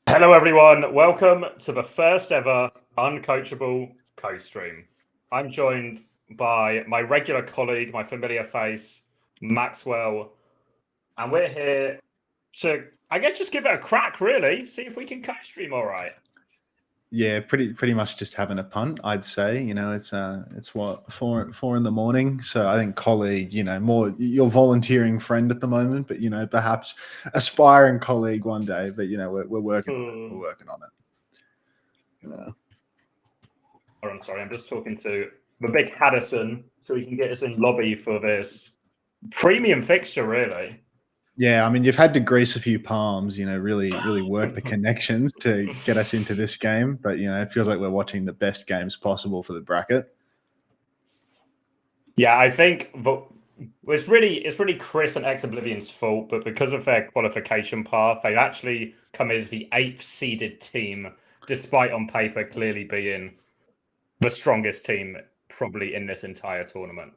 Hello, everyone. Welcome to the first ever Uncoachable co-stream. I'm joined by my regular colleague, my familiar face, Maxwell, and we're here to, I guess, just give it a crack, really. See if we can co-stream all right. Yeah, pretty much just having a punt, I'd say. It's what 4 in the morning. So I think colleague, more your volunteering friend at the moment, but perhaps aspiring colleague one day. But we're working on it. We're working on it. Oh, I'm sorry, I'm just talking to the big Haddison so he can get us in lobby for this premium fixture, really. Yeah, I mean, you've had to grease a few palms, really work the connections to get us into this game. But it feels like we're watching the best games possible for the bracket. Yeah, I think it's really Chris and Ex Oblivion's fault, but because of their qualification path, they've actually come as the 8th seeded team, despite on paper clearly being the strongest team probably in this entire tournament.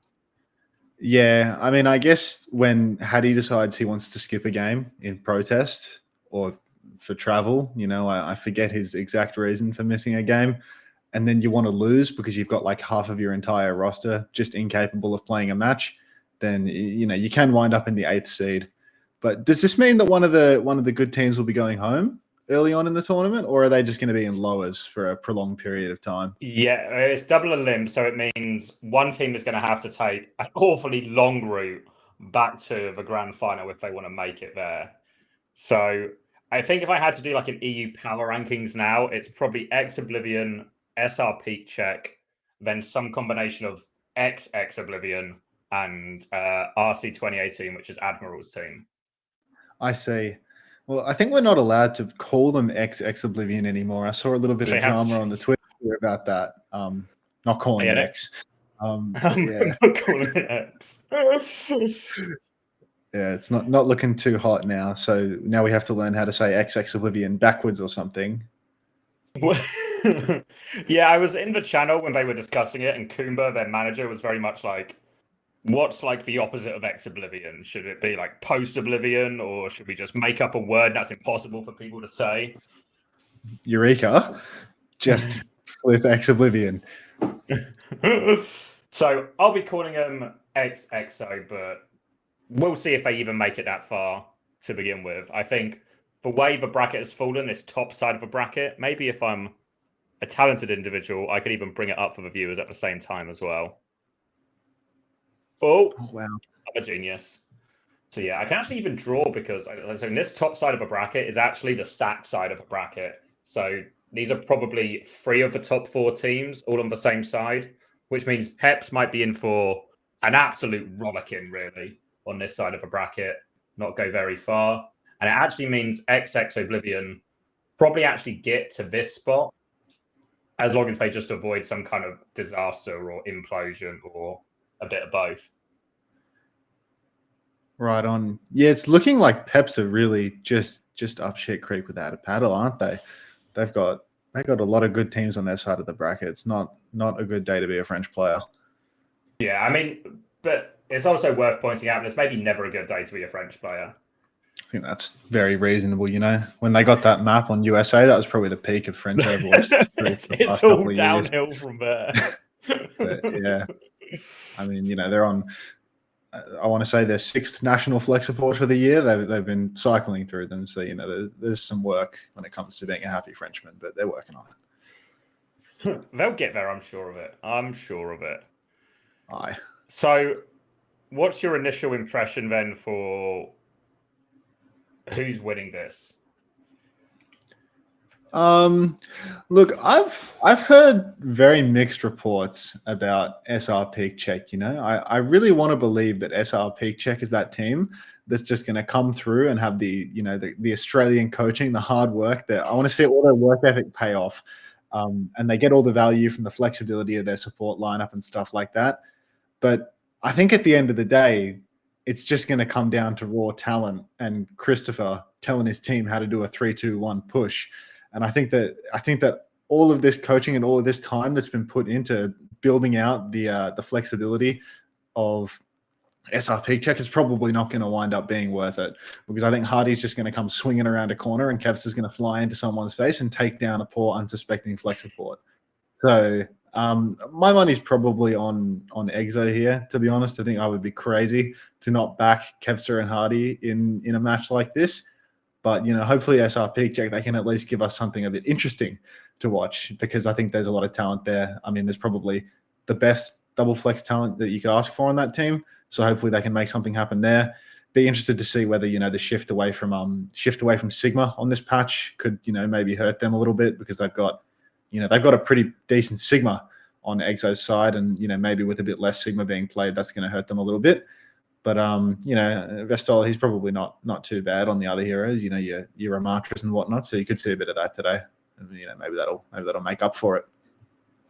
Yeah, I mean, I guess when Hattie decides he wants to skip a game in protest or for travel, I forget his exact reason for missing a game. And then you want to lose because you've got like half of your entire roster just incapable of playing a match, then you can wind up in the 8th seed. But does this mean that one of the good teams will be going home early on in the tournament, or are they just going to be in lowers for a prolonged period of time? Yeah, it's double a limb, so it means one team is going to have to take an awfully long route back to the grand final if they want to make it there. So I think if I had to do like an EU power rankings now, it's probably Ex Oblivion, SrPeakCheck, then some combination of Ex Oblivion and RC2018, which is Admiral's team. I see. Well, I think we're not allowed to call them Ex Oblivion anymore. I saw a little bit of drama on the Twitter about that. Not calling it X. I'm not calling it X. Yeah, it's not looking too hot now. So now we have to learn how to say Ex Oblivion backwards or something. Yeah, I was in the channel when they were discussing it, and Kumba, their manager, was very much like, what's like the opposite of Ex Oblivion? Should it be like post Oblivion, or should we just make up a word that's impossible for people to say? Eureka. Just flip Ex Oblivion. So I'll be calling them XXO, but we'll see if they even make it that far to begin with. I think the way the bracket has fallen, this top side of the bracket, maybe if I'm a talented individual, I could even bring it up for the viewers at the same time as well. Oh wow. I'm a genius. So yeah, I can actually even draw because so in this top side of a bracket is actually the stack side of a bracket. So these are probably 3 of the top 4 teams all on the same side, which means Peps might be in for an absolute rollicking, really, on this side of a bracket, not go very far. And it actually means Ex Oblivion probably actually get to this spot as long as they just avoid some kind of disaster or implosion or a bit of both. Right on. Yeah, it's looking like Peps are really just up shit creek without a paddle, aren't they? They've got a lot of good teams on their side of the bracket. It's not a good day to be a French player. Yeah, I mean, but it's also worth pointing out there's maybe never a good day to be a French player. I think that's very reasonable. When they got that map on USA, that was probably the peak of French Overwatch. It's all downhill from there. But, yeah, I mean, they're on. I want to say their 6th national flex support for the year. They've been cycling through them, so there's some work when it comes to being a happy Frenchman, but they're working on it. They'll get there, I'm sure of it. Aye. So, what's your initial impression then for who's winning this? Look, I've heard very mixed reports about SrPeakCheck. I really want to believe that SrPeakCheck is that team that's just going to come through and have the Australian coaching, the hard work. That I want to see all their work ethic pay off, and they get all the value from the flexibility of their support lineup and stuff like that. But I think at the end of the day, it's just going to come down to raw talent and Christopher telling his team how to do a 3-2-1 push. And I think that all of this coaching and all of this time that's been put into building out the flexibility of SrPeakCheck is probably not going to wind up being worth it, because I think Hardy's just going to come swinging around a corner and Kevster's going to fly into someone's face and take down a poor unsuspecting flex support. So my money's probably on Exo here, to be honest. I think I would be crazy to not back Kevster and Hardy in a match like this. But, hopefully SrPeakCheck, they can at least give us something a bit interesting to watch, because I think there's a lot of talent there. I mean, there's probably the best double flex talent that you could ask for on that team. So hopefully they can make something happen there. Be interested to see whether, the shift away from Sigma on this patch could, maybe hurt them a little bit, because they've got a pretty decent Sigma on Exo's side, and, maybe with a bit less Sigma being played, that's going to hurt them a little bit. But, Vestol, he's probably not too bad on the other heroes, your Ramatras and whatnot. So you could see a bit of that today. And, maybe that'll make up for it.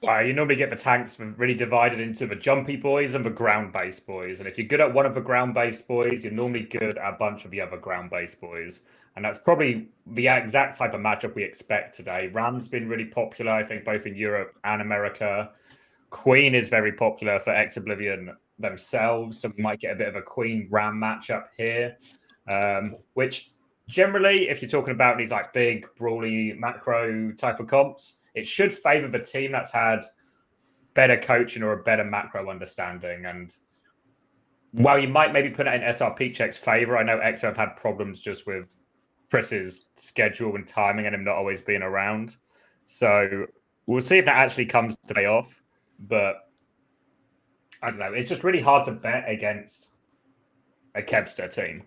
Well, you normally get the tanks really divided into the jumpy boys and the ground-based boys. And if you're good at one of the ground-based boys, you're normally good at a bunch of the other ground-based boys. And that's probably the exact type of matchup we expect today. Ram's been really popular, I think, both in Europe and America. Queen is very popular for Ex Oblivion themselves, so we might get a bit of a Queen-Ram matchup here, which generally, if you're talking about these like big, brawly, macro type of comps, it should favor the team that's had better coaching or a better macro understanding. And while you might maybe put it in SrPeakCheck's favor, I know EXO have had problems just with Chris's schedule and timing and him not always being around. So we'll see if that actually comes to pay off. But I don't know. It's just really hard to bet against a Kevster team.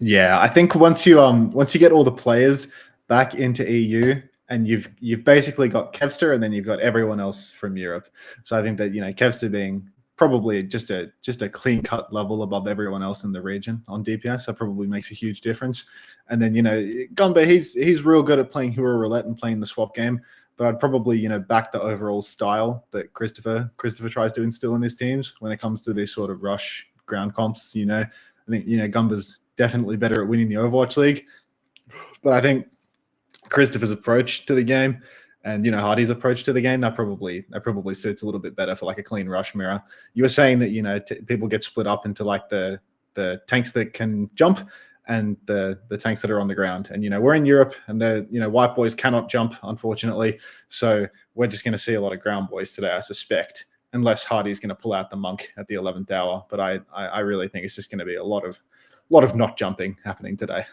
Yeah, I think once you get all the players back into EU, and you've basically got Kevster, and then you've got everyone else from Europe. So I think that Kevster being probably just a clean cut level above everyone else in the region on DPS, that probably makes a huge difference. And then Gumba, he's real good at playing Hero Roulette and playing the swap game. But I'd probably back the overall style that Christopher tries to instill in his teams when it comes to these sort of rush ground comps. I think Gumba's definitely better at winning the Overwatch League, but I think Christopher's approach to the game and Hardy's approach to the game, that probably suits a little bit better for like a clean rush mirror. You were saying that people get split up into like the tanks that can jump and the tanks that are on the ground. And we're in Europe, and the white boys cannot jump, unfortunately. So we're just going to see a lot of ground boys today, I suspect, unless Hardy's going to pull out the monk at the 11th hour. But I really think it's just going to be a lot of not jumping happening today.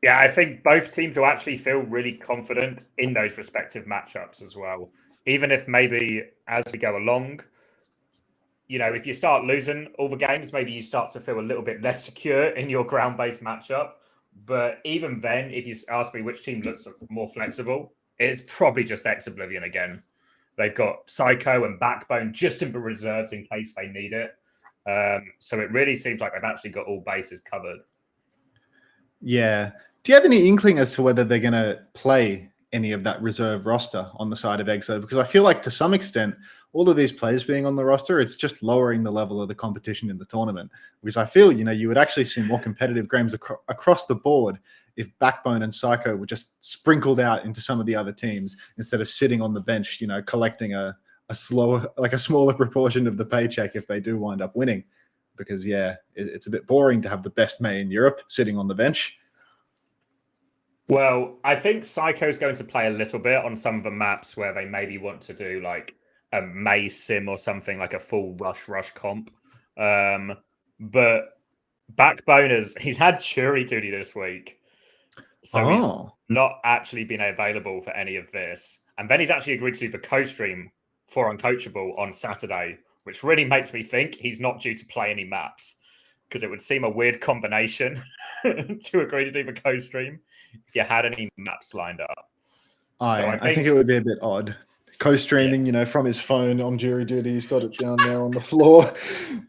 Yeah, I think both teams will actually feel really confident in those respective matchups as well. Even if maybe as we go along, if you start losing all the games, maybe you start to feel a little bit less secure in your ground-based matchup. But even then, if you ask me which team looks more flexible, it's probably just Ex Oblivion again. They've got Psycho and Backbone just in the reserves in case they need it. So it really seems like they've actually got all bases covered. Yeah. Do you have any inkling as to whether they're going to play any of that reserve roster on the side of EXO? Because I feel like to some extent, all of these players being on the roster, it's just lowering the level of the competition in the tournament. Because I feel, you would actually see more competitive games across the board if Backbone and Psycho were just sprinkled out into some of the other teams instead of sitting on the bench, collecting a smaller proportion of the paycheck if they do wind up winning. Because, it's a bit boring to have the best May in Europe sitting on the bench. Well, I think Psycho's going to play a little bit on some of the maps where they maybe want to do like a May sim or something, like a full rush comp. But Backbone he's had jury duty this week. So he's not actually been available for any of this. And then he's actually agreed to do the co-stream for Uncoachable on Saturday, which really makes me think he's not due to play any maps, because it would seem a weird combination to agree to do the co-stream if you had any maps lined up. I think it would be a bit odd. Co-streaming, from his phone on jury duty, he's got it down there on the floor,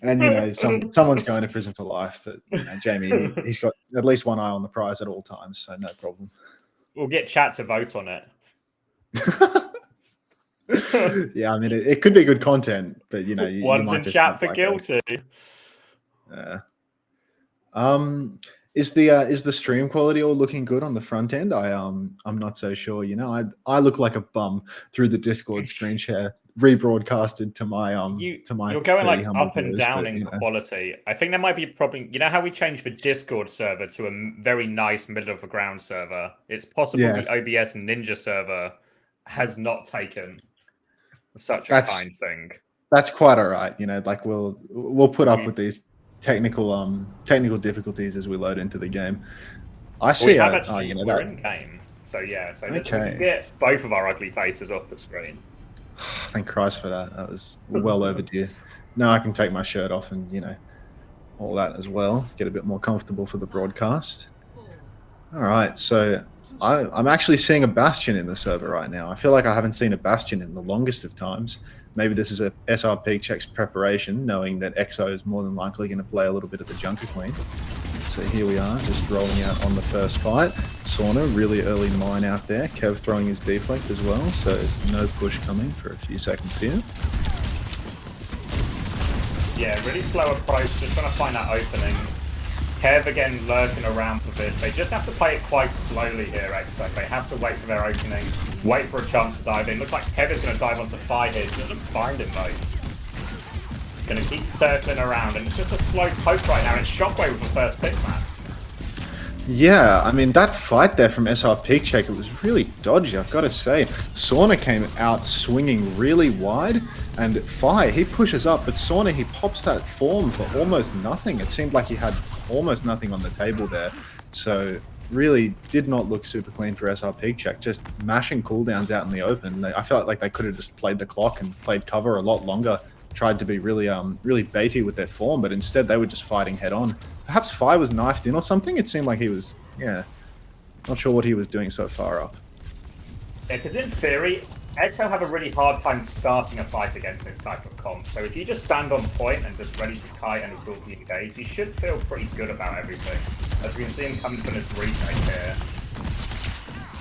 and someone's going to prison for life. But Jamie, he's got at least one eye on the prize at all times, so no problem. We'll get chat to vote on it. Yeah, I mean, it could be good content, but one's in chat for guilty. Is the stream quality all looking good on the front end? I'm not so sure. You know, I look like a bum through the Discord screen share rebroadcasted to my You're going like up and viewers, down but, in you know. quality. I think there might be a problem. You know how we changed the Discord server to a very nice middle of the ground server? It's possible Yes. the OBS Ninja server has not taken such a kind thing. That's quite all right. You know, like we'll put up with these technical difficulties as we load into the game. I see. We're in game, so yeah. So we can get both of our ugly faces off the screen. Thank Christ for that. That was well overdue. Now I can take my shirt off and, you know, all that as well. Get a bit more comfortable for the broadcast. All right, so I'm actually seeing a Bastion in the server right now. I feel like I haven't seen a Bastion in the longest of times. Maybe this is a SrPeakCheck's preparation, knowing that EXO is more than likely going to play a little bit of the Junker Queen. So here we are, just rolling out on the first fight. Sauna, really early mine out there. Kev throwing his deflect as well, so no push coming for a few seconds here. Yeah, really slow approach, just trying to find that opening. Kev again lurking around for this. They just have to play it quite slowly here, EXO. They have to wait for their opening, wait for a chance to dive in. Looks like Kev is going to dive onto Fi here. He doesn't find him though. Going to keep circling around, and it's just a slow poke right now. It's Shockwave with the first pick, man. Yeah, I mean, that fight there from SrPeakCheck, it was really dodgy, I've got to say. Sauna came out swinging really wide, and Fi, he pushes up, but Sauna, he pops that form for almost nothing. It seemed like he had almost nothing on the table there. So really did not look super clean for SrPeakCheck, just mashing cooldowns out in the open. I felt like they could have just played the clock and played cover a lot longer, tried to be really baity with their form, but instead they were just fighting head on. Perhaps Fi was knifed in or something. It seemed like he was, not sure what he was doing so far up. Yeah, because in theory, EXO have a really hard time starting a fight against this type of comp. So if you just stand on point and just ready to kite and absorb the engage, you should feel pretty good about everything. As we can see him coming from this retake here.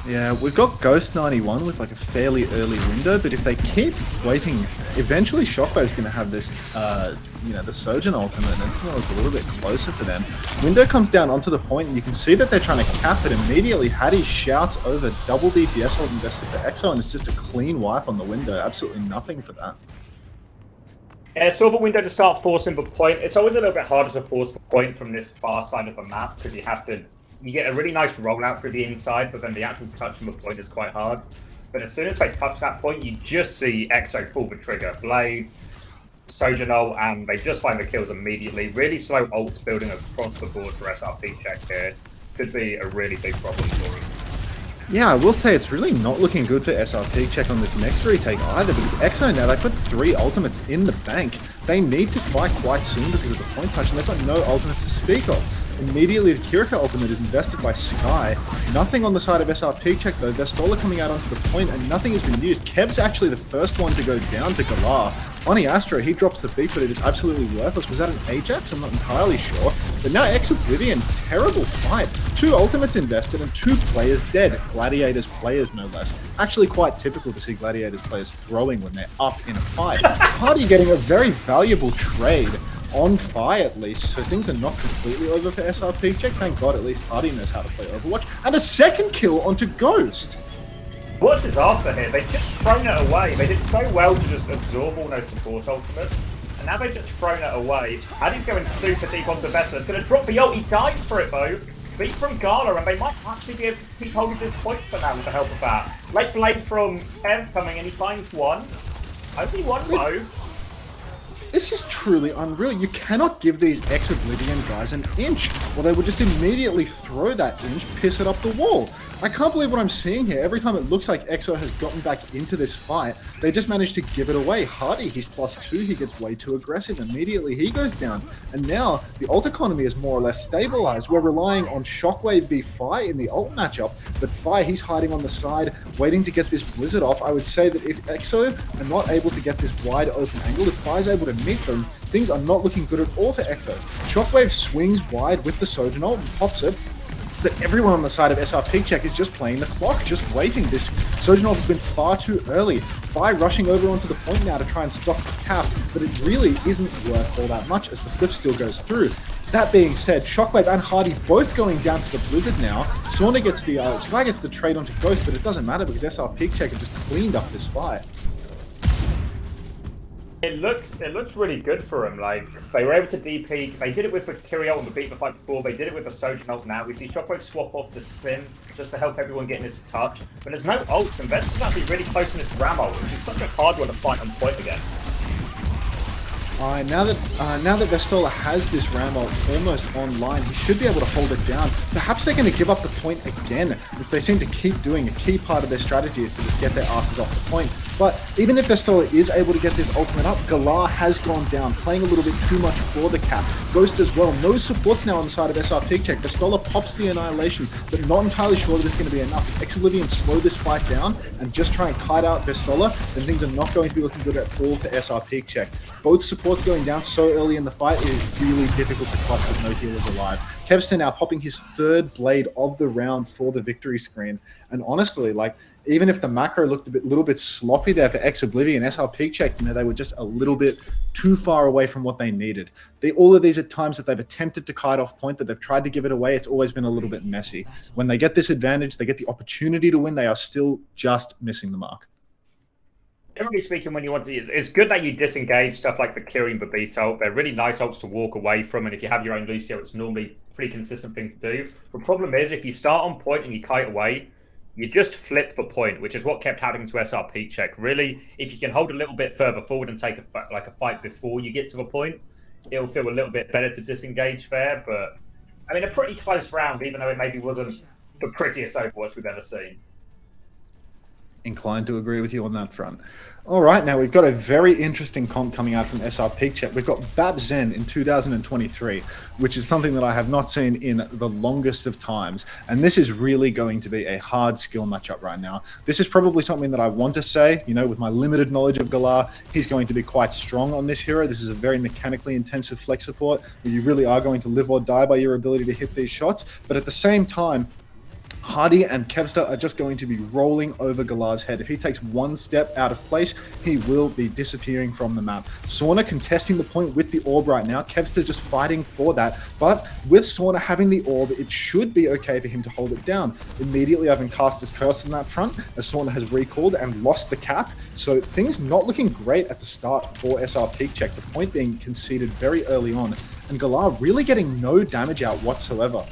Yeah, we've got Ghost 91 with like a fairly early window, but if they keep waiting, eventually Shockwave's going to have this, the Sojourn ultimate, and it's going to look a little bit closer for them. Window comes down onto the point, and you can see that they're trying to cap it immediately. Hattie shouts over double DPS ult invested for EXO, and it's just a clean wipe on the window. Absolutely nothing for that. Yeah, Silver Window to start forcing the point. It's always a little bit harder to force the point from this far side of the map, because you get a really nice rollout through the inside, but then the actual touch on the point is quite hard. But as soon as they touch that point, you just see EXO pull the trigger. Blade, Sojourn ult, and they just find the kills immediately. Really slow ults building across the board for SrPeakCheck here. Could be a really big problem for them. Yeah, I will say it's really not looking good for SrPeakCheck on this next retake either, because EXO now, they put 3 ultimates in the bank. They need to fight quite soon because of the point touch, and they've got no ultimates to speak of. Immediately, the Kirika ultimate is invested by Sky. Nothing on the side of SrPeakCheck though. Vestola coming out onto the point, and nothing has been used. Kev's actually the first one to go down to Galar. Funny Astro, he drops the beat, but it is absolutely worthless. Was that an Ajax? I'm not entirely sure. But now Ex Oblivione, terrible fight. 2 ultimates invested and 2 players dead. Gladiators players, no less. Actually quite typical to see Gladiators players throwing when they're up in a fight. Hardy getting a very valuable trade on Fi at least, so things are not completely over for SrPeakCheck. Thank God at least Hardy knows how to play Overwatch. And a second kill onto Ghost! What a disaster here. They've just thrown it away. They did so well to just absorb all those support ultimates, and now they've just thrown it away. Hardy's going super deep onto Vesta. It's going to drop the ult. He dies for it though. Beat from Gala, and they might actually be able to keep holding this point for now with the help of that. Late blade from Kev coming, and he finds one. Only one though. This is truly unreal. You cannot give these Ex Oblivione guys an inch, or they would just immediately throw that inch, piss it up the wall. I can't believe what I'm seeing here. Every time it looks like EXO has gotten back into this fight, they just managed to give it away. Hardy, he's +2, he gets way too aggressive. Immediately he goes down. And now the ult economy is more or less stabilized. We're relying on Shockwave v Fi in the ult matchup, but Fi, he's hiding on the side, waiting to get this Blizzard off. I would say that if EXO are not able to get this wide open angle, if Fi's able to meet them, things are not looking good at all for EXO. Shockwave swings wide with the Sojourn ult and pops it, but everyone on the side of SrPeakCheck is just playing the clock, just waiting. This Sojourn ult has been far too early. Fi rushing over onto the point now to try and stop the cap, but it really isn't worth all that much as the flip still goes through. That being said, Shockwave and Hardy both going down to the Blizzard now. Sauna gets the Sky gets the trade onto Ghost, but it doesn't matter because SrPeakCheck have just cleaned up this fight. It looks really good for him. Like, they were able to DP. They did it with the Kyriel and the beat the fight before. They did it with the Sojourn ult now. We see Shockwave swap off the Sin just to help everyone get in his touch. But there's no ults, and Vesta's actually really close in this Ram ult, which is such a hard one to fight on point again. Now that Vestola has this Ram ult almost online, he should be able to hold it down. Perhaps they're going to give up the point again, which they seem to keep doing. A key part of their strategy is to just get their asses off the point. But even if Vestola is able to get this ultimate up, Galar has gone down, playing a little bit too much for the cap. Ghost as well. No supports now on the side of SrPeakCheck. Vestola pops the Annihilation, but not entirely sure that it's going to be enough. If Ex Oblivione slow this fight down and just try and kite out Vestola, then things are not going to be looking good at all for SrPeakCheck. Both supports going down so early in the fight is really difficult to clutch with no healers alive. Kevster now popping his third blade of the round for the victory screen. And honestly, like, even if the macro looked a little bit sloppy there for Ex Oblivione, SrPeakCheck, you know, they were just a little bit too far away from what they needed. All of these are times that they've attempted to kite off point, that they've tried to give it away. It's always been a little bit messy. When they get this advantage, they get the opportunity to win, they are still just missing the mark. Generally speaking, when you want to, it's good that you disengage stuff like the Kiri and Babis ult. They're really nice ults to walk away from, and if you have your own Lucio, it's normally a pretty consistent thing to do. The problem is, if you start on point and you kite away, you just flip the point, which is what kept happening to SrPeakCheck. Really, if you can hold a little bit further forward and take a fight before you get to the point, it'll feel a little bit better to disengage there. But, I mean, a pretty close round, even though it maybe wasn't the prettiest Overwatch we've ever seen. Inclined to agree with you on that front. All right, now we've got a very interesting comp coming out from SrPeakCheck. We've got Bab Zen in 2023, which is something that I have not seen in the longest of times. And this is really going to be a hard skill matchup right now. This is probably something that I want to say, you know, with my limited knowledge of Galar, he's going to be quite strong on this hero. This is a very mechanically intensive flex support where you really are going to live or die by your ability to hit these shots. But at the same time, Hardy and Kevster are just going to be rolling over Galar's head. If he takes one step out of place, he will be disappearing from the map. Sauna contesting the point with the orb right now. Kevster just fighting for that. But with Sauna having the orb, it should be okay for him to hold it down. Immediately, I've cast his curse on that front as Sauna has recalled and lost the cap. So things not looking great at the start for SrPeakCheck. The point being conceded very early on. And Galar really getting no damage out whatsoever.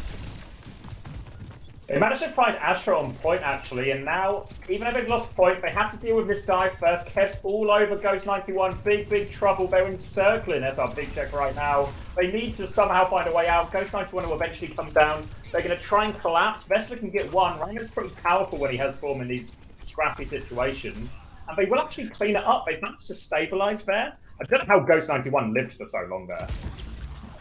They managed to find Astra on point, actually, and now, even though they've lost point, they have to deal with this dive first. Kev's all over Ghost91. Big trouble. They're encircling SrPeakCheck right now. They need to somehow find a way out. Ghost91 will eventually come down. They're going to try and collapse. Vestler can get one. Ranger's pretty powerful when he has form in these scrappy situations. And they will actually clean it up. They've managed to stabilize there. I don't know how Ghost91 lived for so long there.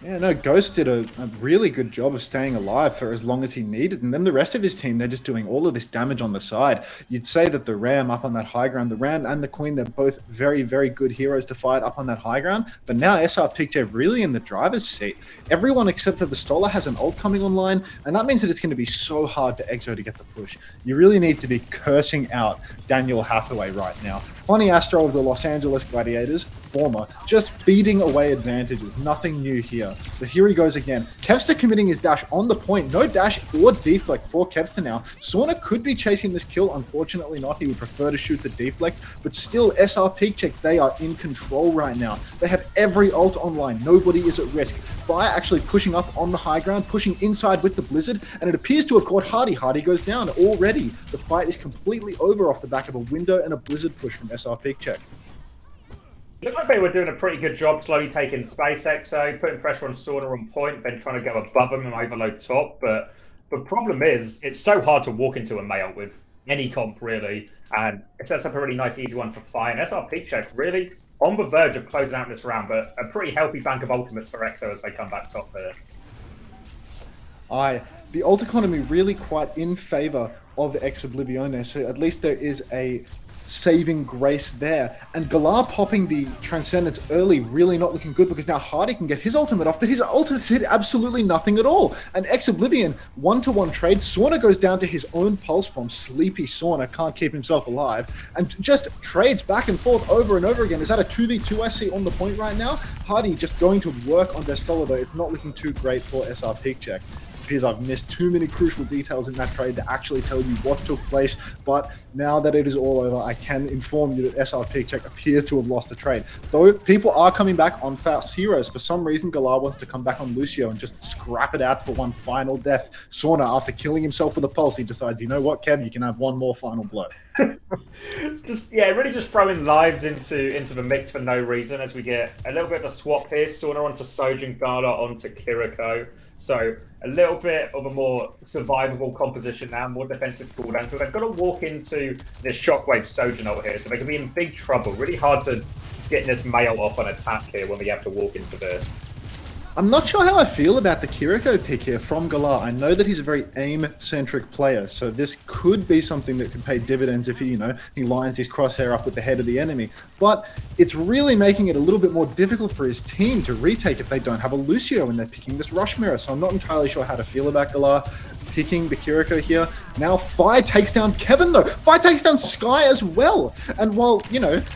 Yeah, no, Ghost did a really good job of staying alive for as long as he needed. And then the rest of his team, they're just doing all of this damage on the side. You'd say that the Ram up on that high ground, the Ram and the Queen, they're both very, very good heroes to fight up on that high ground. But now SrPeakCheck really in the driver's seat. Everyone except for Vestola has an ult coming online. And that means that it's going to be so hard for Exo to get the push. You really need to be cursing out Daniel Hathaway right now. Funny Astro of the Los Angeles Gladiators, former, just feeding away advantages. Nothing new here. So here he goes again. Kevster committing his dash on the point. No dash or deflect for Kevster now. Sauna could be chasing this kill. Unfortunately not. He would prefer to shoot the deflect. But still, SrPeakCheck, they are in control right now. They have every ult online. Nobody is at risk. Fire actually pushing up on the high ground, pushing inside with the Blizzard. And it appears to have caught Hardy. Hardy goes down already. The fight is completely over off the back of a window and a Blizzard push from SrPeakCheck. Looked like they were doing a pretty good job slowly taking space Exo, putting pressure on Sauna on point, then trying to go above him and overload top. But the problem is, it's so hard to walk into a male with any comp, really. And it sets up a really nice, easy one for Fire. And SrPeakCheck really on the verge of closing out this round, but a pretty healthy bank of ultimates for Exo as they come back top there. The ult economy really quite in favor of Ex Oblivione, so at least there is a saving grace there. And Galar popping the Transcendence early, really not looking good, because now Hardy can get his ultimate off, but his ultimate did absolutely nothing at all. And Ex Oblivion, 1-to-1 trade, Sauna goes down to his own pulse bomb. Sleepy Sauna can't keep himself alive, and just trades back and forth over and over again. Is that a 2v2 I see on the point right now? Hardy just going to work on Vestola, though. It's not looking too great for SrPeakCheck. Because I've missed too many crucial details in that trade to actually tell you what took place. But now that it is all over, I can inform you that SrPeakCheck appears to have lost the trade. Though people are coming back on fast heroes. For some reason, Galar wants to come back on Lucio and just scrap it out for one final death. Sauna, after killing himself with a pulse, he decides, you know what, Kev, you can have one more final blow. Really just throwing lives into the mix for no reason, as we get a little bit of a swap here. Sauna onto Sojin, Gala onto Kiriko. So a little bit of a more survivable composition now, more defensive cooldown. So they've got to walk into this Shockwave Sojin ult here, so they could be in big trouble. Really hard to get this mail off on attack here when we have to walk into this. I'm not sure how I feel about the Kiriko pick here from Galar. I know that he's a very aim-centric player, so this could be something that could pay dividends if he lines his crosshair up with the head of the enemy. But it's really making it a little bit more difficult for his team to retake if they don't have a Lucio and they're picking this Rush Mirror. So I'm not entirely sure how to feel about Galar picking the Kiriko here. Now Fi takes down Kevin, though. Fi takes down Sky as well. And while,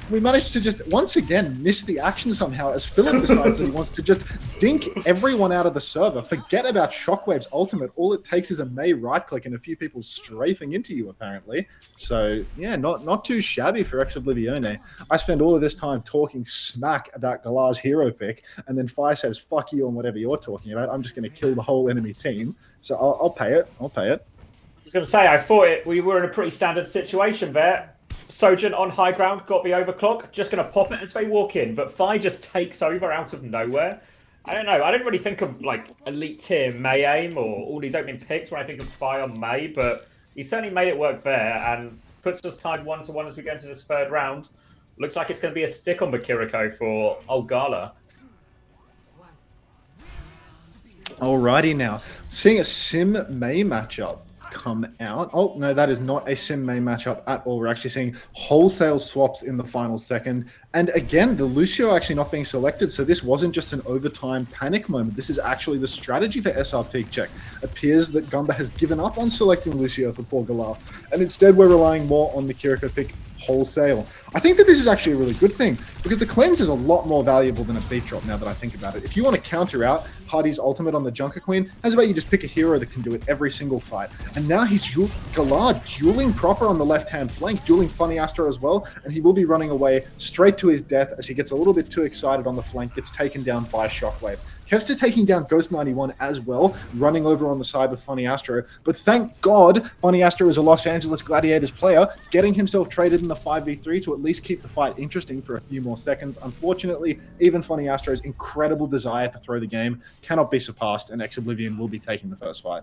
we managed to just once again miss the action somehow, as Philip decides that he wants to just dink everyone out of the server. Forget about Shockwave's ultimate. All it takes is a Mei right click and a few people strafing into you, apparently. So yeah, not too shabby for Ex Oblivione. I spend all of this time talking smack about Galar's hero pick, and then Fi says, fuck you on whatever you're talking about. I'm just going to kill the whole enemy team. So I'll pay it. I was going to say, I thought we were in a pretty standard situation there. Sojin on high ground, got the overclock, just going to pop it as they walk in, but Fi just takes over out of nowhere. I don't know, I didn't really think of like elite tier Mei aim or all these opening picks when I think of Fi on Mei, but he certainly made it work there and puts us tied 1-1 as we get into this third round. Looks like it's going to be a stick on the Kiriko for Gala. Alrighty now, seeing a Sim Mei matchup come out. Oh, no, that is not a Sim Mei matchup at all. We're actually seeing wholesale swaps in the final second. And again, the Lucio actually not being selected. So this wasn't just an overtime panic moment. This is actually the strategy for SrPeakCheck. Appears that Gumba has given up on selecting Lucio for poor Galar. And instead we're relying more on the Kiriko pick wholesale. I think that this is actually a really good thing, because the cleanse is a lot more valuable than a beat drop now that I think about it. If you want to counter out Hardy's ultimate on the Junker Queen, how's about you just pick a hero that can do it every single fight? And now he's Galar dueling proper on the left-hand flank, dueling Funny Astro as well, and he will be running away straight to his death as he gets a little bit too excited on the flank, gets taken down by Shockwave. Kevster taking down Ghost 91 as well, running over on the side with Funny Astro. But thank God, Funny Astro is a Los Angeles Gladiators player, getting himself traded in the 5v3 to at least keep the fight interesting for a few more seconds. Unfortunately, even Funny Astro's incredible desire to throw the game cannot be surpassed, and Ex Oblivion will be taking the first fight.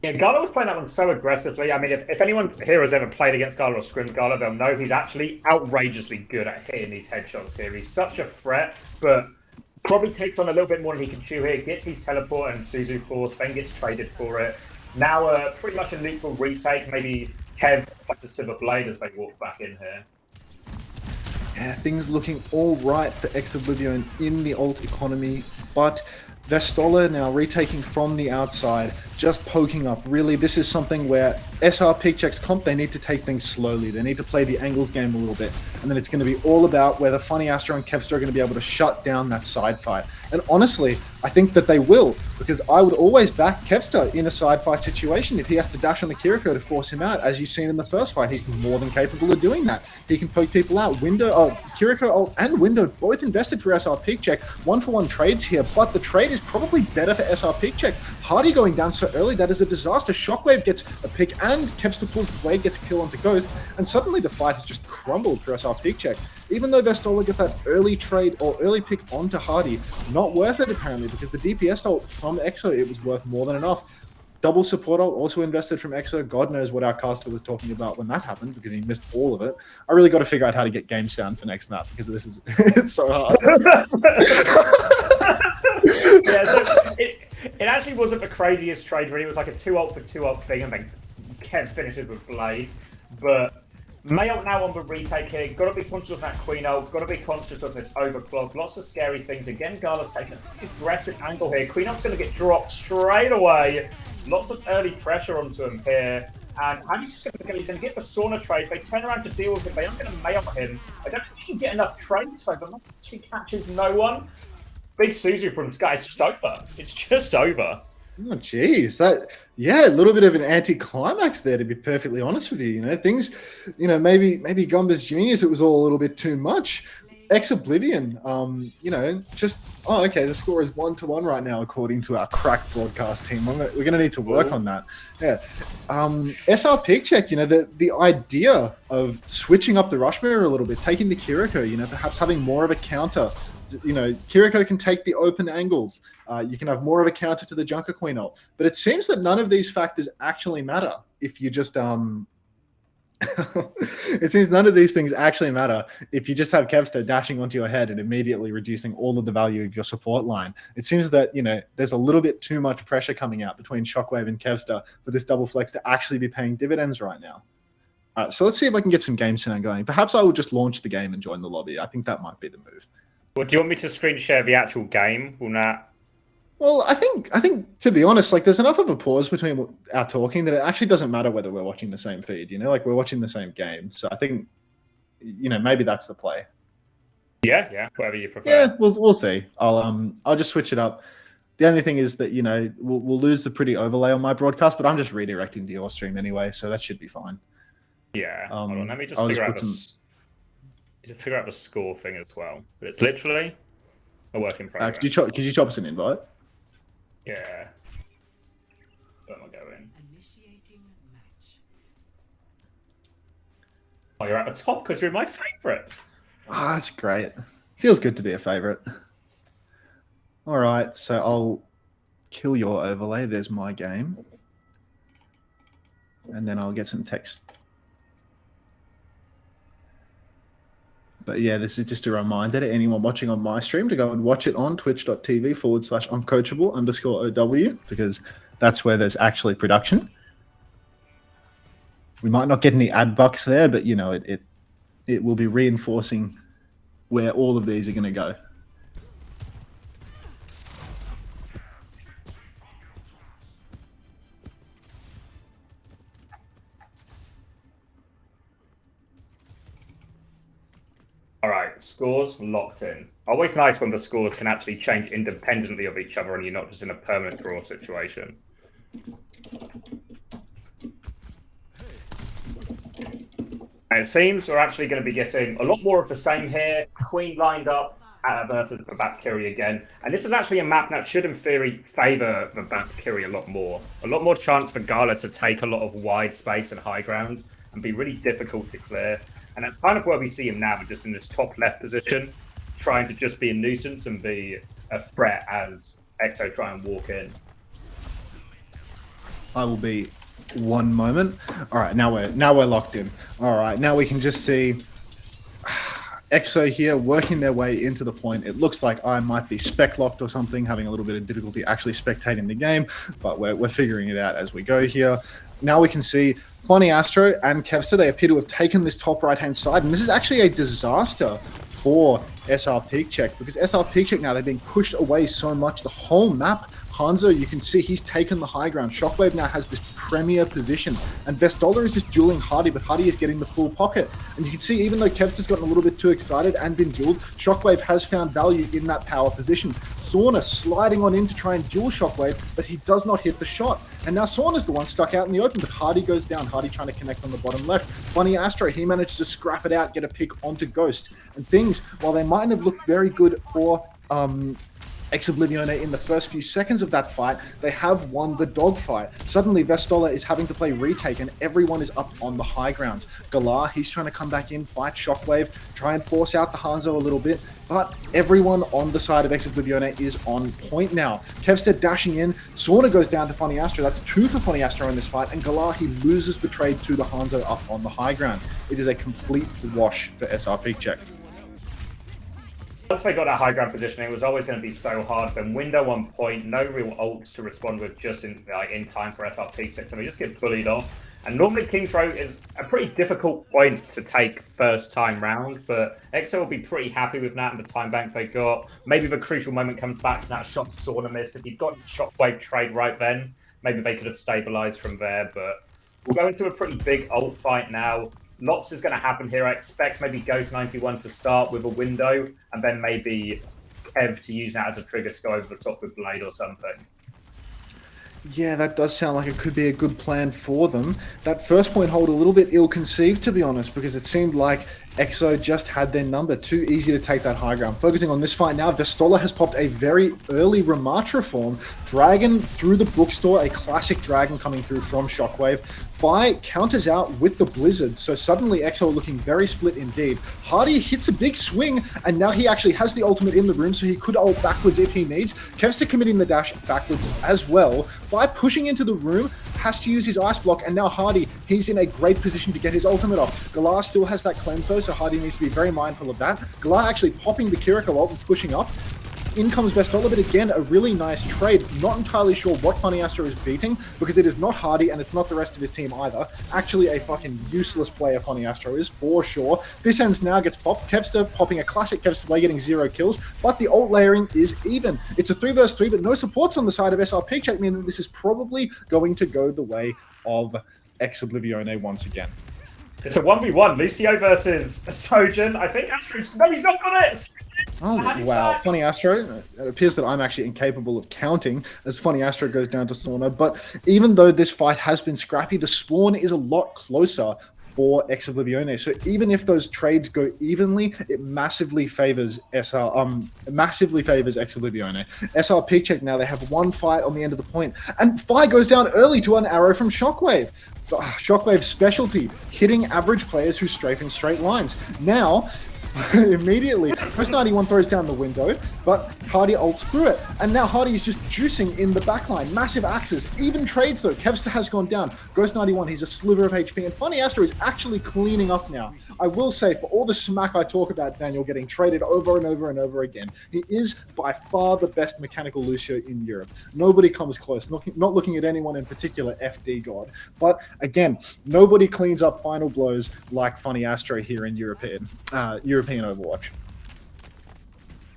Yeah, Gala was playing that one so aggressively. I mean, if anyone here has ever played against Gala or scrimmed Gala, they'll know he's actually outrageously good at hitting these headshots here. He's such a threat, but probably takes on a little bit more than he can chew here. Gets his teleport and Suzu Force, then gets traded for it. Now pretty much a lethal retake. Maybe Kev touches to the blade as they walk back in here. Yeah, things looking all right for Ex Oblivion in the alt economy, but Vestola now retaking from the outside, just poking up. Really, this is something where SrPeakCheck's comp, they need to take things slowly. They need to play the angles game a little bit. And then it's going to be all about whether Funny Astro and Kevster are going to be able to shut down that side fight. And honestly, I think that they will, because I would always back Kevster in a side fight situation if he has to dash on the Kiriko to force him out. As you've seen in the first fight, he's more than capable of doing that. He can poke people out. Kiriko and Window both invested for SrPeakCheck. 1-for-1 trades here, but the trade is probably better for SrPeakCheck. Hardy going down so early, that is a disaster. Shockwave gets a pick and Kevster pulls the blade, gets a kill onto Ghost, and suddenly the fight has just crumbled for SrPeakCheck. Even though Vestola got that early trade or early pick onto Hardy, not worth it apparently, because the DPS ult from EXO, it was worth more than enough. Double support ult also invested from EXO. God knows what our caster was talking about when that happened, because he missed all of it. I really got to figure out how to get game sound for next map, because this is it's so hard. Yeah, so it actually wasn't the craziest trade really. It was like a 2 ult for 2 ult thing, and then Kev finishes with Blade. But Mayo now on the retake here. Got to be conscious of that Queen ult. Got to be conscious of this overclock. Lots of scary things. Again, Gala taking an aggressive angle here. Queen ult's going to get dropped straight away. Lots of early pressure onto him here. And Handy's just going to get, he's going to get the sauna trade. They turn around to deal with it. They aren't going to Mayo him. I don't know if he can get enough trades for him, but she catches no one. Big Suzu from Sky. It's just over. It's just over. Oh, geez. Yeah, a little bit of an anti-climax there, to be perfectly honest with you. You know, things, you know, maybe Gumba's genius, it was all a little bit too much. Ex Oblivion, you know, just, oh, okay, the score is 1-1 right now, according to our crack broadcast team. We're going to need to work on that. Yeah. SrPeakCheck, you know, the idea of switching up the rush mirror a little bit, taking the Kiriko, you know, perhaps having more of a counter. You know, Kiriko can take the open angles. You can have more of a counter to the Junker Queen ult. But it seems that none of these factors actually matter if you just it seems none of these things actually matter if you just have Kevster dashing onto your head and immediately reducing all of the value of your support line. It seems that, you know, there's a little bit too much pressure coming out between Shockwave and Kevster for this double flex to actually be paying dividends right now. All right, so let's see if I can get some game sound going. Perhaps I will just launch the game and join the lobby. I think that might be the move. Well, do you want me to screen share the actual game? Will not. Well, I think to be honest, like there's enough of a pause between our talking that it actually doesn't matter whether we're watching the same feed. You know, like we're watching the same game. So I think, you know, maybe that's the play. Yeah, whatever you prefer. Yeah, we'll see. I'll just switch it up. The only thing is that, you know, we'll lose the pretty overlay on my broadcast, but I'm just redirecting to your stream anyway, so that should be fine. Yeah. Hold on, let me just figure out the score thing as well. But it's literally a work in progress. Could you chop us an invite? Yeah. Don't want to go in. Oh, you're at the top because you're my favourites. Ah, that's great. Feels good to be a favourite. All right, so I'll kill your overlay. There's my game. And then I'll get some text. But yeah, this is just a reminder to anyone watching on my stream to go and watch it on twitch.tv/uncoachable_OW, because that's where there's actually production. We might not get any ad bucks there, but you know, it will be reinforcing where all of these are going to go. All right, scores locked in. Always nice when the scores can actually change independently of each other and you're not just in a permanent draw situation. And it seems we're actually going to be getting a lot more of the same here. Queen lined up versus the Valkyrie again. And this is actually a map that should, in theory, favour the Valkyrie a lot more. A lot more chance for Gala to take a lot of wide space and high ground and be really difficult to clear. And that's kind of where we see him now, just in this top left position, trying to just be a nuisance and be a threat as Exo try and walk in. I will be one moment. All right, now we're locked in. All right, now we can just see Exo here working their way into the point. It looks like I might be spec locked or something, having a little bit of difficulty actually spectating the game, but we're figuring it out as we go here. Now we can see Funny Astro and Kevster, they appear to have taken this top right-hand side, and this is actually a disaster for SrPeakCheck, because SrPeakCheck now, they're being pushed away so much. The whole map, Hanzo, you can see he's taken the high ground. Shockwave now has this premier position, and Vestola is just dueling Hardy, but Hardy is getting the full pocket. And you can see, even though Kevster's gotten a little bit too excited and been dueled, Shockwave has found value in that power position. Sauna sliding on in to try and duel Shockwave, but he does not hit the shot. And now Sauna's the one stuck out in the open, but Hardy goes down. Hardy trying to connect on the bottom left. Funny Astro, he managed to scrap it out, get a pick onto Ghost. And things, while they mightn't have looked very good for Ex Oblivione in the first few seconds of that fight, they have won the dogfight. Suddenly, Vestola is having to play retake, and everyone is up on the high grounds. Galar, he's trying to come back in, fight Shockwave, try and force out the Hanzo a little bit, but everyone on the side of Ex Oblivione is on point now. Kevster dashing in, Sauna goes down to Funny Astro. That's 2 for Funny Astro in this fight, and Galar, he loses the trade to the Hanzo up on the high ground. It is a complete wash for SrPeakCheck. Once they got that high ground position, it was always going to be so hard. Then window on point, no real ults to respond with just in time for SrPeakCheck, so they just get bullied off. And normally King's Row is a pretty difficult point to take first time round, but EXO will be pretty happy with that and the time bank they got. Maybe the crucial moment comes back to that shot Sauna missed. If he'd got Shockwave trade right then, maybe they could have stabilized from there, but we'll go into a pretty big ult fight now. Lots is going to happen here. I expect maybe Ghost91 to start with a window, and then maybe Kev to use that as a trigger to go over the top with Blade or something. Yeah, that does sound like it could be a good plan for them. That first point hold a little bit ill-conceived, to be honest, because it seemed like EXO just had their number. Too easy to take that high ground. Focusing on this fight now, Vestola has popped a very early Ramatra form. Dragon through the bookstore, a classic dragon coming through from Shockwave. Fi counters out with the Blizzard, so suddenly EXO are looking very split indeed. Hardy hits a big swing, and now he actually has the ultimate in the room, so he could ult backwards if he needs. Kevster committing the dash backwards as well. Fi pushing into the room, has to use his ice block, and now Hardy, he's in a great position to get his ultimate off. Galar still has that cleanse though, so Hardy needs to be very mindful of that. Galar actually popping the Kiriko ult and pushing up. In comes Vestola, but again, a really nice trade. Not entirely sure what Funny Astro is beating, because it is not Hardy and it's not the rest of his team either. Actually, a fucking useless player Funny Astro is, for sure. This ends now gets popped. Kevster popping a classic Kevster play, getting 0 kills, but the ult layering is even. It's a 3 vs 3, but no supports on the side of SrPeakCheck, meaning that this is probably going to go the way of Ex Oblivione once again. It's a 1v1, Lucio versus Sojourn. I think Astro's... No, he's not got it! Oh, wow. Funny Astro. It appears that I'm actually incapable of counting as Funny Astro goes down to Sauna. But even though this fight has been scrappy, the spawn is a lot closer for Ex Oblivione. So even if those trades go evenly, it massively favors Ex Oblivione. SrPeakCheck now, they have one fight on the end of the point. And Fi goes down early to an arrow from Shockwave. Shockwave's specialty, hitting average players who strafe in straight lines. Now, immediately, Ghost91 throws down the window, but Hardy ults through it. And now Hardy is just juicing in the backline. Massive axes. Even trades though. Kevster has gone down. Ghost91, he's a sliver of HP. And Funny Astro is actually cleaning up now. I will say, for all the smack I talk about Daniel getting traded over and over and over again, he is by far the best mechanical Lucio in Europe. Nobody comes close. Not looking at anyone in particular, FD God. But again, nobody cleans up final blows like Funny Astro here in European Overwatch.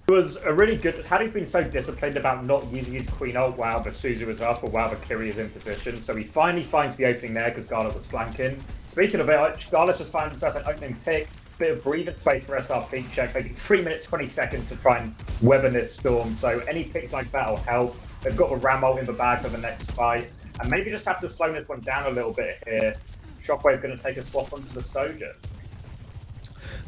It was a really good... Haddy's been so disciplined about not using his Queen ult while the Suzu is up or while the Kiri is in position, so he finally finds the opening there because Gala was flanking. Speaking of it, Gala's just found himself an opening pick, bit of breathing space for SrPeakCheck, maybe 3 minutes 20 seconds to try and weather this storm, so any picks like that will help. They've got a Ram ult in the bag for the next fight, and maybe just have to slow this one down a little bit here. Shockwave going to take a swap onto the Sojourn.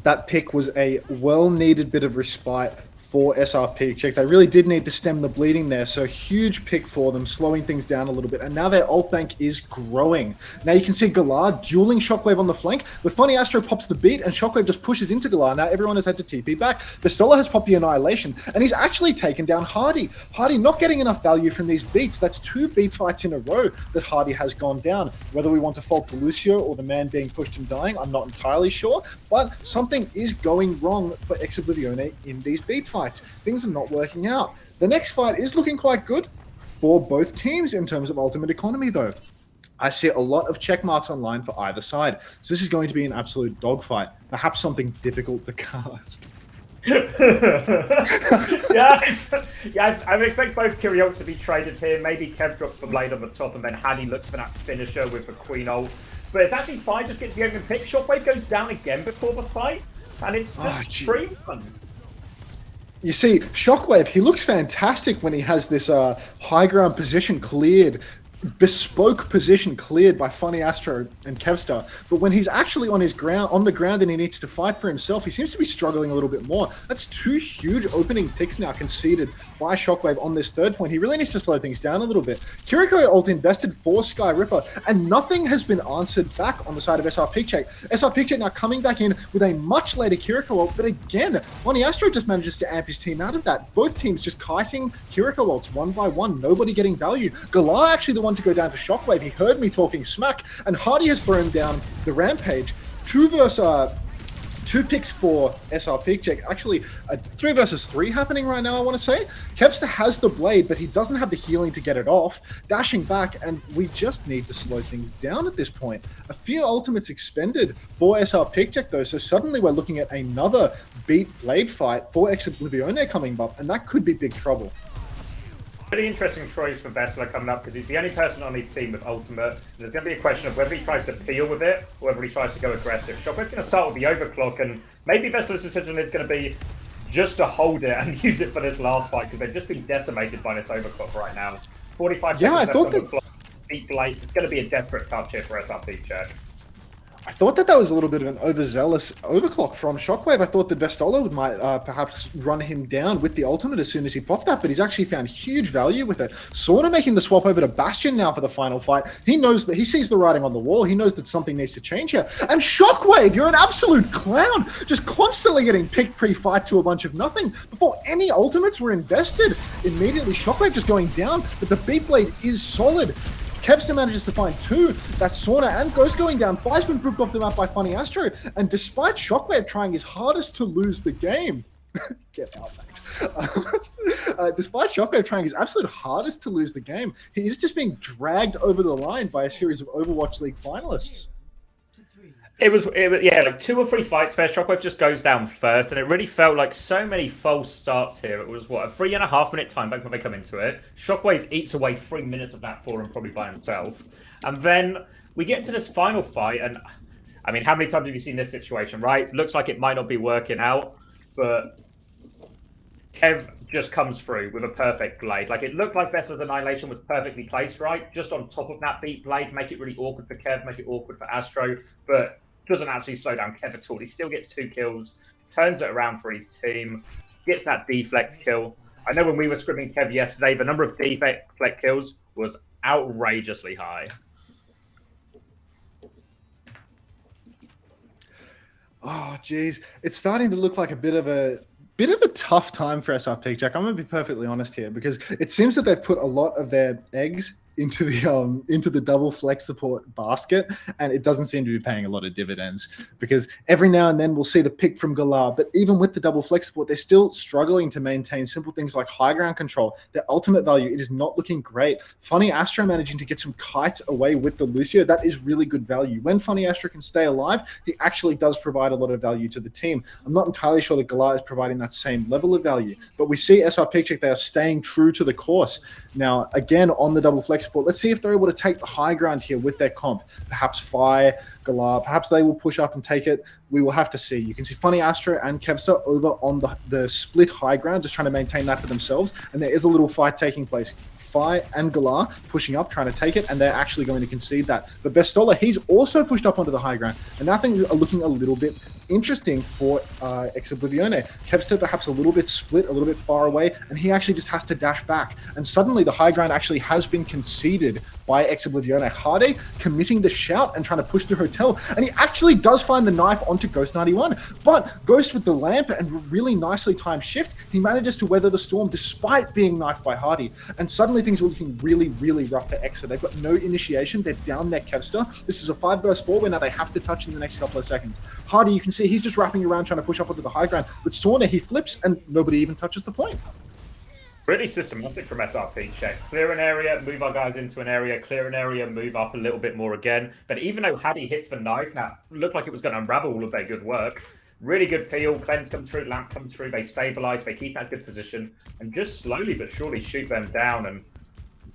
That pick was a well-needed bit of respite for SrPeakCheck. They really did need to stem the bleeding there, so huge pick for them, slowing things down a little bit, and now their ult bank is growing. Now you can see Galar dueling Shockwave on the flank, but Funny Astro pops the beat, and Shockwave just pushes into Galar. Now everyone has had to TP back. Vestola has popped the Annihilation, and he's actually taken down Hardy. Hardy not getting enough value from these beats. That's 2 beat fights in a row that Hardy has gone down. Whether we want to fault the Lucio or the man being pushed and dying, I'm not entirely sure, but something is going wrong for Ex Oblivione in these beat fights. Things are not working out. The next fight is looking quite good for both teams in terms of ultimate economy, though. I see a lot of check marks online for either side. So this is going to be an absolute dogfight. Perhaps something difficult to cast. I would expect both Kiri to be traded here. Maybe Kev drops the blade on the top, and then Haddy looks for that finisher with the Queen ult. But it's actually Fi just gets the open pick. Shockwave goes down again before the fight, and it's just free fun. You see, Shockwave, he looks fantastic when he has this high ground position cleared, bespoke position cleared by Funny Astro and Kevster. But when he's actually on the ground and he needs to fight for himself, he seems to be struggling a little bit more. That's 2 huge opening picks now conceded by Shockwave on this third point. He really needs to slow things down a little bit. Kiriko ult invested for Sky Ripper, and nothing has been answered back on the side of SrPeakCheck. SrPeakCheck now coming back in with a much later Kiriko ult, but again, Funny Astro just manages to amp his team out of that. Both teams just kiting Kiriko ults one by one, nobody getting value. Galar actually the one to go down to Shockwave. He heard me talking smack, and Hardy has thrown down the Rampage. 2 versus 2 picks for SrPeakCheck. Actually, a 3 versus 3 happening right now, I want to say. Kevster has the blade, but he doesn't have the healing to get it off. Dashing back, and we just need to slow things down at this point. A few ultimates expended for SrPeakCheck, though, so suddenly we're looking at another beat blade fight for Ex Oblivione coming up, and that could be big trouble. Pretty interesting choice for Vessler coming up because he's the only person on his team with ultimate. There's going to be a question of whether he tries to peel with it or whether he tries to go aggressive. Shockwave's going to start with the overclock, and maybe Vessler's decision is going to be just to hold it and use it for this last fight because they've just been decimated by this overclock right now. 45 seconds left on the clock. Beat blade. It's going to be a desperate touch here for SrPeakCheck. I thought that was a little bit of an overzealous overclock from Shockwave. I thought that Vestola might perhaps run him down with the ultimate as soon as he popped that, but he's actually found huge value with it. Sorta making the swap over to Bastion now for the final fight. He knows that he sees the writing on the wall. He knows that something needs to change here. And Shockwave, you're an absolute clown. Just constantly getting picked pre-fight to a bunch of nothing before any ultimates were invested. Immediately, Shockwave just going down, but the beat blade is solid. Kevster manages to find 2. That's Sauna and Ghost going down. Fi's been grouped off the map by Funny Astro. And despite Shockwave trying his hardest to lose the game, get out, thanks. Despite Shockwave trying his absolute hardest to lose the game, he is just being dragged over the line by a series of Overwatch League finalists. It was yeah, like 2 or 3 fights where Shockwave just goes down first, and it really felt like so many false starts here. It was, what, a 3.5 minute time back when they come into it. Shockwave eats away 3 minutes of that for him, probably by himself. And then we get into this final fight, and I mean, how many times have you seen this situation, right? Looks like it might not be working out, but Kev just comes through with a perfect blade. Like, it looked like Vessel's Annihilation was perfectly placed, right? Just on top of that beat blade, make it really awkward for Kev, make it awkward for Astro, but doesn't actually slow down Kev at all. He still gets 2 kills, turns it around for his team, gets that deflect kill. I know when we were scrimming Kev yesterday, the number of deflect kills was outrageously high. Oh, geez. It's starting to look like a bit of a tough time for SrPeakCheck. I'm going to be perfectly honest here because it seems that they've put a lot of their eggs into the double flex support basket, and it doesn't seem to be paying a lot of dividends because every now and then we'll see the pick from Galar, but even with the double flex support, they're still struggling to maintain simple things like high ground control. Their ultimate value, it is not looking great. Funny Astro managing to get some kites away with the Lucio, that is really good value. When Funny Astro can stay alive, he actually does provide a lot of value to the team. I'm not entirely sure that Galar is providing that same level of value, but we see SrPeakCheck, they are staying true to the course. Now, again, on the double flex support, let's see if they're able to take the high ground here with their comp. Perhaps Fi, Galar, perhaps they will push up and take it. We will have to see. You can see Funny Astro and Kevster over on the split high ground, just trying to maintain that for themselves. And there is a little fight taking place. Fi and Galar pushing up, trying to take it, and they're actually going to concede that. But Vestola, he's also pushed up onto the high ground, and now things are looking a little bit interesting for Ex Oblivione. Kevster perhaps a little bit split, a little bit far away, and he actually just has to dash back. And suddenly the high ground actually has been conceded by Ex Oblivione. Hardy committing the shout and trying to push through Hotel, and he actually does find the knife onto Ghost 91. But Ghost with the lamp and really nicely timed shift, he manages to weather the storm despite being knifed by Hardy. And suddenly things are looking really, really rough for Exa. They've got no initiation. They're down their Kevster. This is a 5 versus 4 where now they have to touch in the next couple of seconds. Hardy, you can see he's just wrapping around trying to push up onto the high ground. But Sauna, he flips and nobody even touches the point. Pretty systematic from SrPeakCheck. Clear an area, move our guys into an area, clear an area, move up a little bit more again. But even though Haddy hits the knife, now looked like it was going to unravel all of their good work. Really good peel, cleanse come through, lamp come through, they stabilize, they keep that good position, and just slowly but surely shoot them down. And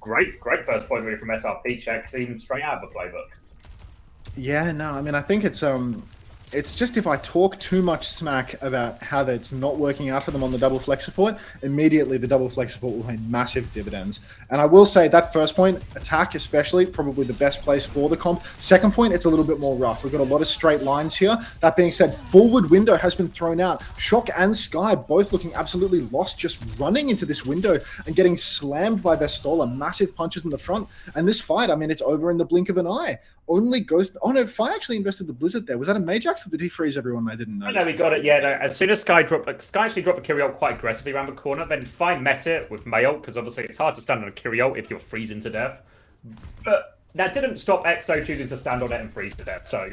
great first point really from SrPeakCheck, seen straight out of the playbook. Yeah, no, I mean, I think it's just if I talk too much smack about how that's not working out for them on the double flex support, immediately the double flex support will pay massive dividends. And I will say that first point, attack especially, probably the best place for the comp. Second point, it's a little bit more rough. We've got a lot of straight lines here. That being said, forward window has been thrown out. Shock and Sky both looking absolutely lost, just running into this window and getting slammed by Vestola. Massive punches in the front. And this fight, I mean, it's over in the blink of an eye. Only Ghost... Oh no, Fi actually invested the Blizzard there. Was that a Majax or did he freeze everyone? I didn't know. No, we got it. Yeah, no, as soon as Sky actually dropped a Kyriot quite aggressively around the corner. Then Fi met it with Mayult, because obviously it's hard to stand on a Kyriot if you're freezing to death. But that didn't stop EXO choosing to stand on it and freeze to death. So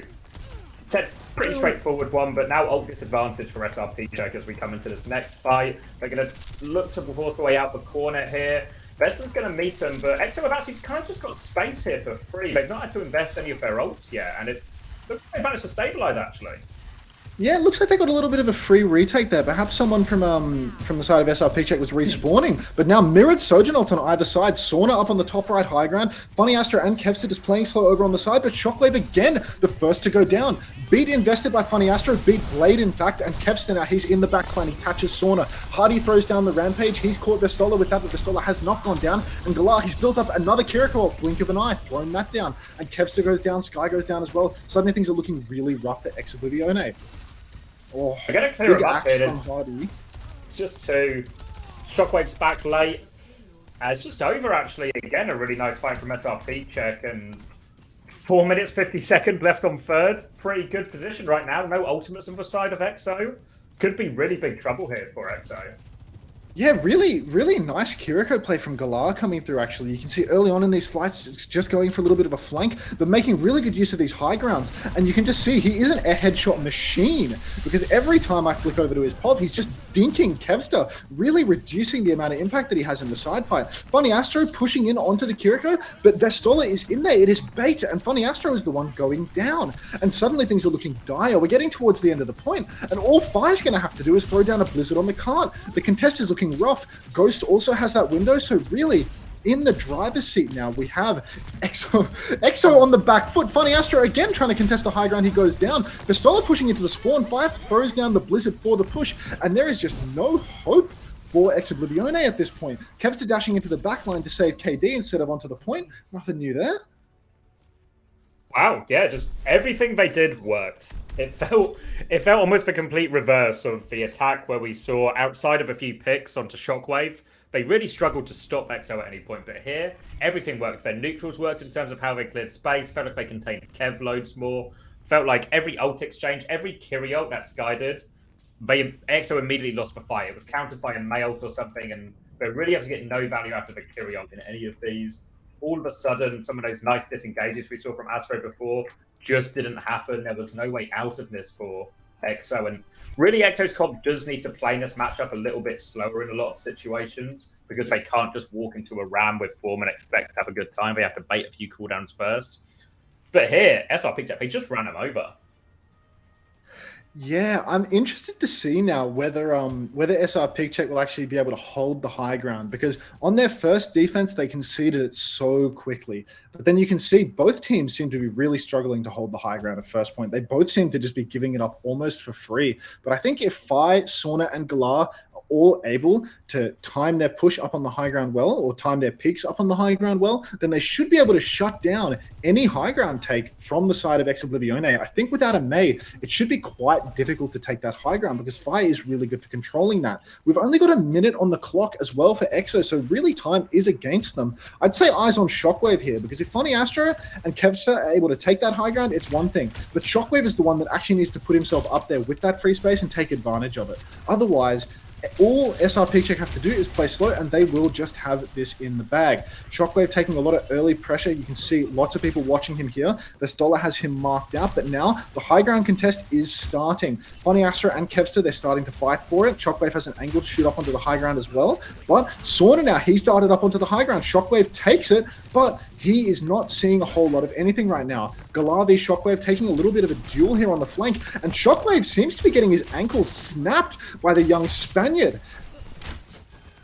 Sets pretty straightforward one, but now ult disadvantage for SrPeakCheck as we come into this next fight. They're going to look to force their way out the corner here. Bestman's going to meet them, but Exo have actually kind of just got space here for free. They've not had to invest any of their ults yet, and it's looks like they managed to stabilize actually. Yeah, it looks like they got a little bit of a free retake there. Perhaps someone from the side of SrPeakCheck was respawning, but now mirrored Sojournals on either side. Sauna up on the top right high ground. Funny Astro and Kevster just playing slow over on the side, but Shockwave again, the first to go down. Beat invested by Funny Astro, beat Blade in fact, and Kevster now, he's in the backline, he catches Sauna. Hardy throws down the Rampage, he's caught Vestola with that, but Vestola has not gone down, and Galar, he's built up another Kiriko, blink of an eye, throwing that down, and Kevster goes down, Sky goes down as well. Suddenly things are looking really rough for Ex Oblivione. Oh, I gotta clear it up here. Hardy. It's just two. Shockwave's back late. It's just over actually. Again, a really nice fight from SrPeakCheck, and 4 minutes 50 seconds left on third. Pretty good position right now. No ultimates on the side of EXO. Could be really big trouble here for EXO. Yeah, really, really nice Kiriko play from Galar coming through, actually. You can see early on in these fights, it's just going for a little bit of a flank, but making really good use of these high grounds. And you can just see he isn't a headshot machine, because every time I flick over to his pod, he's just dinking Kevster, really reducing the amount of impact that he has in the side fight. Funny Astro pushing in onto the Kiriko, but Vestola is in there. It is bait, and Funny Astro is the one going down. And suddenly things are looking dire. We're getting towards the end of the point, and all Fire's going to have to do is throw down a Blizzard on the cart. The contest is looking rough. Ghost also has that window, so really in the driver's seat now we have Exo on the back foot. Funny Astro again trying to contest the high ground, he goes down. Vestola pushing into the spawn, Fire throws down the Blizzard for the push, and there is just no hope for Ex Oblivione at this point. Kevster dashing into the back line to save KD instead of onto the point. Nothing new there. Wow, yeah, just everything they did worked. It felt almost the complete reverse of the attack where we saw outside of a few picks onto Shockwave. They really struggled to stop EXO at any point, but here, everything worked. Their neutrals worked in terms of how they cleared space, felt like they contained Kev loads more, felt like every ult exchange, every Kiri ult that Sky did, EXO immediately lost the fight. It was countered by a May ult or something, and they really have to get no value out of the Kiri ult in any of these. All of a sudden, some of those nice disengages we saw from Astro before just didn't happen. There was no way out of this for EXO. And really, EXO's comp does need to play this matchup a little bit slower in a lot of situations, because they can't just walk into a ram with form and expect to have a good time. They have to bait a few cooldowns first. But here, SrPeakCheck, they just ran him over. Yeah, I'm interested to see now whether SrPeakCheck will actually be able to hold the high ground, because on their first defense they conceded it so quickly. But then you can see both teams seem to be really struggling to hold the high ground at first point. They both seem to just be giving it up almost for free. But I think if Fi, Sauna, and Galar are all able to time their push up on the high ground well, or time their peaks up on the high ground well, then they should be able to shut down any high ground take from the side of Ex Oblivione. I think without a May, it should be quite difficult to take that high ground, because Fire is really good for controlling that. We've only got a minute on the clock as well for EXO, so really time is against them. I'd say eyes on Shockwave here, because if Funny Astro and Kevster are able to take that high ground, it's one thing, but Shockwave is the one that actually needs to put himself up there with that free space and take advantage of it. Otherwise, all SrPeakCheck have to do is play slow, and they will just have this in the bag. Shockwave taking a lot of early pressure. You can see lots of people watching him here. Vestola has him marked out, but now the high ground contest is starting. Funny Astro and Kevster, they're starting to fight for it. Shockwave has an angle to shoot up onto the high ground as well, but Sauna now, he started up onto the high ground. Shockwave takes it, but he is not seeing a whole lot of anything right now. Galar v Shockwave taking a little bit of a duel here on the flank, and Shockwave seems to be getting his ankle snapped by the young Spaniard.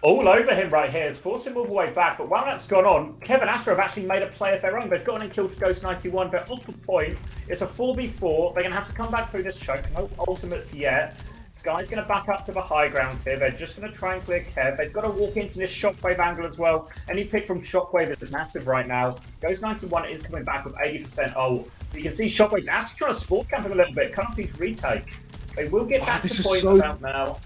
All over him right here has forced him all the way back, but while that's gone on, Kevin Astro have actually made a play of their own. They've gone and killed Ghost 91, but off the point, it's a 4v4. They're going to have to come back through this choke. No ultimates yet. Sky's going to back up to the high ground here. They're just going to try and clear Kev. They've got to walk into this Shockwave angle as well. Any pick from Shockwave is massive right now. Ghost 91 is coming back with 80% ult. You can see Shockwave actually trying to sport camp him a little bit. Can't see retake. They will get back to points out now.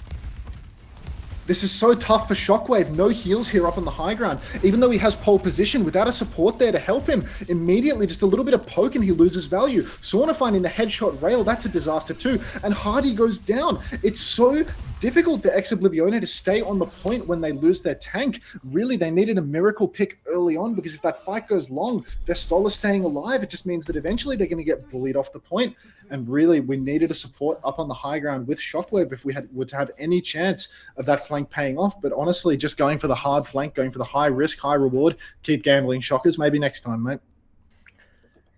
This is so tough for Shockwave. No heals here up on the high ground. Even though he has pole position, without a support there to help him, immediately just a little bit of poke and he loses value. Sauna finding the headshot rail, that's a disaster too. And Hardy goes down. It's so difficult for Ex Oblivione to stay on the point when they lose their tank. Really, they needed a miracle pick early on, because if that fight goes long, Vestola's staying alive. It just means that eventually they're going to get bullied off the point. And really, we needed a support up on the high ground with Shockwave if we were to have any chance of that flank paying off. But honestly, just going for the hard flank, going for the high risk, high reward, keep gambling, Shockers. Maybe next time, mate.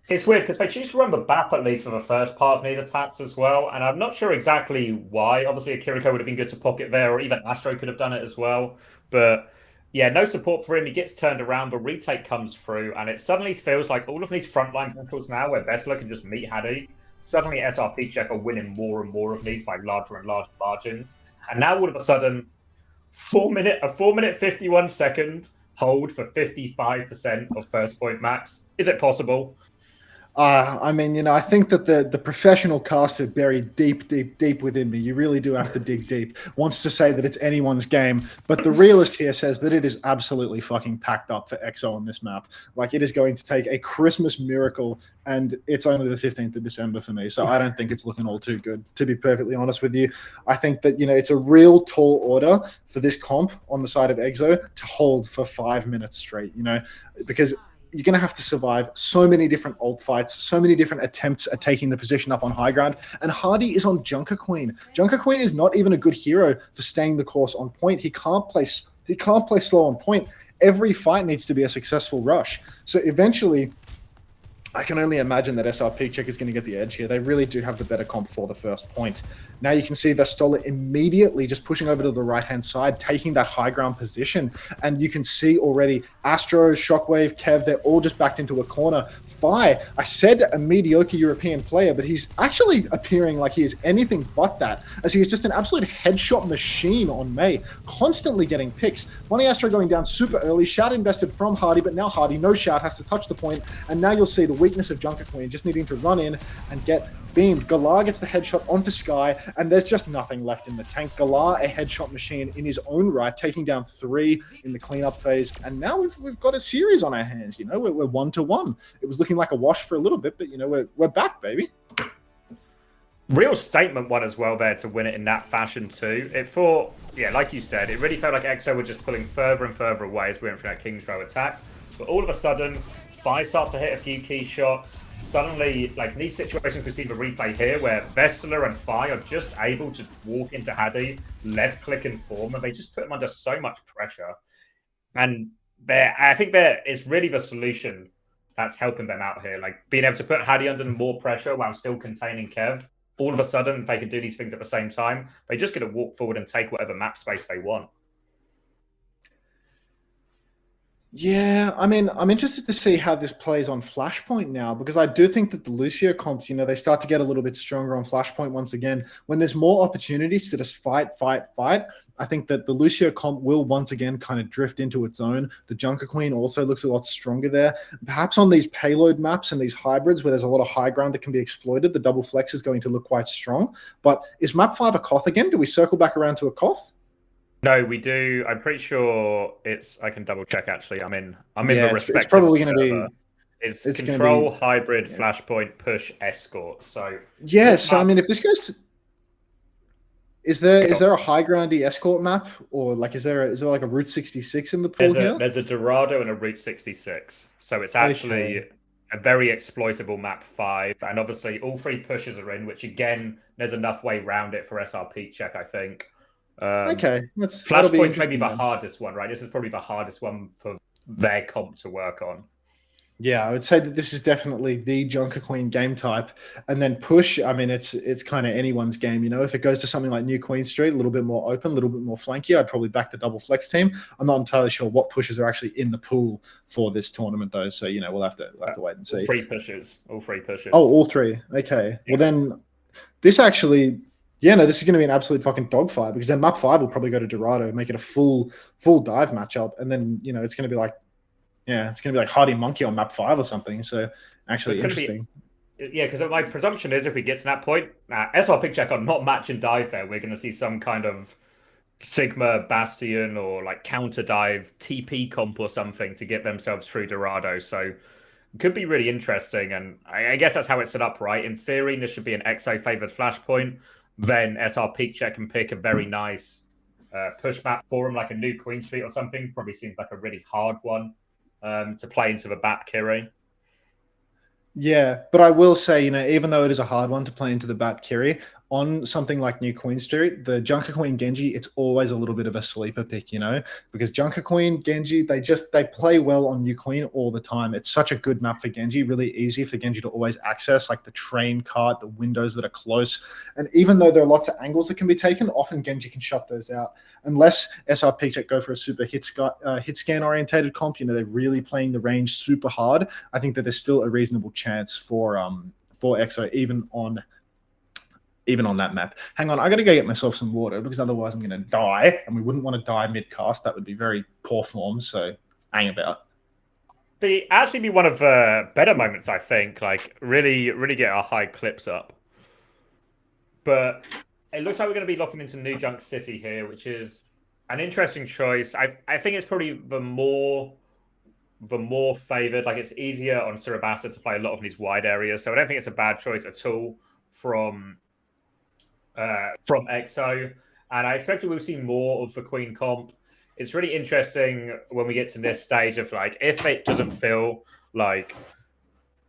It's weird because they choose to run the BAP at least for the first part of these attacks as well, and I'm not sure exactly why. Obviously, Akiriko would have been good to pocket there, or even Astro could have done it as well. But yeah, no support for him. He gets turned around, but retake comes through, and it suddenly feels like all of these frontline battles now, where Vessler can just meet Hadi, suddenly SrPeakCheck are winning more and more of these by larger and larger margins. And now all of a sudden, a 4-minute 51-second hold for 55% of first point max. Is it possible? I mean, I think that the professional caster buried deep within me, you really do have to dig deep, wants to say that it's anyone's game. But the realist here says that it is absolutely fucking packed up for EXO on this map. Like, it is going to take a Christmas miracle, and it's only the 15th of December for me. So I don't think it's looking all too good, to be perfectly honest with you. I think that, it's a real tall order for this comp on the side of EXO to hold for 5 minutes straight, because you're going to have to survive so many different ult fights, so many different attempts at taking the position up on high ground. And Hardy is on Junker Queen. Junker Queen is not even a good hero for staying the course on point. He can't play slow on point. Every fight needs to be a successful rush. So eventually, I can only imagine that SrPeakCheck is going to get the edge here. They really do have the better comp for the first point. Now you can see Vestola immediately just pushing over to the right-hand side, taking that high ground position. And you can see already Astro, Shockwave, Kev, they're all just backed into a corner. Fi, I said a mediocre European player, but he's actually appearing like he is anything but that, as he is just an absolute headshot machine on May, constantly getting picks. Funny Astro going down super early, Shout invested from Hardy, but now Hardy, no Shout, has to touch the point, and now you'll see the weakness of Junker Queen, just needing to run in and get beamed. Galar gets the headshot onto Sky, and there's just nothing left in the tank. Galar, a headshot machine in his own right, taking down 3 in the cleanup phase, and now we've got a series on our hands. We're 1-1. It was looking like a wash for a little bit, but we're back, baby. Real statement one as well there to win it in that fashion too. It thought, like you said, it really felt like EXO were just pulling further and further away as we went for that King's Row attack. But all of a sudden, Fi starts to hit a few key shots. Suddenly, like these situations we see the replay here, where Vestler and Fi are just able to walk into Hadi, left click and form, and they just put him under so much pressure. And I think there is really the solution that's helping them out here. Like being able to put Hadi under more pressure while still containing Kev. All of a sudden, they can do these things at the same time. They just get to walk forward and take whatever map space they want. Yeah, I mean, I'm interested to see how this plays on Flashpoint now, because I do think that the Lucio comps, they start to get a little bit stronger on Flashpoint once again. When there's more opportunities to just fight, I think that the Lucio comp will once again kind of drift into its own. The Junker Queen also looks a lot stronger there. Perhaps on these payload maps and these hybrids where there's a lot of high ground that can be exploited, the double flex is going to look quite strong. But is map 5 a Koth again? Do we circle back around to a Koth? No, we do. I'm pretty sure it's. I can double check. Actually, I'm in the respective. It's probably going to be. It's control, hybrid, flashpoint, push, escort. So so I mean, if this goes to, is there a high groundy escort map, or like is there like a Route 66 in the pool here? There's a Dorado and a Route 66. So it's actually a very exploitable map 5, and obviously all 3 pushes are in, which again, there's enough way around it for SrPeakCheck, I think. Flashpoint's maybe the hardest one, right? This is probably the hardest one for their comp to work on. Yeah, I would say that this is definitely the Junker Queen game type. And then push, I mean, it's kind of anyone's game. If it goes to something like New Queen Street, a little bit more open, a little bit more flanky, I'd probably back the double flex team. I'm not entirely sure what pushes are actually in the pool for this tournament, though. So, we'll have to wait and see. All 3 pushes. Oh, all 3. Okay. Yeah. Well, then this actually... Yeah, no, this is going to be an absolute fucking dogfight, because then map 5 will probably go to Dorado, make it a full dive matchup, and then it's going to be like Hardy Monkey on map 5 or something. So actually interesting. Because my presumption is if we get to that point, SrPeakCheck are not match and dive there. We're going to see some kind of Sigma Bastion or like counter dive TP comp or something to get themselves through Dorado. So it could be really interesting, and I guess that's how it's set up, right? In theory, this should be an EXO favored flashpoint. then SrPeakCheck can pick a very nice push map for him, like a new Queen Street or something. Probably seems like a really hard one to play into the Bap Kiri. Yeah, but I will say, even though it is a hard one to play into the Bat Kiri, on something like New Queen Street, the Junker Queen Genji, it's always a little bit of a sleeper pick, because Junker Queen Genji, they play well on New Queen all the time. It's such a good map for Genji, really easy for Genji to always access, like the train cart, the windows that are close. And even though there are lots of angles that can be taken, often Genji can shut those out. Unless SrPeakCheck go for a super hit scan orientated comp, they're really playing the range super hard. I think that there's still a reasonable chance for EXO even on that map. Hang on, I got to go get myself some water because otherwise I'm going to die, and we wouldn't want to die mid-cast. That would be very poor form, so hang about. Actually be one of the better moments, I think. Like, really get our high clips up. But it looks like we're going to be locking into New Junk City here, which is an interesting choice. I think it's probably the more favored. Like, it's easier on Surabasa to play a lot of these wide areas, so I don't think it's a bad choice at all from EXO, and I expect we'll see more of the Queen comp. It's really interesting when we get to this stage of, like, if it doesn't feel like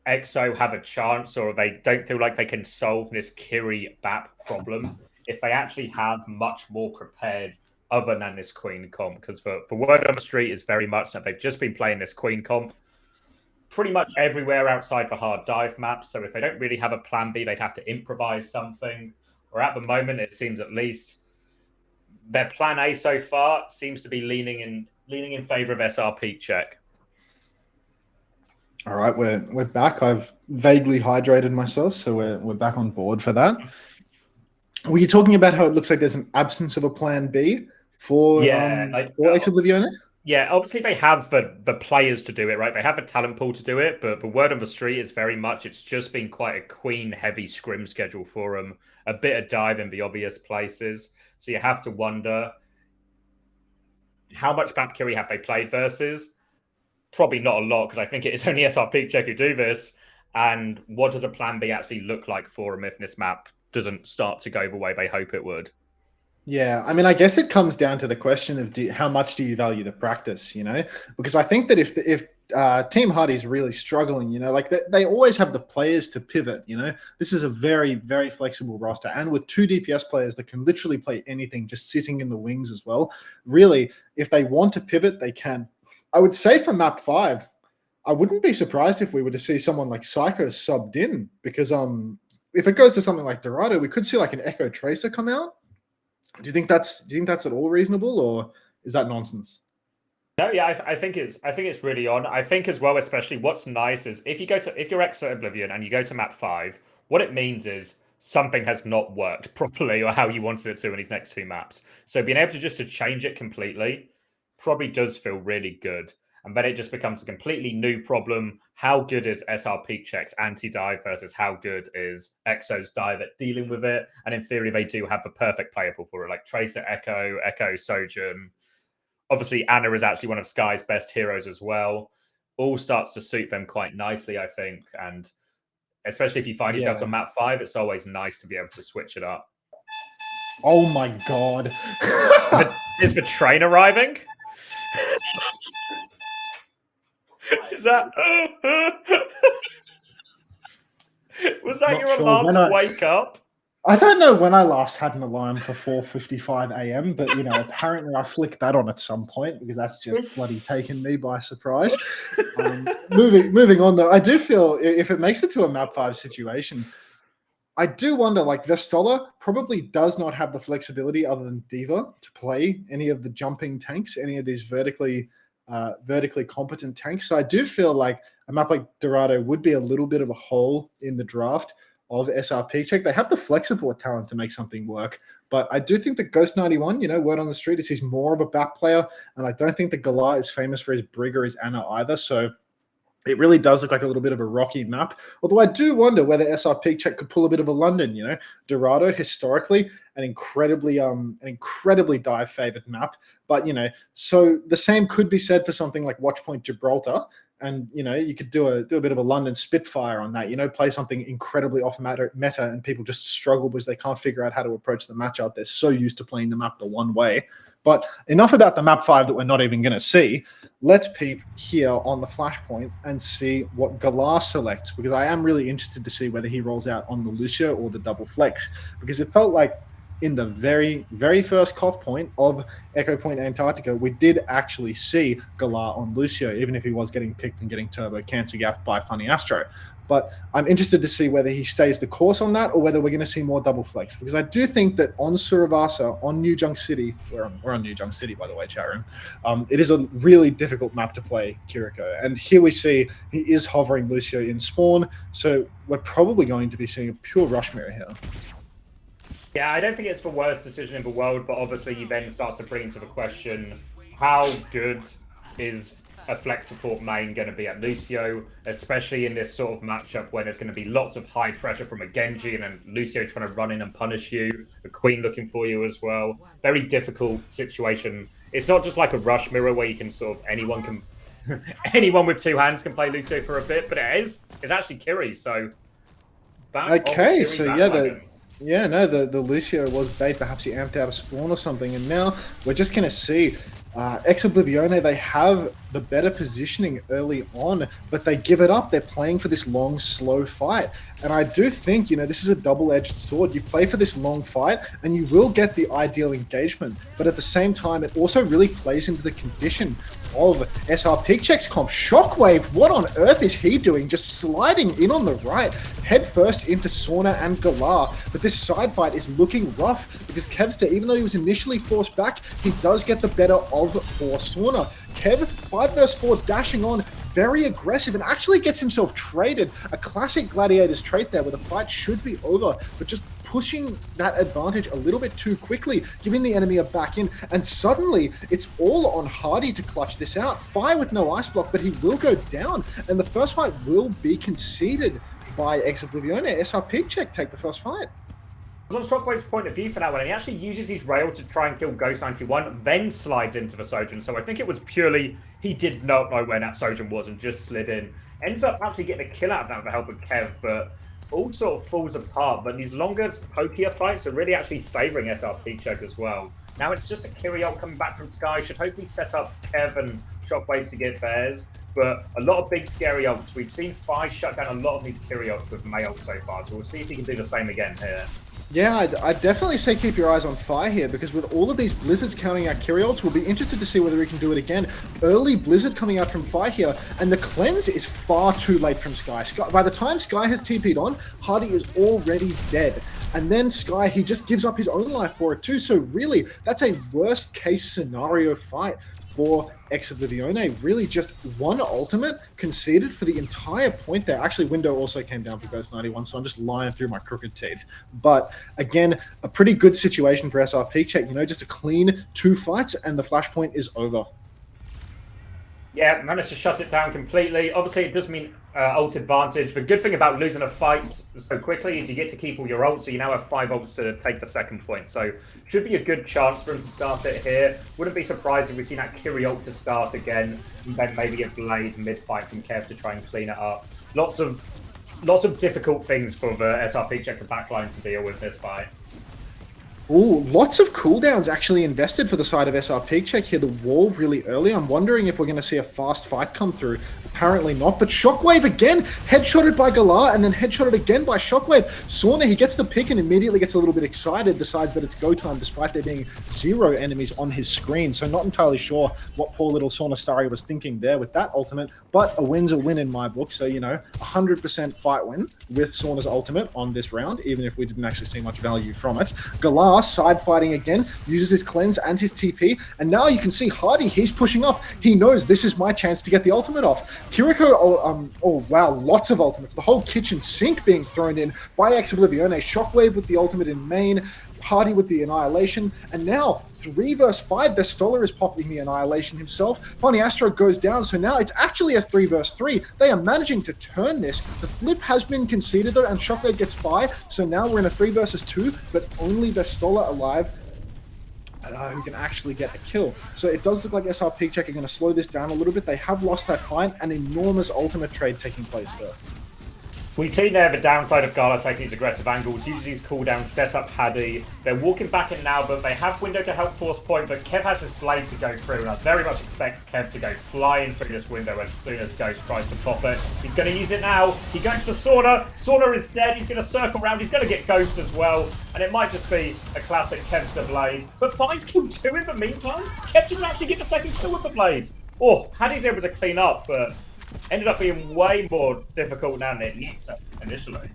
EXO have a chance, or they don't feel like they can solve this Kiri Bap problem, if they actually have much more prepared other than this Queen comp, because the word on the street is very much that they've just been playing this Queen comp pretty much everywhere outside the hard dive maps, so if they don't really have a plan B, they'd have to improvise something. Or at the moment, it seems at least their plan A so far seems to be leaning in favor of SrPeakCheck. All right, we're back. I've vaguely hydrated myself, so we're back on board for that. Were you talking about how it looks like there's an absence of a plan B for Ex Oblivione? Yeah, obviously they have the players to do it, right? They have a talent pool to do it, but the word on the street is very much it's just been quite a Queen-heavy scrim schedule for them. A bit of dive in the obvious places. So you have to wonder, how much Bap Kiri have they played versus? Probably not a lot, because I think it is only SrPeakCheck who do this. And what does a plan B actually look like for them if this map doesn't start to go the way they hope it would? Yeah, I mean, I guess it comes down to the question of how much do you value the practice, Because I think that if Team Hardy's really struggling, like they always have the players to pivot, This is a very, very flexible roster. And with 2 DPS players that can literally play anything, just sitting in the wings as well. Really, if they want to pivot, they can. I would say for map 5, I wouldn't be surprised if we were to see someone like Psycho subbed in, because if it goes to something like Dorado, we could see like an Echo Tracer come out. Do you think that's at all reasonable, or is that nonsense? No, yeah, I think it's really on. I think as well, especially what's nice is if you're Ex Oblivion and you go to map 5, what it means is something has not worked properly or how you wanted it to in these next 2 maps. So being able to change it completely probably does feel really good. And then it just becomes a completely new problem. How good is SrPeakCheck's anti-dive versus how good is EXO's dive at dealing with it? And in theory, they do have the perfect player pool for it, like Tracer, Echo, Sojourn. Obviously, Anna is actually one of Sky's best heroes as well. All starts to suit them quite nicely, I think. And especially if you find yourself on map 5, it's always nice to be able to switch it up. Oh my God. Is the train arriving? Is that... Was that your alarm to wake up? I don't know when I last had an alarm for 4:55 a.m., but apparently I flicked that on at some point because that's just bloody taken me by surprise. Moving on though, I do feel if it makes it to a map 5 situation, I do wonder, like, Vestola probably does not have the flexibility other than D.Va to play any of the jumping tanks, any of these vertically competent tanks. So I do feel like a map like Dorado would be a little bit of a hole in the draft of SrPeakCheck. They have the flexible talent to make something work, but I do think that Ghost 91, word on the street is he's more of a back player, and I don't think that Galar is famous for his Brig or his Anna either, so it really does look like a little bit of a rocky map. Although I do wonder whether SrPeakCheck could pull a bit of a London. Dorado historically an incredibly dive favored map, but so the same could be said for something like Watchpoint Gibraltar, And, you know, you could do a bit of a London Spitfire on that, you know, play something incredibly off meta, and people just struggle because they can't figure out how to approach the matchup. They're so used to playing the map the one way. But enough about the map 5 that we're not even going to see. Let's peep here on the flashpoint and see what Galar selects, because I am really interested to see whether he rolls out on the Lucio or the double flex, because it felt like in the very, very first cough point of Echo Point Antarctica, we did actually see Galar on Lucio, even if he was getting picked and getting turbo cancer gaffed by Funny Astro. But I'm interested to see whether he stays the course on that or whether we're going to see more double flex, because I do think that on Suravasa, on New Junk City, we're on New Junk City, by the way, chat room, it is a really difficult map to play Kiriko. And here we see he is hovering Lucio in spawn, so we're probably going to be seeing a pure rush mirror here. Yeah, I don't think it's the worst decision in the world, but obviously you then start to bring into the question, how good is a flex support main going to be at Lucio, especially in this sort of matchup when there's going to be lots of high pressure from a Genji and then Lucio trying to run in and punish you, the Queen looking for you as well. Very difficult situation. It's not just like a rush mirror where you can sort of anyone with two hands can play Lucio for a bit, but it's actually Kiri, so okay, so yeah, the Lucio was bait. Perhaps he amped out a spawn or something, and now we're just going to see Ex Oblivione. They have the better positioning early on, but they give it up. They're playing for this long, slow fight. And I do think, you know, this is a double-edged sword. You play for this long fight, and you will get the ideal engagement. But at the same time, it also really plays into the condition of SrPeakCheck's comp. Shockwave, what on earth is he doing? Just sliding in on the right, head first into Sauna and Galar. But this side fight is looking rough because Kevster, even though he was initially forced back, he does get the better of for Sauna. Kev, 5 vs 4, dashing on, very aggressive, and actually gets himself traded. A classic Gladiators trait there where the fight should be over, but just pushing that advantage a little bit too quickly, giving the enemy a back in, and suddenly it's all on Hardy to clutch this out. Fire with no ice block, but he will go down, and the first fight will be conceded by Ex Oblivione. SrPeakCheck take the first fight. On Shockwave's point of view for that one, he actually uses his rail to try and kill Ghost 91, then slides into the Sojourn. So I think it was purely he did not know where that Sojourn was and just slid in. Ends up actually getting a kill out of that with the help of Kev, but all sort of falls apart. But these longer, pokier fights are really actually favouring SrPeakCheck as well. Now it's just a Kyriel coming back from Sky, should hopefully set up Kev and Shockwave to get theirs. But a lot of big scary ults. We've seen Fi shut down a lot of these Kyriels with May ult so far, so we'll see if he can do the same again here. Yeah, I'd definitely say keep your eyes on Fire here, because with all of these Blizzards counting out Kyriels, we'll be interested to see whether he can do it again. Early Blizzard coming out from Fire here, and the cleanse is far too late from Sky. By the time Sky has TP'd on, Hardy is already dead. And then Sky, he just gives up his own life for it too, so really, that's a worst case scenario fight for Ex Oblivione. Really just one ultimate conceded for the entire point there. Actually, Window also came down for Ghost 91, so I'm just lying through my crooked teeth. But again, a pretty good situation for SrPeakCheck, you know, just a clean 2 fights and the flashpoint is over. Yeah, managed to shut it down completely. Obviously, it does mean ult advantage. The good thing about losing a fight so quickly is you get to keep all your ults, so you now have 5 ults to take the second point. So should be a good chance for him to start it here. Wouldn't be surprised if we see that Kiri ult to start again, and then maybe a Blade mid-fight from Kev to try and clean it up. Lots of difficult things for the SrPeakCheck to backline to deal with this fight. Ooh, lots of cooldowns actually invested for the side of SrPeakCheck here. The wall really early. I'm wondering if we're going to see a fast fight come through. Apparently not, but Shockwave again, headshotted by Galar, and then headshotted again by Shockwave. Sauna, he gets the pick and immediately gets a little bit excited, decides that it's go time despite there being 0 enemies on his screen. So not entirely sure what poor little Sauna Starry was thinking there with that ultimate, but a win's a win in my book. So, you know, 100% fight win with Sauna's ultimate on this round, even if we didn't actually see much value from it. Galar side fighting again, uses his cleanse and his TP, and now you can see Hardy, he's pushing up. He knows this is my chance to get the ultimate off. Kiriko, oh wow, lots of ultimates. The whole kitchen sink being thrown in by Ex Oblivione. Shockwave with the ultimate in main, Hardy with the Annihilation, and now 3 vs 5, Vestola is popping the Annihilation himself. Funny Astro goes down, so now it's actually a 3 vs 3. They are managing to turn this. The flip has been conceded though, and Shockwave gets 5, so now we're in a 3 vs 2, but only Vestola alive. who can actually get a kill. So it does look like SrPeakCheck are going to slow this down a little bit. They have lost that fight, an enormous ultimate trade taking place there. We've seen there the downside of Gala taking these aggressive angles, uses these cooldowns, set up Haddy. They're walking back in now, but they have window to help force point, but Kev has this blade to go through, and I very much expect Kev to go flying through this window as soon as Ghost tries to pop it. He's going to use it now. He goes for Sorna. Sorna is dead. He's going to circle around. He's going to get Ghost as well, and it might just be a classic Kevster blade. But Fi's killed 2 in the meantime. Kev doesn't actually get the second kill with the blade. Oh, Haddy's able to clean up, but ended up being way more difficult than it needs initially.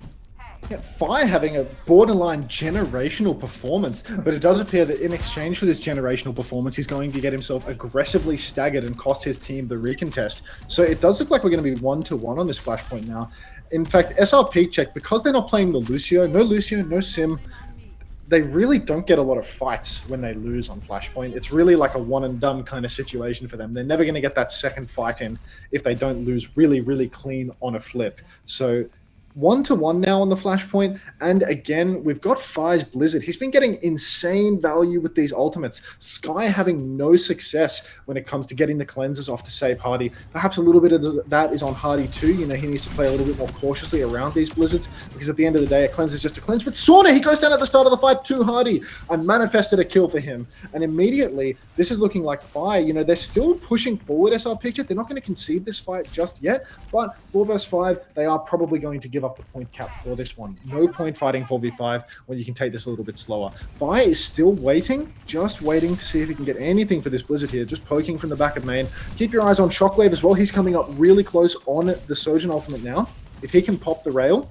Yeah, Fi having a borderline generational performance, but it does appear that in exchange for this generational performance, he's going to get himself aggressively staggered and cost his team the recontest. So it does look like we're going to be 1-1 on this flashpoint now. In fact, SrPeakCheck, because they're not playing the Lucio, no Sim, they really don't get a lot of fights when they lose on Flashpoint. It's really like a one and done kind of situation for them. They're never going to get that second fight in if they don't lose really, really clean on a flip. So 1-1 now on the Flashpoint, and again, we've got Fi's Blizzard. He's been getting insane value with these ultimates. Sky having no success when it comes to getting the cleanses off to save Hardy. Perhaps a little bit of that is on Hardy too. You know, he needs to play a little bit more cautiously around these Blizzards, because at the end of the day, a cleanse is just a cleanse. But Sorna, he goes down at the start of the fight to Hardy. I manifested a kill for him, and immediately, this is looking like Fi. You know, they're still pushing forward SrPeakCheck. They're not going to concede this fight just yet, but 4 vs 5, they are probably going to give up the point cap for this one. No point fighting 4v5 when you can take this a little bit slower. Vi is still waiting, just waiting to see if he can get anything for this Blizzard here, just poking from the back of main. Keep your eyes on Shockwave as well. He's coming up really close on the Sojourn ultimate now. If he can pop the rail,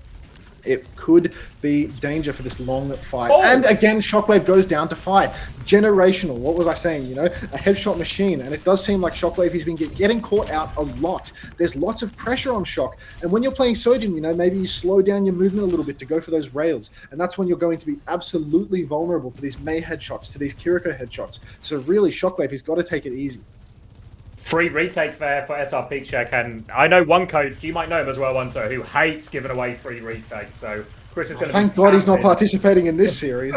it could be danger for this long fight. Oh. And again, Shockwave goes down to fight. Generational. What was I saying? You know, a headshot machine. And it does seem like Shockwave, he's been getting caught out a lot. There's lots of pressure on Shock. And when you're playing Sojourn, you know, maybe you slow down your movement a little bit to go for those rails. And that's when you're going to be absolutely vulnerable to these Mei headshots, to these Kiriko headshots. So really, Shockwave, he's got to take it easy. Free retake there for SrPeakCheck, and I know one coach, you might know him as well, Unter, who hates giving away free retakes. So Chris is going to thank God he's not participating in this series.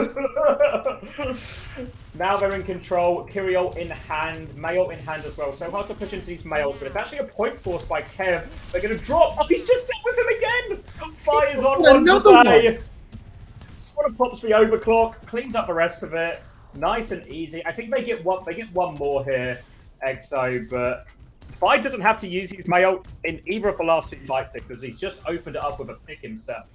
Now they're in control. Kiriol in hand, Mail in hand as well. So hard to push into these Mails, but it's actually a point force by Kev. They're going to drop. Oh, he's just dealt with him again. Fires on one to say. Sort of pops the overclock, cleans up the rest of it. Nice and easy. I think they get one more here. Exo, but Fi doesn't have to use his Mail in either of the last 2 fights because he's just opened it up with a pick himself.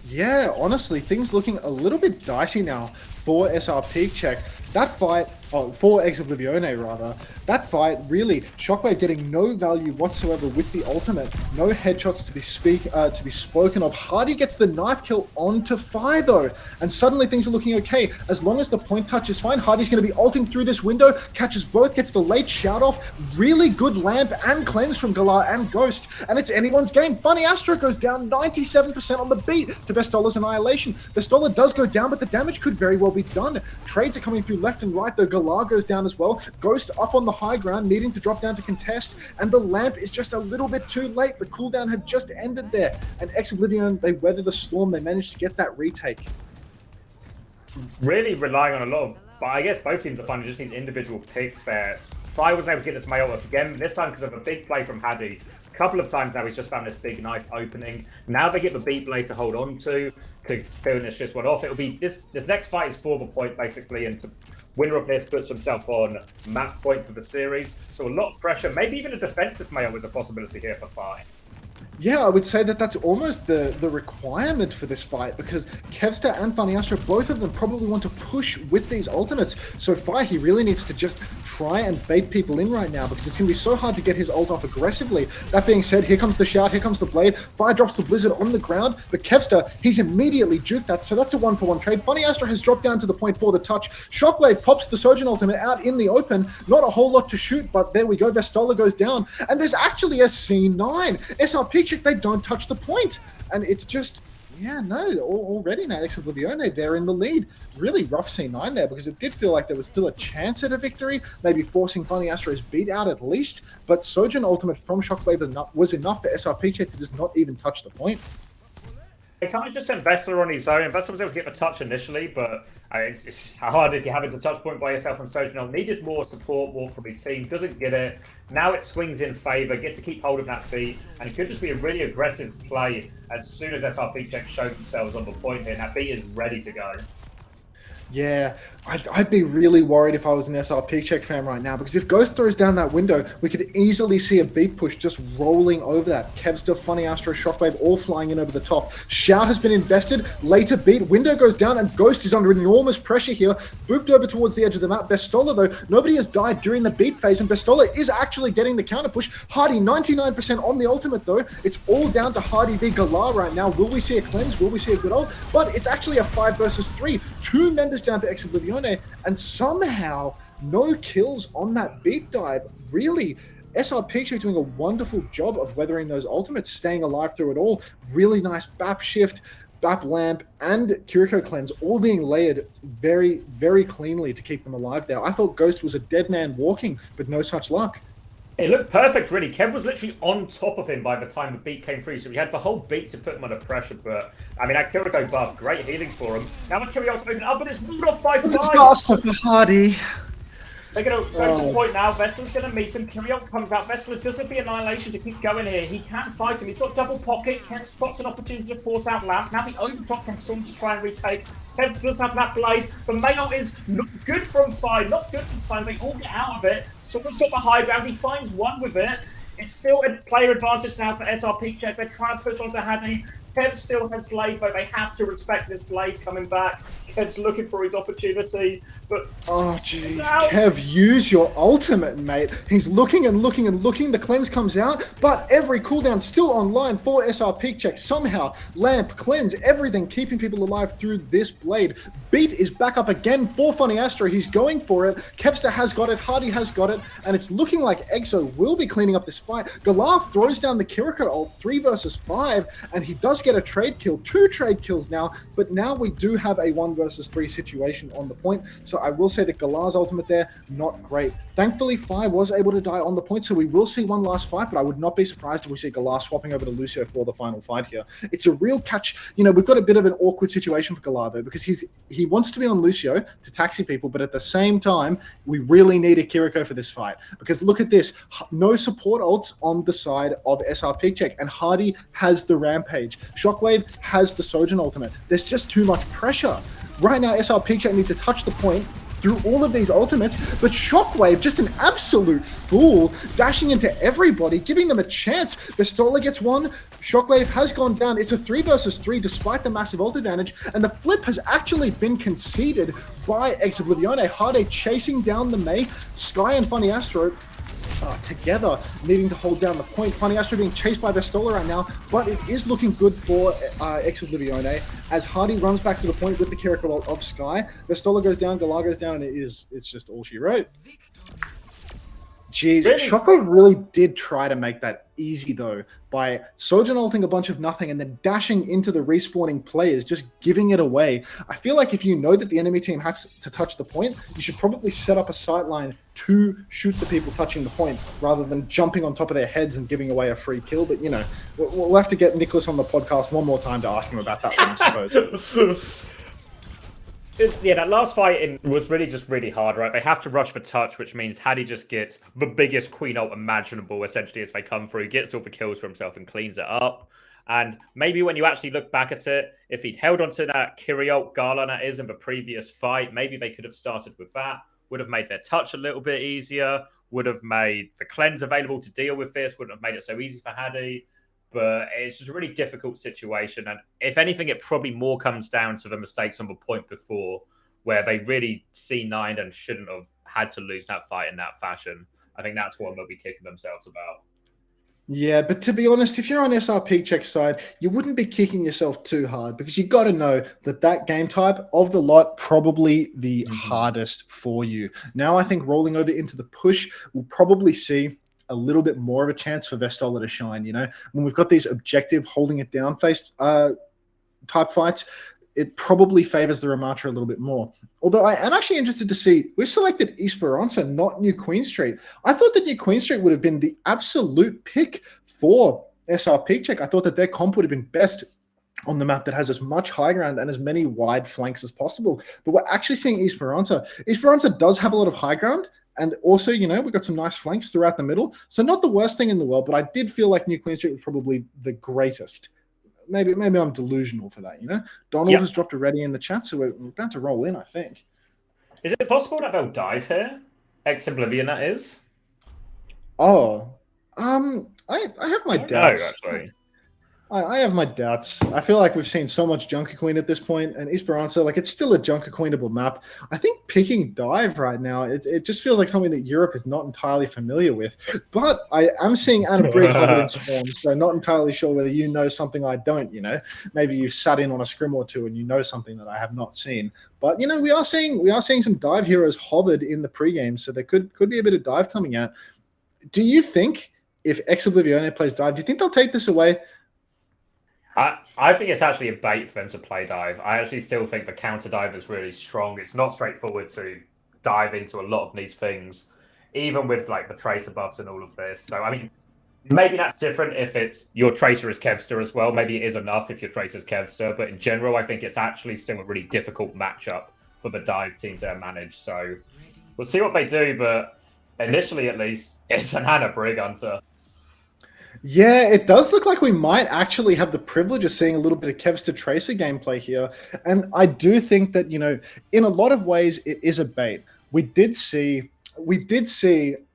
Yeah, honestly, things looking a little bit dicey now for SrPeakCheck. That fight, for Ex Oblivione rather, that fight really, Shockwave getting no value whatsoever with the ultimate. No headshots to be spoken of. Hardy gets the knife kill onto Fi though, and suddenly things are looking okay. As long as the point touch is fine, Hardy's going to be ulting through this window, catches both, gets the late shout off, really good lamp and cleanse from Galar and Ghost, and it's anyone's game. Funny Astro goes down 97% on the beat to Vestola's Annihilation. Vestola does go down, but the damage could very well be done. Trades are coming through left and right though. Galar goes down as well. Ghost up on the high ground, needing to drop down to contest, and the lamp is just a little bit too late. The cooldown had just ended there, and Ex Oblivione, they weather the storm. They managed to get that retake. Really relying on a lot of, but I guess both teams are finding just these individual picks there. Fi was able to get this Mail off again, this time because of a big play from Haddy. A couple of times now he's just found this big knife opening. Now they get the beat blade to hold on to finish this one off. It'll be this next fight is for the point basically, and the winner of this puts himself on match point for the series. So a lot of pressure, maybe even a defensive Mail with the possibility here for Fi. Yeah, I would say that that's almost the requirement for this fight, because Kevster and Funny Astro, both of them probably want to push with these ultimates. So Fi, he really needs to just try and bait people in right now, because it's going to be so hard to get his ult off aggressively. That being said, here comes the shout, here comes the blade. Fi drops the Blizzard on the ground, but Kevster, he's immediately juked that, so that's a 1-for-1 trade. Funny Astro has dropped down to the point for the touch. Shockwave pops the Sojourn ultimate out in the open. Not a whole lot to shoot, but there we go. Vestola goes down, and there's actually a C9. SrPeakCheck, they don't touch the point, and it's just, yeah, no, already now Ex Oblivione, they're in the lead. Really rough C9 there, because it did feel like there was still a chance at a victory, maybe forcing Funny Astro's beat out at least, but Sojourn ultimate from Shockwave was enough for SrPeakCheck to just not even touch the point. They kind of just sent Vessler on his own, and Vessler was able to get the touch initially, but it's hard if you're having to touch point by yourself on Sojourner. Needed more support, more from his team, doesn't get it. Now it swings in favour, gets to keep hold of that beat, and it could just be a really aggressive play as soon as SrPeakCheck show themselves on the point here, and that beat is ready to go. Yeah, I'd be really worried if I was an SrPeakCheck fan right now, because if Ghost throws down that window, we could easily see a beat push just rolling over that. Kevster, Funny Astro, Shockwave all flying in over the top. Shout has been invested, later beat, window goes down, and Ghost is under enormous pressure here, booped over towards the edge of the map. Vestola, though, nobody has died during the beat phase, and Vestola is actually getting the counter push. Hardy, 99% on the ultimate, though. It's all down to Hardy v Galar right now. Will we see a cleanse? Will we see a good ult? But it's actually a 5 versus 3. 2 members down to Ex Oblivione, and somehow no kills on that beat dive. Really, SrPeakCheck doing a wonderful job of weathering those ultimates, staying alive through it all. Really nice BAP shift, BAP lamp, and Kiriko cleanse all being layered very, very cleanly to keep them alive there. I thought Ghost was a dead man walking, but no such luck. It looked perfect, really. Kev was literally on top of him by the time the beat came through, so he had the whole beat to put him under pressure. But, I mean, that Kiriko buff, great healing for him. Now the Kiriko's open up, but it's ruled off by 5. Disaster for Hardy. They're going to go to the point now. Vestler's going to meet him. Kiriko comes out. Vestler doesn't have the annihilation to keep going here. He can fight him. He's got double pocket. Kev spots an opportunity to force out Lamp. Now the overclock from Storm to try and retake. Kev does have that blade. The Mayo is not good from 5, not good from Simon. They all get out of it. Someone's got the high ground. He finds one with it. It's still a player advantage now for SrPeakCheck. They're trying to push on to Hadi. Kev still has Blade, though. They have to respect this Blade coming back. Kev's looking for his opportunity, but... Oh, jeez. Kev, use your ultimate, mate. He's looking and looking and looking. The cleanse comes out, but every cooldown still online for SrPeakCheck. Somehow, Lamp, cleanse, everything keeping people alive through this Blade. Beat is back up again for Funny Astro. He's going for it. Kevster has got it. Hardy has got it. And it's looking like Exo will be cleaning up this fight. Galar throws down the Kiriko ult, 3 versus 5, and he does get a trade kill. 2 trade kills now, but now we do have a 1 versus 3 situation on the point. So I will say that Galar's ultimate there, not great. Thankfully, Fi was able to die on the point, so we will see one last fight, but I would not be surprised if we see Galar swapping over to Lucio for the final fight here. It's a real catch. You know, we've got a bit of an awkward situation for Galar, though, because he wants to be on Lucio to taxi people, but at the same time, we really need a Kiriko for this fight. Because look at this. No support ults on the side of SrPeakCheck, and Hardy has the Rampage. Shockwave has the Sojourn ultimate. There's just too much pressure. Right now, SrPeakCheck need to touch the point through all of these ultimates, but Shockwave, just an absolute fool, dashing into everybody, giving them a chance. Vestola gets one, Shockwave has gone down. It's a 3 versus 3 despite the massive ult advantage, and the flip has actually been conceded by Ex Oblivione. Hardy chasing down the Mei, Sky and Funny Astro together, needing to hold down the point. Funny Astro being chased by Vestola right now, but it is looking good for Ex Oblivione as Hardy runs back to the point with the Kiriko of Sky. Vestola goes down, Galar goes down, and it's just all she wrote. Jeez, really? Shockwave really did try to make that easy, though, by Sojourn ulting a bunch of nothing and then dashing into the respawning players, just giving it away. I feel like if you know that the enemy team has to touch the point, you should probably set up a sightline to shoot the people touching the point, rather than jumping on top of their heads and giving away a free kill. But, you know, we'll have to get Nicholas on the podcast one more time to ask him about that one, I suppose. Yeah, that last fight was really hard, right? They have to rush for touch, which means Hadi just gets the biggest queen ult imaginable, essentially, as they come through, gets all the kills for himself and cleans it up. And maybe when you actually look back at it, if he'd held onto that Kiri ult, Gala, that is, in the previous fight, maybe they could have started with that, would have made their touch a little bit easier, would have made the cleanse available to deal with this, wouldn't have made it so easy for Hadi. But it's just a really difficult situation. And if anything, it probably more comes down to the mistakes on the point before, where they really C9'd and shouldn't have had to lose that fight in that fashion. I think that's what they'll be kicking themselves about. Yeah, but to be honest, if you're on SrPeakCheck's side, you wouldn't be kicking yourself too hard, because you got to know that game type of the lot probably the hardest for you. Now I think rolling over into the push, we'll probably see a little bit more of a chance for Vestola to shine, you know? When we've got these objective holding it down face type fights, it probably favors the Ramatra a little bit more. Although I am actually interested to see, we've selected Esperanza, not New Queen Street. I thought that New Queen Street would have been the absolute pick for SrPeakCheck. I thought that their comp would have been best on the map that has as much high ground and as many wide flanks as possible. But we're actually seeing Esperanza. Esperanza does have a lot of high ground. And also, you know, we've got some nice flanks throughout the middle. So not the worst thing in the world, but I did feel like New Queen Street was probably the greatest. Maybe I'm delusional for that, you know? Donald has dropped a ready in the chat, so we're about to roll in, I think. Is it possible that they'll dive here? Ex Oblivion, that is? Oh, I have my doubts. No, actually. I have my doubts. I feel like we've seen so much Junker Queen at this point, and Esperanza, like, it's still a Junker Queenable map. I think picking dive right now, it just feels like something that Europe is not entirely familiar with. But I am seeing Anna Brig hovered in spawns, so I'm not entirely sure whether you know something I don't, you know. Maybe you sat in on a scrim or two and you know something that I have not seen. But, you know, we are seeing some dive heroes hovered in the pregame, so there could be a bit of dive coming out. Do you think if Ex Oblivione plays dive, do you think they'll take this away? I think it's actually a bait for them to play dive. I actually still think the counter dive is really strong. It's not straightforward to dive into a lot of these things, even with like the tracer buffs and all of this. So, I mean, maybe that's different if it's your tracer is Kevster as well. Maybe it is enough if your tracer is Kevster. But in general, I think it's actually still a really difficult matchup for the dive team to manage. So we'll see what they do. But initially, at least, it's an Anna Brig Hunter. Yeah, it does look like we might actually have the privilege of seeing a little bit of Kevster Tracer gameplay here. And I do think that, you know, in a lot of ways, it is a bait. We did see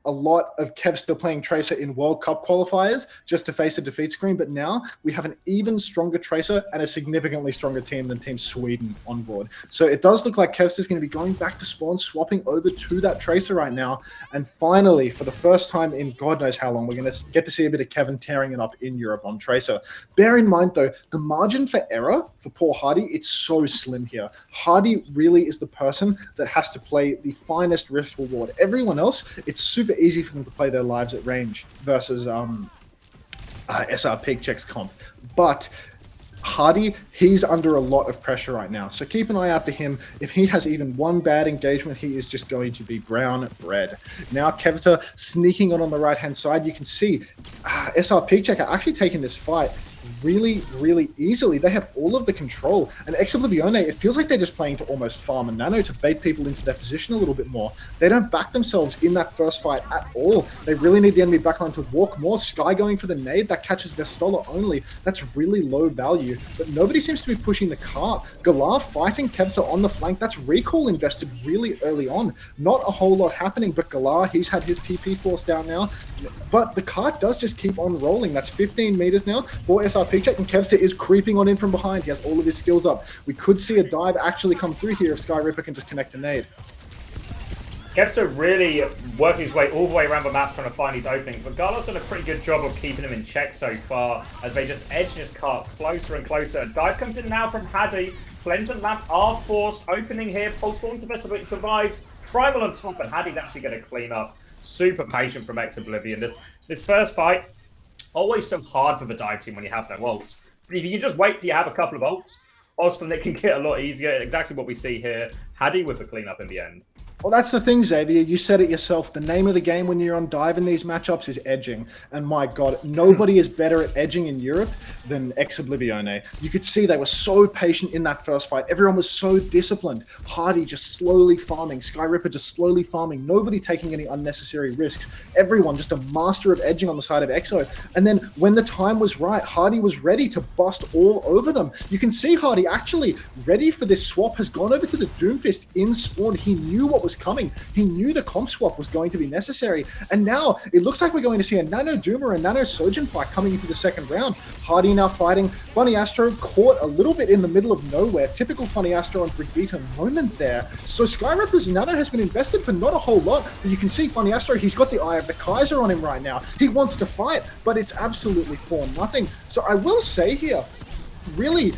a lot of Kevster playing Tracer in World Cup qualifiers just to face a defeat screen, but now we have an even stronger Tracer and a significantly stronger team than Team Sweden on board. So it does look like Kevster's going to be going back to spawn, swapping over to that Tracer right now, and finally, for the first time in God knows how long, we're going to get to see a bit of Kevin tearing it up in Europe on Tracer. Bear in mind, though, the margin for error for poor Hardy, it's so slim here. Hardy really is the person that has to play the finest risk reward. Everyone else, it's super easy for them to play their lives at range versus SrPeakCheck's comp. But Hardy, he's under a lot of pressure right now. So keep an eye out for him. If he has even one bad engagement, he is just going to be brown bread. Now Kevster sneaking on the right-hand side. You can see SrPeakCheck are actually taking this fight really, really easily. They have all of the control. And Ex Oblivione, it feels like they're just playing to almost farm a nano to bait people into their position a little bit more. They don't back themselves in that first fight at all. They really need the enemy backline to walk more. Sky going for the nade, that catches Vestola only. That's really low value. But nobody seems to be pushing the cart. Galar fighting Kevster on the flank. That's recall invested really early on. Not a whole lot happening, but Galar, he's had his TP force down now. But the cart does just keep on rolling. That's 15 meters now for SrPeakCheck, and Kevster is creeping on in from behind. He has all of his skills up. We could see a dive actually come through here if Sky Ripper can just connect a nade. Kevster really working his way all the way around the map trying to find these openings, but Garlo's done a pretty good job of keeping him in check so far as they just edge this cart closer and closer. A dive comes in now from Haddy. Cleanse and Lamp are forced. Opening here, pulse form to best of it survives. Primal on top, and Haddy's actually going to clean up. Super patient from Ex Oblivion. This first fight, always so hard for the dive team when you have no ults. But if you can just wait till you have a couple of ults, often it can get a lot easier. Exactly what we see here. Haddy with the cleanup in the end. Well, that's the thing, Xavier. You said it yourself. The name of the game when you're on dive in these matchups is edging. And my God, nobody is better at edging in Europe than Ex Oblivione. You could see they were so patient in that first fight. Everyone was so disciplined. Hardy just slowly farming. Sky Ripper just slowly farming. Nobody taking any unnecessary risks. Everyone just a master of edging on the side of Exo. And then when the time was right, Hardy was ready to bust all over them. You can see Hardy actually ready for this swap, has gone over to the Doomfist in spawn. He knew what was coming. He knew the comp swap was going to be necessary. And now it looks like we're going to see a Nano Doomer and Nano Sojin fight coming into the second round. Hardy now fighting. Funny Astro caught a little bit in the middle of nowhere. Typical Funny Astro and Brigitte moment there. So Sky Ripper's Nano has been invested for not a whole lot. But you can see Funny Astro, he's got the Eye of the Kaiser on him right now. He wants to fight, but it's absolutely for nothing. So I will say here, really,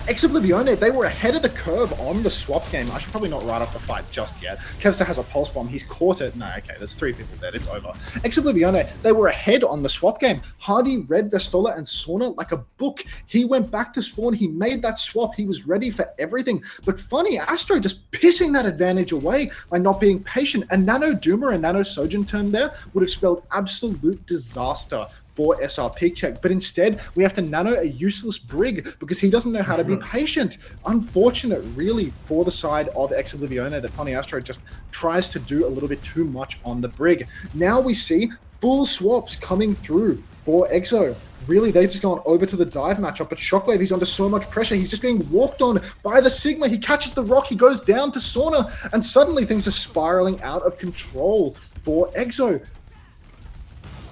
Ex Oblivione, they were ahead of the curve on the swap game. I should probably not write off the fight just yet. Kevster has a pulse bomb. He's caught it. No, okay, there's 3 people dead. It's over. Ex Oblivione, they were ahead on the swap game. Hardy read Vestola and Sauna like a book. He went back to spawn. He made that swap. He was ready for everything. But Funny Astro just pissing that advantage away by not being patient. And Nano Doomer and Nano Sojin turn there would have spelled absolute disaster for SrPeakCheck, but instead we have to nano a useless Brig because he doesn't know how to be patient. Unfortunate, really, for the side of Ex Oblivione that Funny Astro just tries to do a little bit too much on the Brig. Now we see full swaps coming through for Exo. Really, they've just gone over to the dive matchup, but Shockwave, he's under so much pressure. He's just being walked on by the Sigma. He catches the rock, he goes down to Sauna, and suddenly things are spiraling out of control for Exo.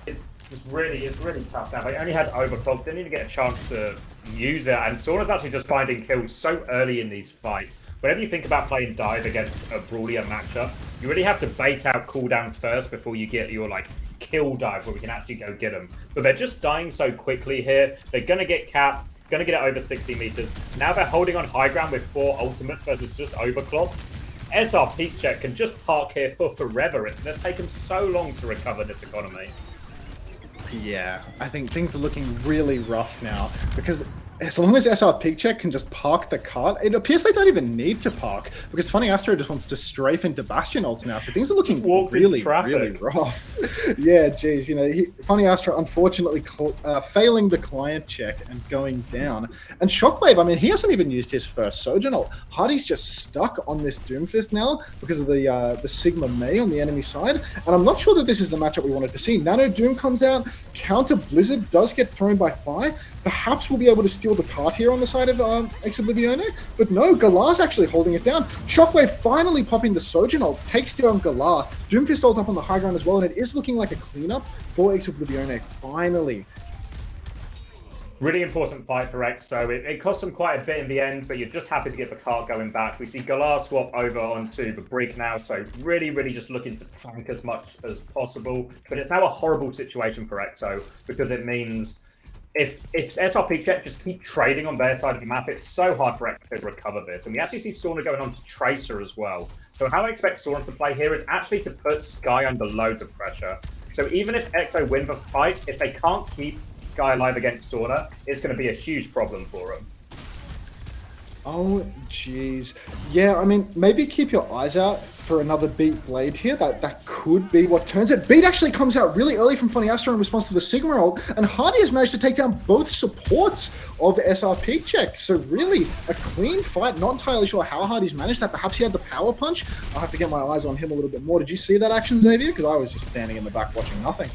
It's really tough now. They only had overclock, didn't even get a chance to use it, and Sauna's actually just finding kills so early in these fights. Whenever you think about playing dive against a brawlier matchup, you really have to bait out cooldowns first before you get your like kill dive where we can actually go get them. But they're just dying so quickly here. They're gonna get capped, gonna get it over 60 meters. Now they're holding on high ground with 4 ultimates versus just overclock. SrPeakCheck can just park here for forever. It's gonna take them so long to recover this economy. Yeah, I think things are looking really rough now because as long as SrPeakCheck can just park the cart, it appears they don't even need to park because Funny Astro just wants to strafe into Bastion ults now, so things are looking really rough. Yeah, geez, you know, Funny Astro unfortunately failing the client check and going down. And Shockwave, I mean, he hasn't even used his first Sojourn ult. Hardy's just stuck on this Doomfist now because of the Sigma Mei on the enemy side, and I'm not sure that this is the matchup we wanted to see. Nano Doom comes out, counter Blizzard does get thrown by Fi. Perhaps we'll be able to steal the cart here on the side of Ex Oblivione, but no, Galar's actually holding it down. Shockwave finally popping the Sojourn ult, takes down Galar. Doomfist ult up on the high ground as well, and it is looking like a cleanup for Ex Oblivione, finally. Really important fight for Exo. It cost them quite a bit in the end, but you're just happy to get the cart going back. We see Galar swap over onto the Brig now, so really just looking to flank as much as possible. But it's now a horrible situation for Exo because it means if SrPeakCheck just keep trading on their side of the map, it's so hard for Exo to recover this. And we actually see Sauna going on to Tracer as well. So how I expect Sauna to play here is actually to put Sky under loads of pressure. So even if Exo win the fight, if they can't keep Sky alive against Sauna, it's going to be a huge problem for them. Oh, jeez. Yeah, I mean, maybe keep your eyes out for another Beat Blade here. That could be what turns it. Beat actually comes out really early from Funny Astro in response to the Sigma ult, and Hardy has managed to take down both supports of SrPeakCheck. So really, a clean fight. Not entirely sure how Hardy's managed that. Perhaps he had the power punch. I'll have to get my eyes on him a little bit more. Did you see that action, Xavier? Because I was just standing in the back watching nothing.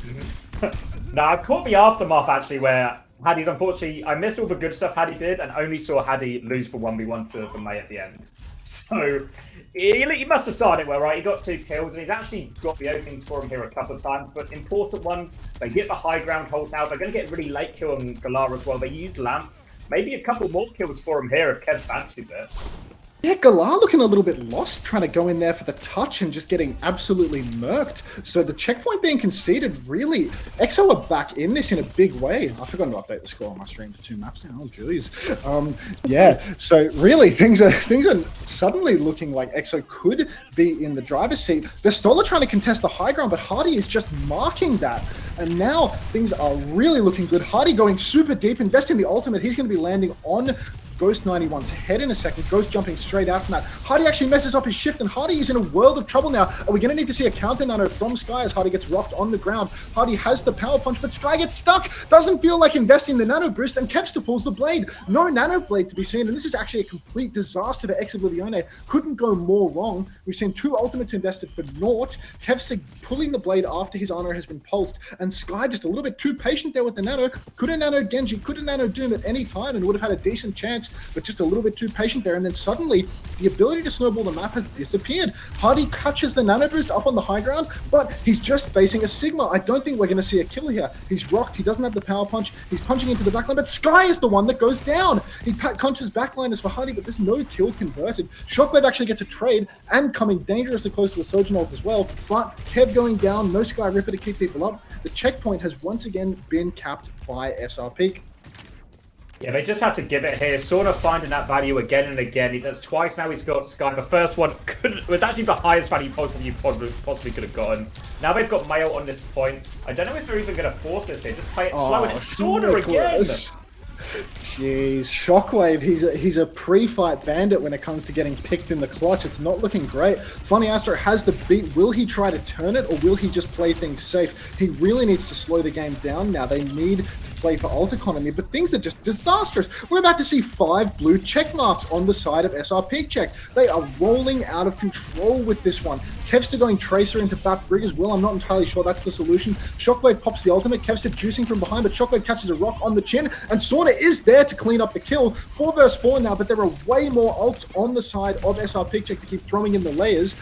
No, I've caught the aftermath actually where Haddy's unfortunately, I missed all the good stuff Haddy did and only saw Haddy lose for 1v1 to the Mei at the end. So he must have started well, right? He got 2 kills and he's actually got the openings for him here a couple of times, but important ones. They get the high ground hold now. They're going to get really late kill on Galar as well. They use Lamp. Maybe a couple more kills for him here if Kev fancies it. Yeah, Galar looking a little bit lost, trying to go in there for the touch and just getting absolutely murked. So the checkpoint being conceded, really, Exo are back in this in a big way. I've forgotten to update the score on my stream to 2 maps now. Oh, jeez. Yeah, so really, things are suddenly looking like Exo could be in the driver's seat. They're still trying to contest the high ground, but Hardy is just marking that. And now things are really looking good. Hardy going super deep, investing the ultimate. He's going to be landing on Ghost 91's head in a second. Ghost jumping straight out from that. Hardy actually messes up his shift, and Hardy is in a world of trouble now. Are we going to need to see a counter nano from Sky as Hardy gets rocked on the ground? Hardy has the power punch, but Sky gets stuck. Doesn't feel like investing the nano boost, and Kevster pulls the blade. No nano blade to be seen, and this is actually a complete disaster for Ex Oblivione. Couldn't go more wrong. We've seen 2 ultimates invested for naught. Kevster pulling the blade after his honor has been pulsed, and Sky just a little bit too patient there with the nano. Could have nanoed Genji, could have nanoed Doom at any time, and would have had a decent chance, but just a little bit too patient there. And then suddenly, the ability to snowball the map has disappeared. Hardy catches the nano boost up on the high ground, but he's just facing a Sigma. I don't think we're going to see a kill here. He's rocked. He doesn't have the power punch. He's punching into the backline, but Sky is the one that goes down. He punches backliners for Hardy, but there's no kill converted. Shockwave actually gets a trade and coming dangerously close to a Sojourn ult as well, but Kev going down, no Sky Ripper to keep people up. The checkpoint has once again been capped by SrPeak. Yeah, they just have to give it here. Sauna finding that value again and again. He does twice now. He's got Sky. The first one was actually the highest value possibly could have gotten. Now they've got Mail on this point. I don't know if they're even going to force this here. Just play it slow, and it's Sauna again. Jeez, Shockwave, he's a pre-fight bandit when it comes to getting picked in the clutch. It's not looking great. Funny Astro has the beat. Will he try to turn it, or will he just play things safe? He really needs to slow the game down now. They need to play for ult economy, but things are just disastrous. We're about to see 5 blue check marks on the side of SrPeakCheck. They are rolling out of control with this one. Kevster going Tracer into Bap Brig as well. I'm not entirely sure that's the solution. Shockwave pops the ultimate. Kevster juicing from behind, but Shockwave catches a rock on the chin, and Sauna is there to clean up the kill. 4 versus 4 now, but there are way more ults on the side of SrPeakCheck to keep throwing in the layers.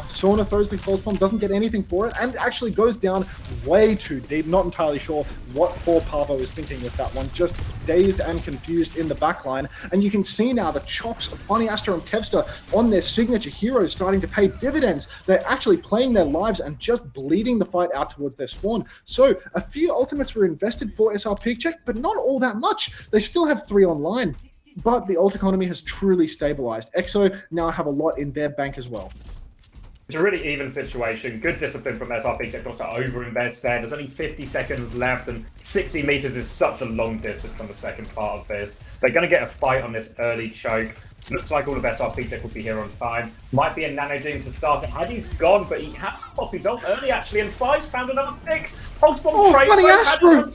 Sauna throws the pulse bomb, doesn't get anything for it, and actually goes down way too deep. Not entirely sure what poor Pavo is thinking with that one. Just dazed and confused in the backline. And you can see now the chops of Funny Astro and Kevster on their signature heroes starting to pay dividends. They're actually playing their lives and just bleeding the fight out towards their spawn. So a few ultimates were invested for SrPeakCheck, but not all that much. They still have 3 online. But the ult economy has truly stabilized. EXO now have a lot in their bank as well. It's a really even situation. Good discipline from SrPeakCheck not to over-invest there. There's only 50 seconds left, and 60 meters is such a long distance on the second part of this. They're going to get a fight on this early choke. Looks like all of SrPeakCheck will be here on time. Might be a nano doom to start it. Addy's gone, but he has to pop his ult early, actually, and Fly's found another pick. Pulse bomb trace. Funny Astro!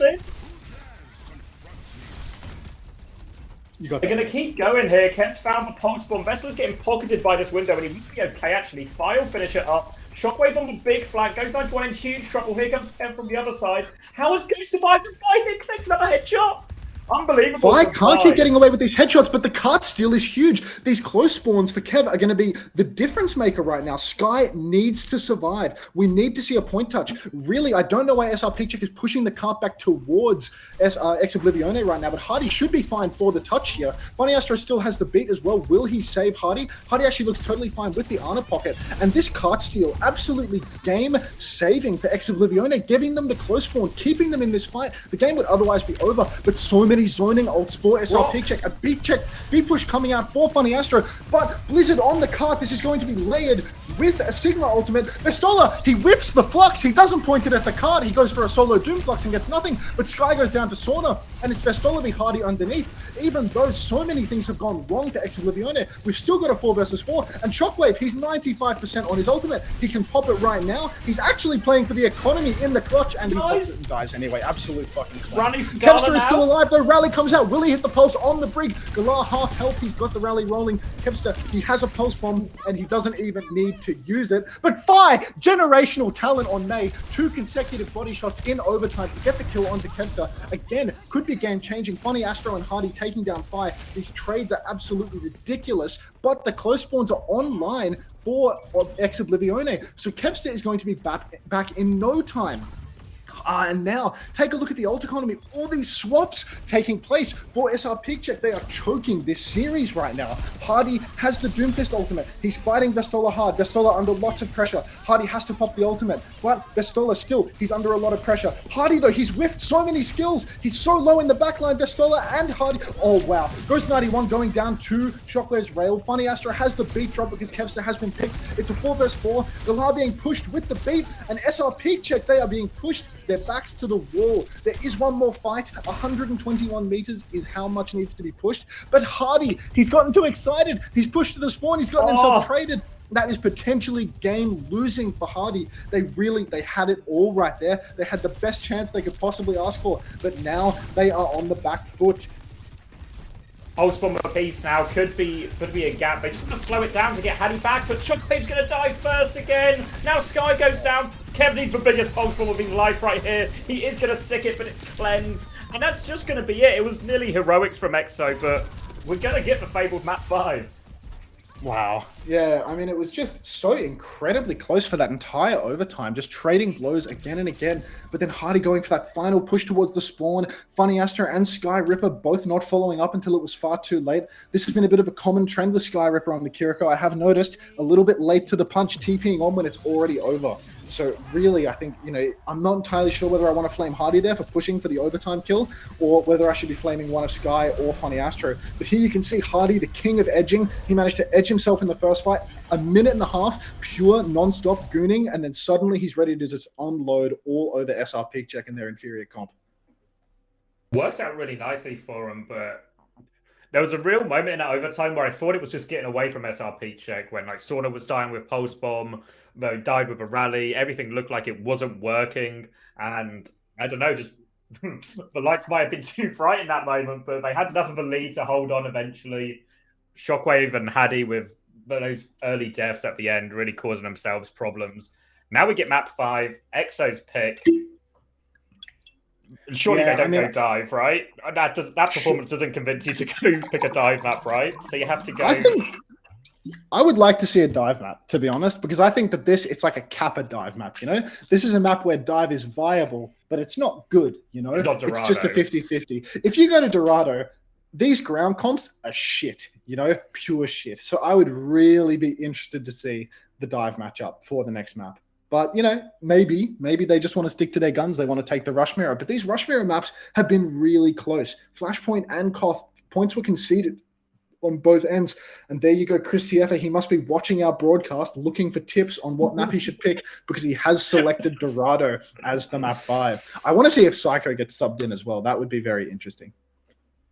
They're going to keep going here. Kev's found the pulse bomb. Vessel's getting pocketed by this window, and he would be okay, actually. Fly will finish it up. Shockwave on the big flank. Goes down to one in huge trouble. Here comes Kev from the other side. How is Ghost survived the fight? He clicks another headshot. Unbelievable. Fly can't keep getting away with these headshots, but the card steal is huge. These close spawns for Kev are going to be the difference maker right now. Sky needs to survive. We need to see a point touch. Really, I don't know why SrPeakCheck is pushing the cart back towards Ex Oblivione right now, but Hardy should be fine for the touch here. Funny Astro still has the beat as well. Will he save Hardy? Hardy actually looks totally fine with the Ana pocket, and this cart steal absolutely game-saving for Ex Oblivione, giving them the close spawn, keeping them in this fight. The game would otherwise be over, but so many zoning ults for SrPeakCheck. A beat push coming out for Funny Astro, but Blizzard on the cart. This is going to be layered with a Sigma ultimate. Vestola, he whips the flux. He doesn't point it at the cart. He goes for a solo Doom flux and gets nothing, but Sky goes down to Sauna, and it's Vestola v Hardy underneath. Even though so many things have gone wrong for Ex Oblivione, we've still got a 4 versus 4, and Shockwave, he's 95% on his ultimate. He can pop it right now. He's actually playing for the economy in the clutch, and he pops it and dies anyway. Absolute fucking clap. Kevster is still alive though. Rally comes out. Will he hit the pulse on the Brig? Galar half health. He's got the rally rolling. Kevster, he has a pulse bomb, and he doesn't even need to use it. But Fi, generational talent on May. 2 consecutive body shots in overtime to get the kill onto Kevster. Again, could be game-changing. Funny Astro and Hardy taking down Fi. These trades are absolutely ridiculous, but the close spawns are online for Ex Oblivione. So Kevster is going to be back in no time. And now, take a look at the ult economy. All these swaps taking place for SrPeakCheck. They are choking this series right now. Hardy has the Doomfist ultimate. He's fighting Vestola hard. Vestola under lots of pressure. Hardy has to pop the ultimate. But Vestola still, he's under a lot of pressure. Hardy, though, he's whiffed so many skills. He's so low in the backline. Vestola and Hardy. Oh, wow. Ghost 91 going down to Shockwave's rail. Funny Astro has the beat drop because Kevster has been picked. It's a 4 versus 4. Galar being pushed with the beat. And SrPeakCheck, they are being pushed. Their backs to the wall. There is one more fight. 121 meters is how much needs to be pushed. But Hardy, he's gotten too excited. He's pushed to the spawn. He's gotten himself traded. That is potentially game losing for Hardy. They had it all right there. They had the best chance they could possibly ask for. But now they are on the back foot. Pulse bomb a piece now. Could be a gap. They just want to slow it down to get Hattie back, but Shockwave's going to die first again. Now Sky goes down. Kev needs the biggest pulse bomb of his life right here. He is going to stick it, but it's cleansed. And that's just going to be it. It was nearly heroics from EXO, but we're going to get the fabled map 5. Wow. Yeah, I mean, it was just so incredibly close for that entire overtime, just trading blows again and again. But then Hardy going for that final push towards the spawn. Funny Astro and Sky Ripper both not following up until it was far too late. This has been a bit of a common trend with Sky Ripper on the Kiriko. I have noticed a little bit late to the punch, TPing on when it's already over. So really, I think, I'm not entirely sure whether I want to flame Hardy there for pushing for the overtime kill, or whether I should be flaming one of Sky or Funny Astro. But here you can see Hardy, the king of edging. He managed to edge himself in the first fight. A minute and a half, pure non-stop gooning, and then suddenly he's ready to just unload all over SrPeakCheck and their inferior comp. Worked out really nicely for him, but there was a real moment in that overtime where I thought it was just getting away from SrPeakCheck when like Sauna was dying with Pulse Bomb, Mo died with a rally, everything looked like it wasn't working, and I don't know, just the lights might have been too bright in that moment, but they had enough of a lead to hold on eventually. Shockwave and Haddy with those early deaths at the end really causing themselves problems. Now we get map 5, Exo's pick. Surely they don't go dive, right? That performance doesn't convince you to go pick a dive map, right? So you have to go. I would like to see a dive map, to be honest, because I think that it's like a Kappa dive map, you know? This is a map where dive is viable, but it's not good, you know? It's just a 50-50. If you go to Dorado, these ground comps are shit, you know? Pure shit. So I would really be interested to see the dive matchup for the next map. But, you know, maybe they just want to stick to their guns. They want to take the Rush Mirror. But these Rush Mirror maps have been really close. Flashpoint and Koth, points were conceded on both ends. And there you go, Chris Tiefa. He must be watching our broadcast, looking for tips on what map he should pick because he has selected Dorado as the map 5. I want to see if Psycho gets subbed in as well. That would be very interesting.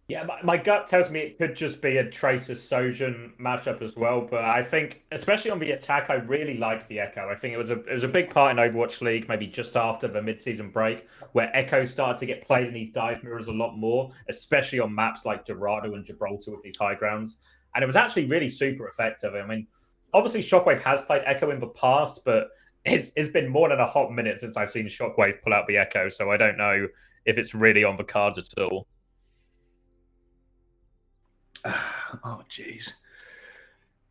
Yeah, my gut tells me it could just be a Tracer Sojourn matchup as well. But I think, especially on the attack, I really like the Echo. I think it was a big part in Overwatch League, maybe just after the mid-season break, where Echo started to get played in these dive mirrors a lot more, especially on maps like Dorado and Gibraltar with these high grounds. And it was actually really super effective. I mean, obviously Shockwave has played Echo in the past, but it's been more than a hot minute since I've seen Shockwave pull out the Echo, so I don't know if it's really on the cards at all. Oh, jeez.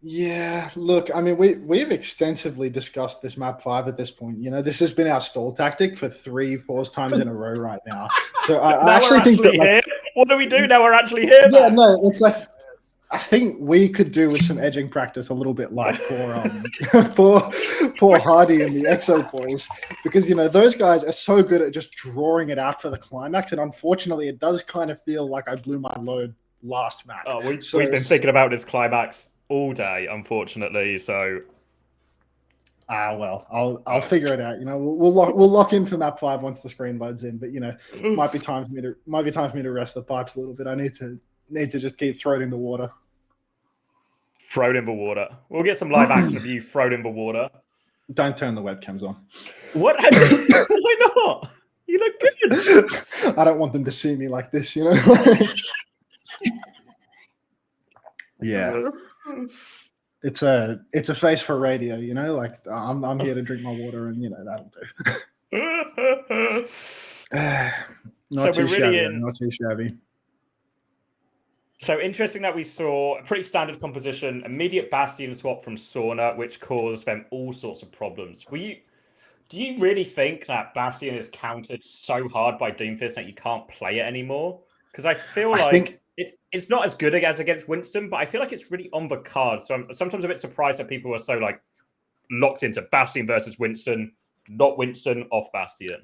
Yeah, look, I mean, we've extensively discussed this map 5 at this point. You know, this has been our stall tactic for 3-4 times in a row right now. So I actually think that, like, what do we do now? We're actually here. Yeah, no, it's like I think we could do with some edging practice a little bit like poor Hardy and the Exo boys, because, you know, those guys are so good at just drawing it out for the climax, and unfortunately, it does kind of feel like I blew my load last match. Oh, we've been thinking about this climax all day, unfortunately. So, well, I'll figure it out. You know, we'll lock in for map 5 once the screen loads in. But, you know, might be time for me to rest the pipes a little bit. I need to just keep throwing in the water. Throw it in the water. We'll get some live action of you thrown in the water. Don't turn the webcams on. What? Why not? You look good. I don't want them to see me like this, you know. Yeah, it's a face for radio, you know. Like I'm here to drink my water, and you know that'll do. Not too shabby. So interesting that we saw a pretty standard composition, immediate Bastion swap from Sauna, which caused them all sorts of problems. Do you really think that Bastion is countered so hard by Doomfist that you can't play it anymore? Because I feel like it's not as good as against Winston, but I feel like it's really on the card. So I'm sometimes a bit surprised that people are so like locked into Bastion versus Winston, not Winston off Bastion.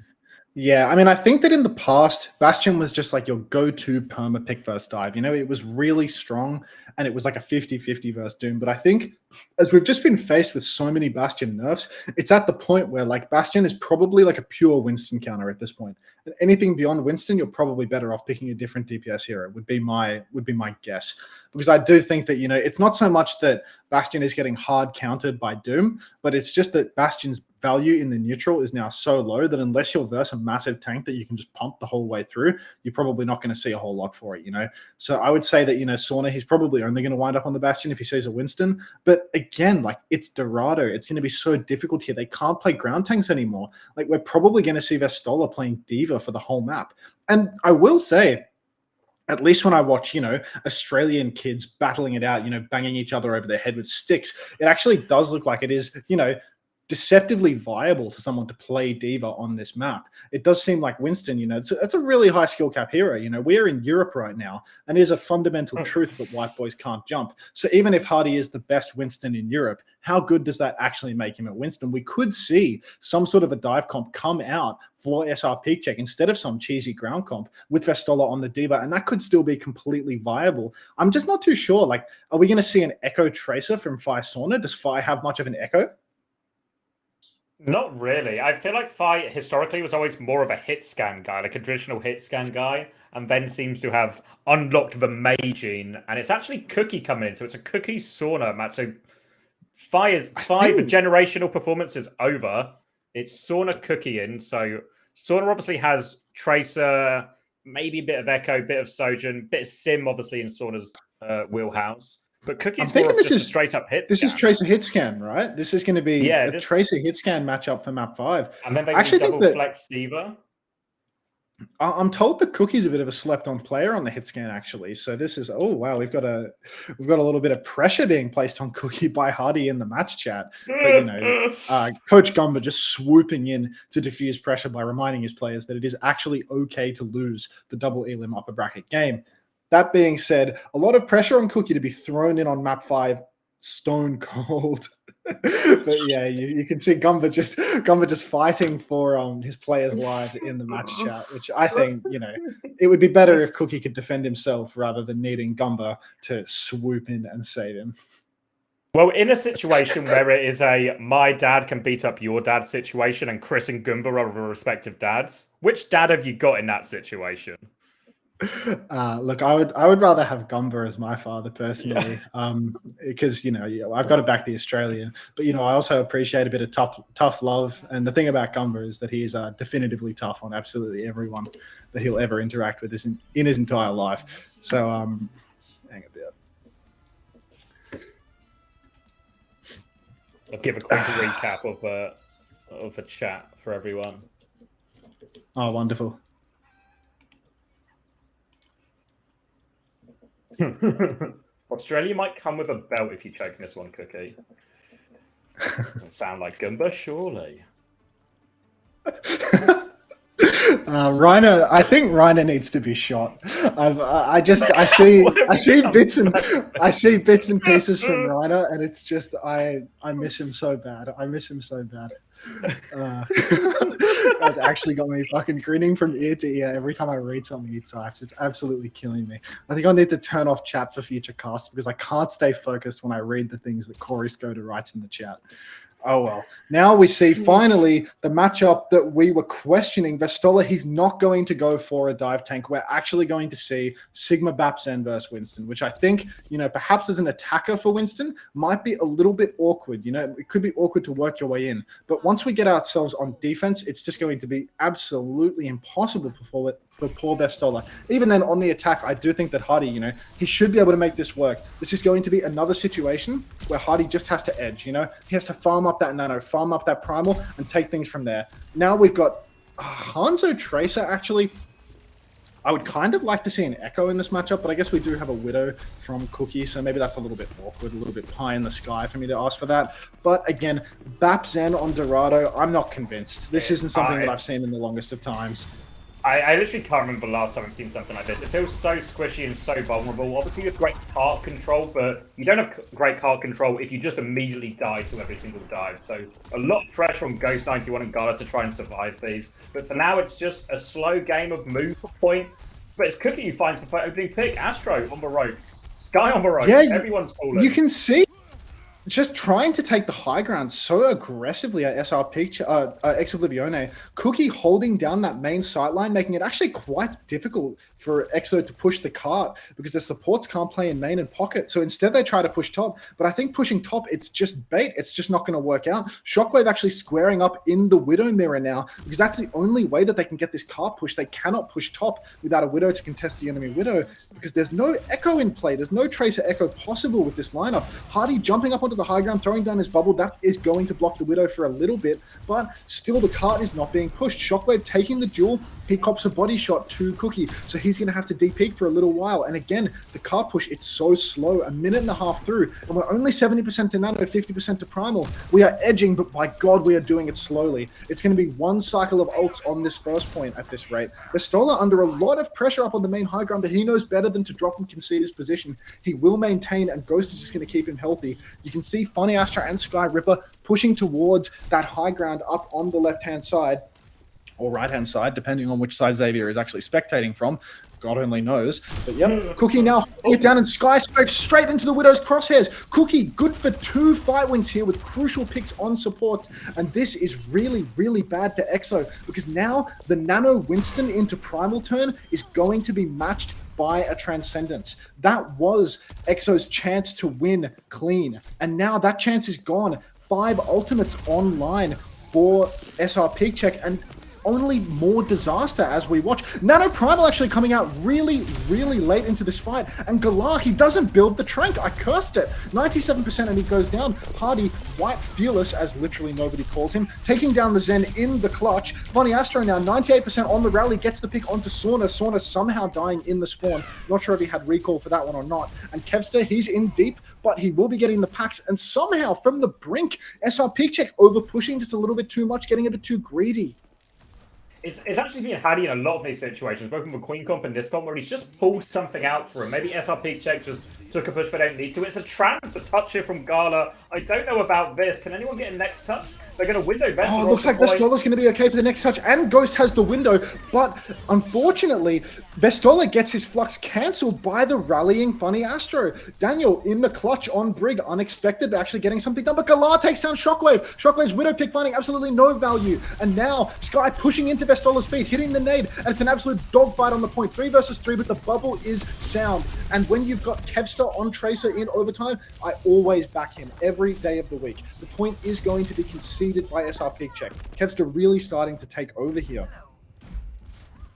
Yeah, I mean, I think that in the past, Bastion was just like your go-to perma pick versus dive. You know, it was really strong, and it was like a 50-50 versus Doom. But I think as we've just been faced with so many Bastion nerfs, it's at the point where like Bastion is probably like a pure Winston counter at this point. And anything beyond Winston, you're probably better off picking a different DPS hero, would be my guess. Because I do think that, you know, it's not so much that Bastion is getting hard countered by Doom, but it's just that Bastion's value in the neutral is now so low that unless you're versus a massive tank that you can just pump the whole way through, you're probably not going to see a whole lot for it, you know? So I would say that, you know, Sauna, he's probably only going to wind up on the Bastion if he sees a Winston. But again, like, it's Dorado. It's going to be so difficult here. They can't play ground tanks anymore. Like, we're probably going to see Vestola playing Diva for the whole map. And I will say, at least when I watch, you know, Australian kids battling it out, you know, banging each other over their head with sticks, it actually does look like it is, you know, deceptively viable for someone to play Diva on this map. It does seem like Winston, you know, it's a really high skill cap hero. You know, we're in Europe right now, and it is a fundamental truth that white boys can't jump. So even if Hardy is the best Winston in Europe, how good does that actually make him at Winston? We could see some sort of a dive comp come out for SrPeakCheck instead of some cheesy ground comp with Vestola on the Diva, and that could still be completely viable. I'm just not too sure. Like, are we going to see an Echo Tracer from Sauna? Does Fi have much of an Echo? Not really. I feel like Fi historically was always more of a hit scan guy, like a traditional hit scan guy, and then seems to have unlocked the Maging, and it's actually Cookie coming in, so it's a Cookie Sauna match. So the generational performance is over. It's Sauna Cookie in, so Sauna obviously has Tracer, maybe a bit of Echo, bit of Sojourn, bit of Sim, obviously in Sauna's wheelhouse. But Cookie's more of just a straight up hit. This is Tracer hit scan, right? This is going to be a Tracer hit scan matchup for map 5. And then they actually double flex Diva. I'm told that Cookie's a bit of a slept-on player on the hit scan, actually. So this is we've got a little bit of pressure being placed on Cookie by Hardy in the match chat. But, Coach Gumba just swooping in to diffuse pressure by reminding his players that it is actually okay to lose the double elim upper bracket game. That being said, a lot of pressure on Cookie to be thrown in on map 5, stone cold. But yeah, you can see Gumba just fighting for his players live in the match chat, which I think, it would be better if Cookie could defend himself rather than needing Gumba to swoop in and save him. Well, in a situation where it is a my dad can beat up your dad situation and Chris and Gumba are the respective dads, which dad have you got in that situation? Look, I would rather have Gumba as my father personally, because I've got to back the Australian, but I also appreciate a bit of tough love. And the thing about Gumba is that he is definitively tough on absolutely everyone that he'll ever interact with in his entire life. So hang a bit. I'll give a quick recap of the chat for everyone. Oh, wonderful. Australia might come with a belt if you choke this one, Cookie. Doesn't sound like Gumba, surely. Reiner, I think Reiner needs to be shot. I see bits and pieces from Reiner, and it's just I miss him so bad. That's actually got me fucking grinning from ear to ear every time I read something he types. It's absolutely killing me. I think I'll need to turn off chat for future casts because I can't stay focused when I read the things that Corey Skoda writes in the chat. Oh, well. Now we see finally the matchup that we were questioning. Vestola, he's not going to go for a dive tank. We're actually going to see Sigma Bapsen versus Winston, which I think, perhaps as an attacker for Winston might be a little bit awkward. It could be awkward to work your way in. But once we get ourselves on defense, it's just going to be absolutely impossible for poor Vestola. Even then, on the attack, I do think that Hardy, he should be able to make this work. This is going to be another situation where Hardy just has to edge, He has to farm up that nano, farm up that primal, and take things from there. Now we've got Hanzo Tracer, actually. I would kind of like to see an Echo in this matchup, but I guess we do have a Widow from Cookie, so maybe that's a little bit awkward, a little bit pie in the sky for me to ask for that. But again, Bap Zen on Dorado, I'm not convinced. This isn't something that I've seen in the longest of times. I literally can't remember the last time I've seen something like this. It feels so squishy and so vulnerable. Obviously, you have great cart control, but you don't have great cart control if you just immediately die to every single dive. So a lot of pressure on Ghost 91 and Gala to try and survive these. But for now, it's just a slow game of move for point. But it's Cookie who finds the opening pick. Astro on the ropes. Sky on the ropes. Yeah, everyone's falling. You can see just trying to take the high ground so aggressively at Ex Oblivione. Cookie holding down that main sideline, making it actually quite difficult for EXO to push the cart because the supports can't play in main and pocket. So instead they try to push top. But I think pushing top, it's just bait. It's just not going to work out. Shockwave actually squaring up in the Widow mirror now because that's the only way that they can get this cart push. They cannot push top without a Widow to contest the enemy Widow because there's no Echo in play. There's no Tracer Echo possible with this lineup. Hardy jumping up onto the high ground, throwing down his bubble, that is going to block the Widow for a little bit, but still the cart is not being pushed. Shockwave taking the duel, he cops a body shot to Cookie, so he's going to have to de-peak for a little while. And again, the cart push, it's so slow, a minute and a half through, and we're only 70% to nano, 50% to primal. We are edging, but by God, we are doing it slowly. It's going to be one cycle of ults on this first point at this rate. Vestola under a lot of pressure up on the main high ground, but he knows better than to drop and concede his position. He will maintain, and Ghost is just going to keep him healthy. You can see Funny Astra and Sky Ripper pushing towards that high ground up on the left-hand side. or right-hand side, depending on which side Xavier is actually spectating from. God only knows. But yep, Cookie now holding it down and Sky straight into the Widow's crosshairs. Cookie good for 2 fight wins here with crucial picks on supports. And this is really, really bad to EXO because now the Nano Winston into Primal turn is going to be matched by a Transcendence. That was EXO's chance to win clean. And now that chance is gone. 5 ultimates online for SrPeakCheck and only more disaster as we watch. Nano Primal actually coming out really, really late into this fight. And Galar, he doesn't build the Trank. I cursed it. 97% and he goes down. Hardy, White Fearless, as literally nobody calls him, taking down the Zen in the clutch. Funny Astro now, 98% on the rally, gets the pick onto Sauna. Sauna somehow dying in the spawn. Not sure if he had recall for that one or not. And Kevster, he's in deep, but he will be getting the packs. And somehow from the brink, SrPeakCheck over pushing just a little bit too much, getting a bit too greedy. It's actually been Hattie in a lot of these situations, both with Queen Comp and this comp, where he's just pulled something out for him. Maybe SrPeakCheck just took a push they don't need to. It's a trans, a touch here from Gala. I don't know about this. Can anyone get a next touch? They're going to window Vestola. Oh, it looks like Vestola's going to be okay for the next touch, and Ghost has the window, but unfortunately, Vestola gets his flux cancelled by the rallying Funny Astro. Daniel in the clutch on Brig, unexpected, but actually getting something done, but Galar takes down Shockwave. Shockwave's Widow pick finding absolutely no value, and now Sky pushing into Vestola's feet, hitting the nade, and it's an absolute dogfight on the point. 3 versus 3, but the bubble is sound, and when you've got Kevster on Tracer in overtime, I always back him every day of the week. The point is going to be conceded by SrPeakCheck. Kevster really starting to take over here.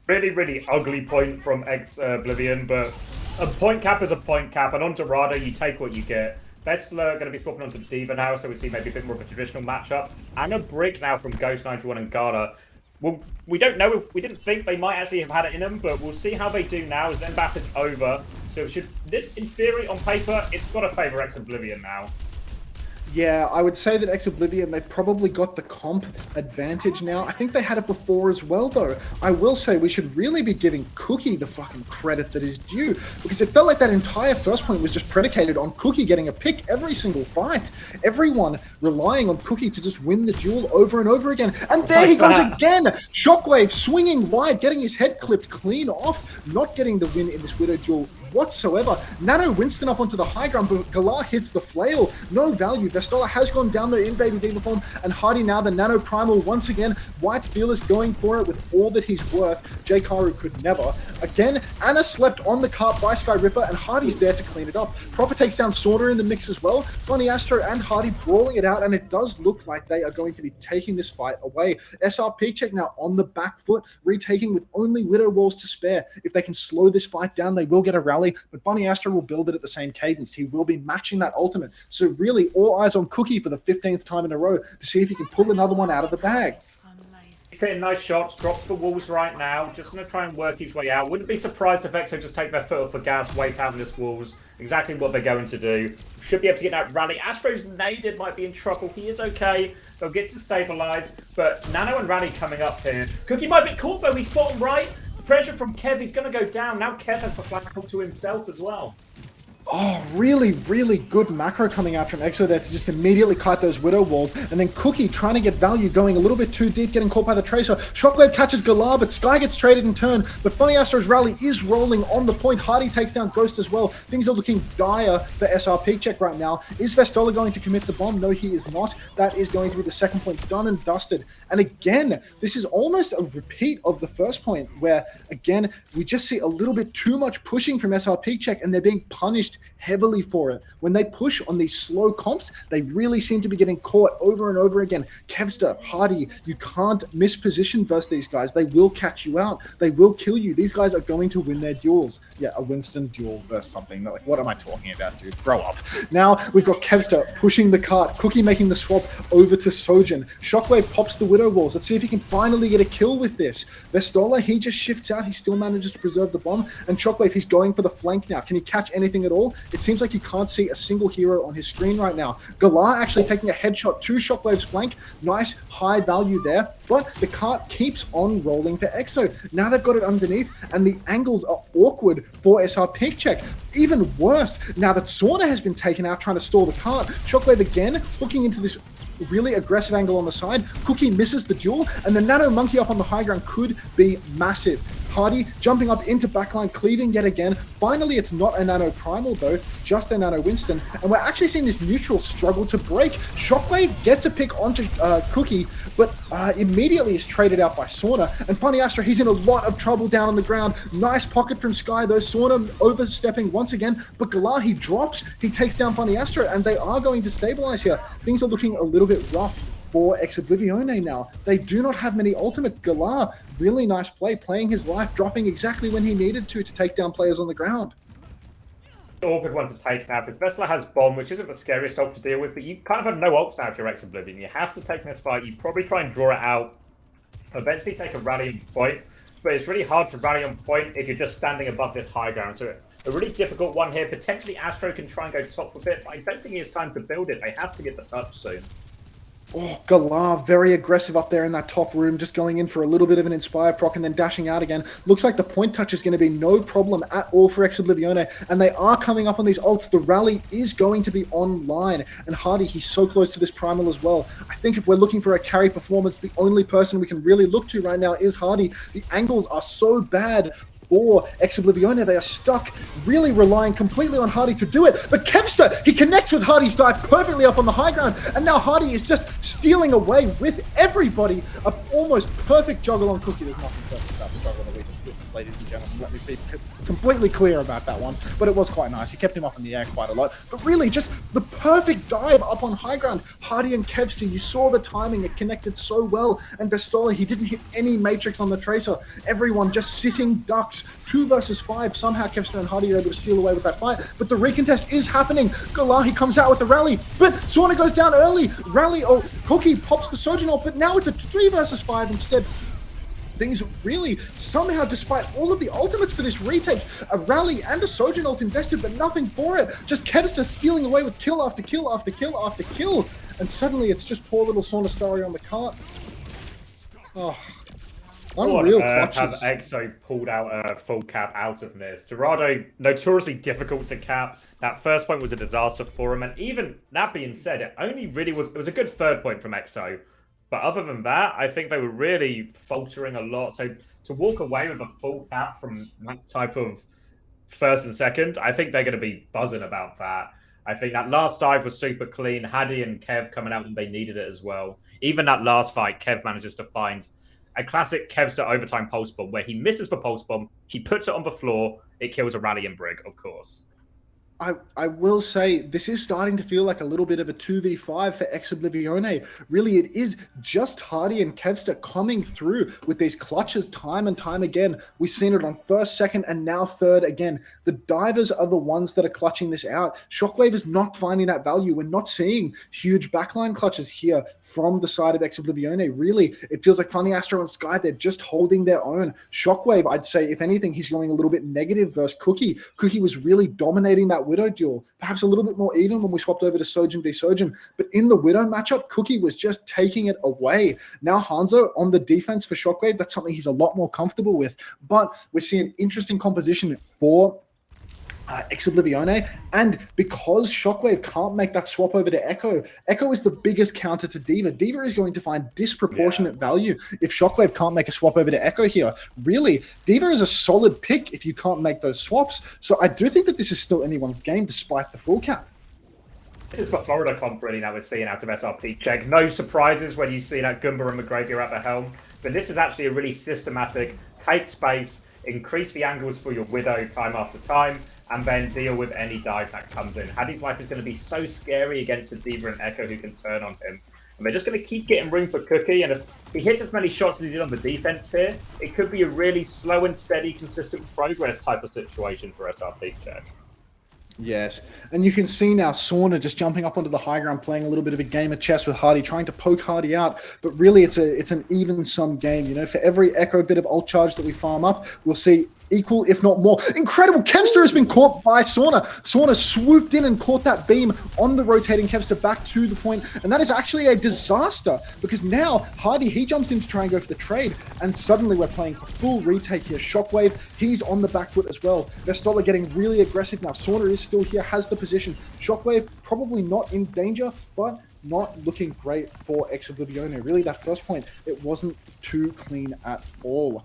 Really, really ugly point from Ex Oblivione, but a point cap is a point cap, and on Dorado, you take what you get. Vestler going to be swapping onto Diva now, so we see maybe a bit more of a traditional matchup. And a Brig now from Ghost91 and Gala. Well, we don't know. We didn't think they might actually have had it in them, but we'll see how they do now as Zenbath is over. So this, in theory, on paper, it's got to favour Ex Oblivione now. Yeah, I would say that Ex Oblivione, they've probably got the comp advantage now. I think they had it before as well, though. I will say we should really be giving Cookie the fucking credit that is due, because it felt like that entire first point was just predicated on Cookie getting a pick every single fight. Everyone relying on Cookie to just win the duel over and over again. And there he goes again! Shockwave swinging wide, getting his head clipped clean off, not getting the win in this Widow duel whatsoever. Nano Winston up onto the high ground, but Galar hits the flail. No value. Vestola has gone down there in Baby Diva form, and Hardy now the Nano Primal once again. White Fearless going for it with all that he's worth. J-Karu could never. Again, Anna slept on the cart by Sky Ripper, and Hardy's there to clean it up. Proper takes down Sauna in the mix as well. Funny Astro and Hardy brawling it out, and it does look like they are going to be taking this fight away. SrPeakCheck now on the back foot, retaking with only Widow Walls to spare. If they can slow this fight down, they will get a rally, but Bunny Astro will build it at the same cadence. He will be matching that ultimate. So really, all eyes on Cookie for the 15th time in a row to see if he can pull another one out of the bag. Hitting nice shots, drops the walls right now. Just going to try and work his way out. Wouldn't be surprised if Exo just take their foot off the gas, wait out in this walls. Exactly what they're going to do. Should be able to get that rally. Astro's naded, might be in trouble. He is okay. They'll get to stabilize. But Nano and Rally coming up here. Cookie might be caught though. He's bottom right. The pressure from Kev, he's going to go down. Now Kev has the flag to himself as well. Oh, really, really good macro coming out from Exo there to just immediately kite those Widow Walls. And then Cookie trying to get value, going a little bit too deep, getting caught by the Tracer. Shockwave catches Galar, but Sky gets traded in turn. But Funny Astro's rally is rolling on the point. Hardy takes down Ghost as well. Things are looking dire for SrPeakCheck right now. Is Vestola going to commit the bomb? No, he is not. That is going to be the second point done and dusted. And again, this is almost a repeat of the first point where, again, we just see a little bit too much pushing from SrPeakCheck and they're being punished heavily for it. When they push on these slow comps, they really seem to be getting caught over and over again. Kevster, Hardy, you can't miss position versus these guys. They will catch you out. They will kill you. These guys are going to win their duels. Yeah, a Winston duel versus something. Like, what am I talking about, dude? Grow up. Now we've got Kevster pushing the cart, Cookie making the swap over to Sojin. Shockwave pops the Widow Walls. Let's see if he can finally get a kill with this. Vestola, he just shifts out. He still manages to preserve the bomb. And Shockwave, he's going for the flank now. Can he catch anything at all? It seems like he can't see a single hero on his screen right now. Galar actually taking a headshot to Shockwave's flank. Nice high value there. But the cart keeps on rolling for Exo. Now they've got it underneath, and the angles are awkward for SrPeakCheck. Even worse, now that Sauna has been taken out trying to stall the cart, Shockwave again looking into this really aggressive angle on the side. Cookie misses the duel, and the Nano Monkey up on the high ground could be massive. Hardy jumping up into backline, cleaving yet again. Finally, it's not a Nano Primal though, just a Nano Winston. And we're actually seeing this neutral struggle to break. Shockwave gets a pick onto Cookie, but immediately is traded out by Sauna. And Funny Astra, he's in a lot of trouble down on the ground. Nice pocket from Sky though. Sauna overstepping once again, but Galar, he drops. He takes down Funny Astra, and they are going to stabilize here. Things are looking a little bit rough for Ex Oblivione now. They do not have many ultimates. Galar, really nice play, playing his life, dropping exactly when he needed to take down players on the ground. Awkward one to take now, because Vessler has Bomb, which isn't the scariest ult to deal with, but you kind of have no ults now if you're Ex Oblivion. You have to take this fight. You probably try and draw it out, eventually take a rally on point, but it's really hard to rally on point if you're just standing above this high ground. So a really difficult one here. Potentially Astro can try and go top with it, but I don't think he has time to build it. They have to get the touch soon. Oh, Galar, very aggressive up there in that top room, just going in for a little bit of an Inspire proc and then dashing out again. Looks like the point touch is going to be no problem at all for Ex Oblivione, and they are coming up on these ults. The rally is going to be online, and Hardy, he's so close to this Primal as well. I think if we're looking for a carry performance, the only person we can really look to right now is Hardy. The angles are so bad for Ex Oblivione. They are stuck, really relying completely on Hardy to do it. But Kevster, he connects with Hardy's dive perfectly up on the high ground, and now Hardy is just stealing away with everybody. A almost perfect juggle on Cookie. There's nothing perfect about the juggle on the Weakest, ladies and gentlemen. Let me be completely clear about that one. But it was quite nice. He kept him up in the air quite a lot. But really, just the perfect dive up on high ground. Hardy and Kevster, you saw the timing. It connected so well. And Bestola, he didn't hit any Matrix on the Tracer. Everyone just sitting ducks. 2 versus 5. Somehow Kevster and Hardy are able to steal away with that fight. But the recontest is happening. Galar, he comes out with the rally. But Sauna goes down early. Rally, oh, Cookie pops the Sojourn ult, but now it's a 3 versus 5 instead. Things really, somehow, despite all of the ultimates for this retake, a rally and a Sojourn ult invested, but nothing for it. Just Kevster stealing away with kill after kill after kill after kill. And suddenly it's just poor little Sauna Starry on the cart. Oh. Unreal clutches. Have EXO pulled out a full cap out of this. Dorado, notoriously difficult to cap. That first point was a disaster for him. And even that being said, it was a good third point from EXO. But other than that, I think they were really faltering a lot. So to walk away with a full cap from that type of first and second, I think they're going to be buzzing about that. I think that last dive was super clean. Hadi and Kev coming out when they needed it as well. Even that last fight, Kev manages to find a classic Kevster overtime pulse bomb where he misses the pulse bomb, he puts it on the floor, it kills a rally and Brig, of course. I will say this is starting to feel like a little bit of a 2v5 for Ex Oblivione. Really, it is just Hardy and Kevster coming through with these clutches time and time again. We've seen it on first, second, and now third again. The divers are the ones that are clutching this out. Shockwave is not finding that value. We're not seeing huge backline clutches here from the side of Ex Oblivione. Really, it feels like Funny Astro and Sky, they're just holding their own. Shockwave, I'd say, if anything, he's going a little bit negative versus Cookie. Cookie was really dominating that Widow duel. Perhaps a little bit more even when we swapped over to Sojin v Sojin. But in the Widow matchup, Cookie was just taking it away. Now Hanzo on the defense for Shockwave, that's something he's a lot more comfortable with. But we're seeing interesting composition for Ex Oblivione, and because Shockwave can't make that swap over to Echo, Echo is the biggest counter to D.Va. D.Va is going to find disproportionate value if Shockwave can't make a swap over to Echo here. Really, D.Va is a solid pick if you can't make those swaps. So I do think that this is still anyone's game despite the full cap. This is the Florida comp really now we're seeing out of SrPeakCheck. No surprises when you see that Goomba and McGravy at the helm, but this is actually a really systematic, take space, increase the angles for your Widow time after time, and then deal with any dive that comes in. Hadi's life is going to be so scary against a D.Va and Echo who can turn on him. And they're just going to keep getting room for Cookie, and if he hits as many shots as he did on the defense here, it could be a really slow and steady, consistent progress type of situation for SrPeakCheck. Yes, and you can see now Sauna just jumping up onto the high ground, playing a little bit of a game of chess with Hardy, trying to poke Hardy out. But really, it's an even sum game. You know, for every Echo bit of ult charge that we farm up, we'll see equal, if not more. Incredible! Kevster has been caught by Sauna. Sauna swooped in and caught that beam on the rotating Kevster back to the point, and that is actually a disaster because now Hardy, he jumps in to try and go for the trade, and suddenly we're playing a full retake here. Shockwave, he's on the back foot as well. Vestola getting really aggressive now. Sauna is still here, has the position. Shockwave probably not in danger, but not looking great for Ex Oblivione. Really, that first point, it wasn't too clean at all.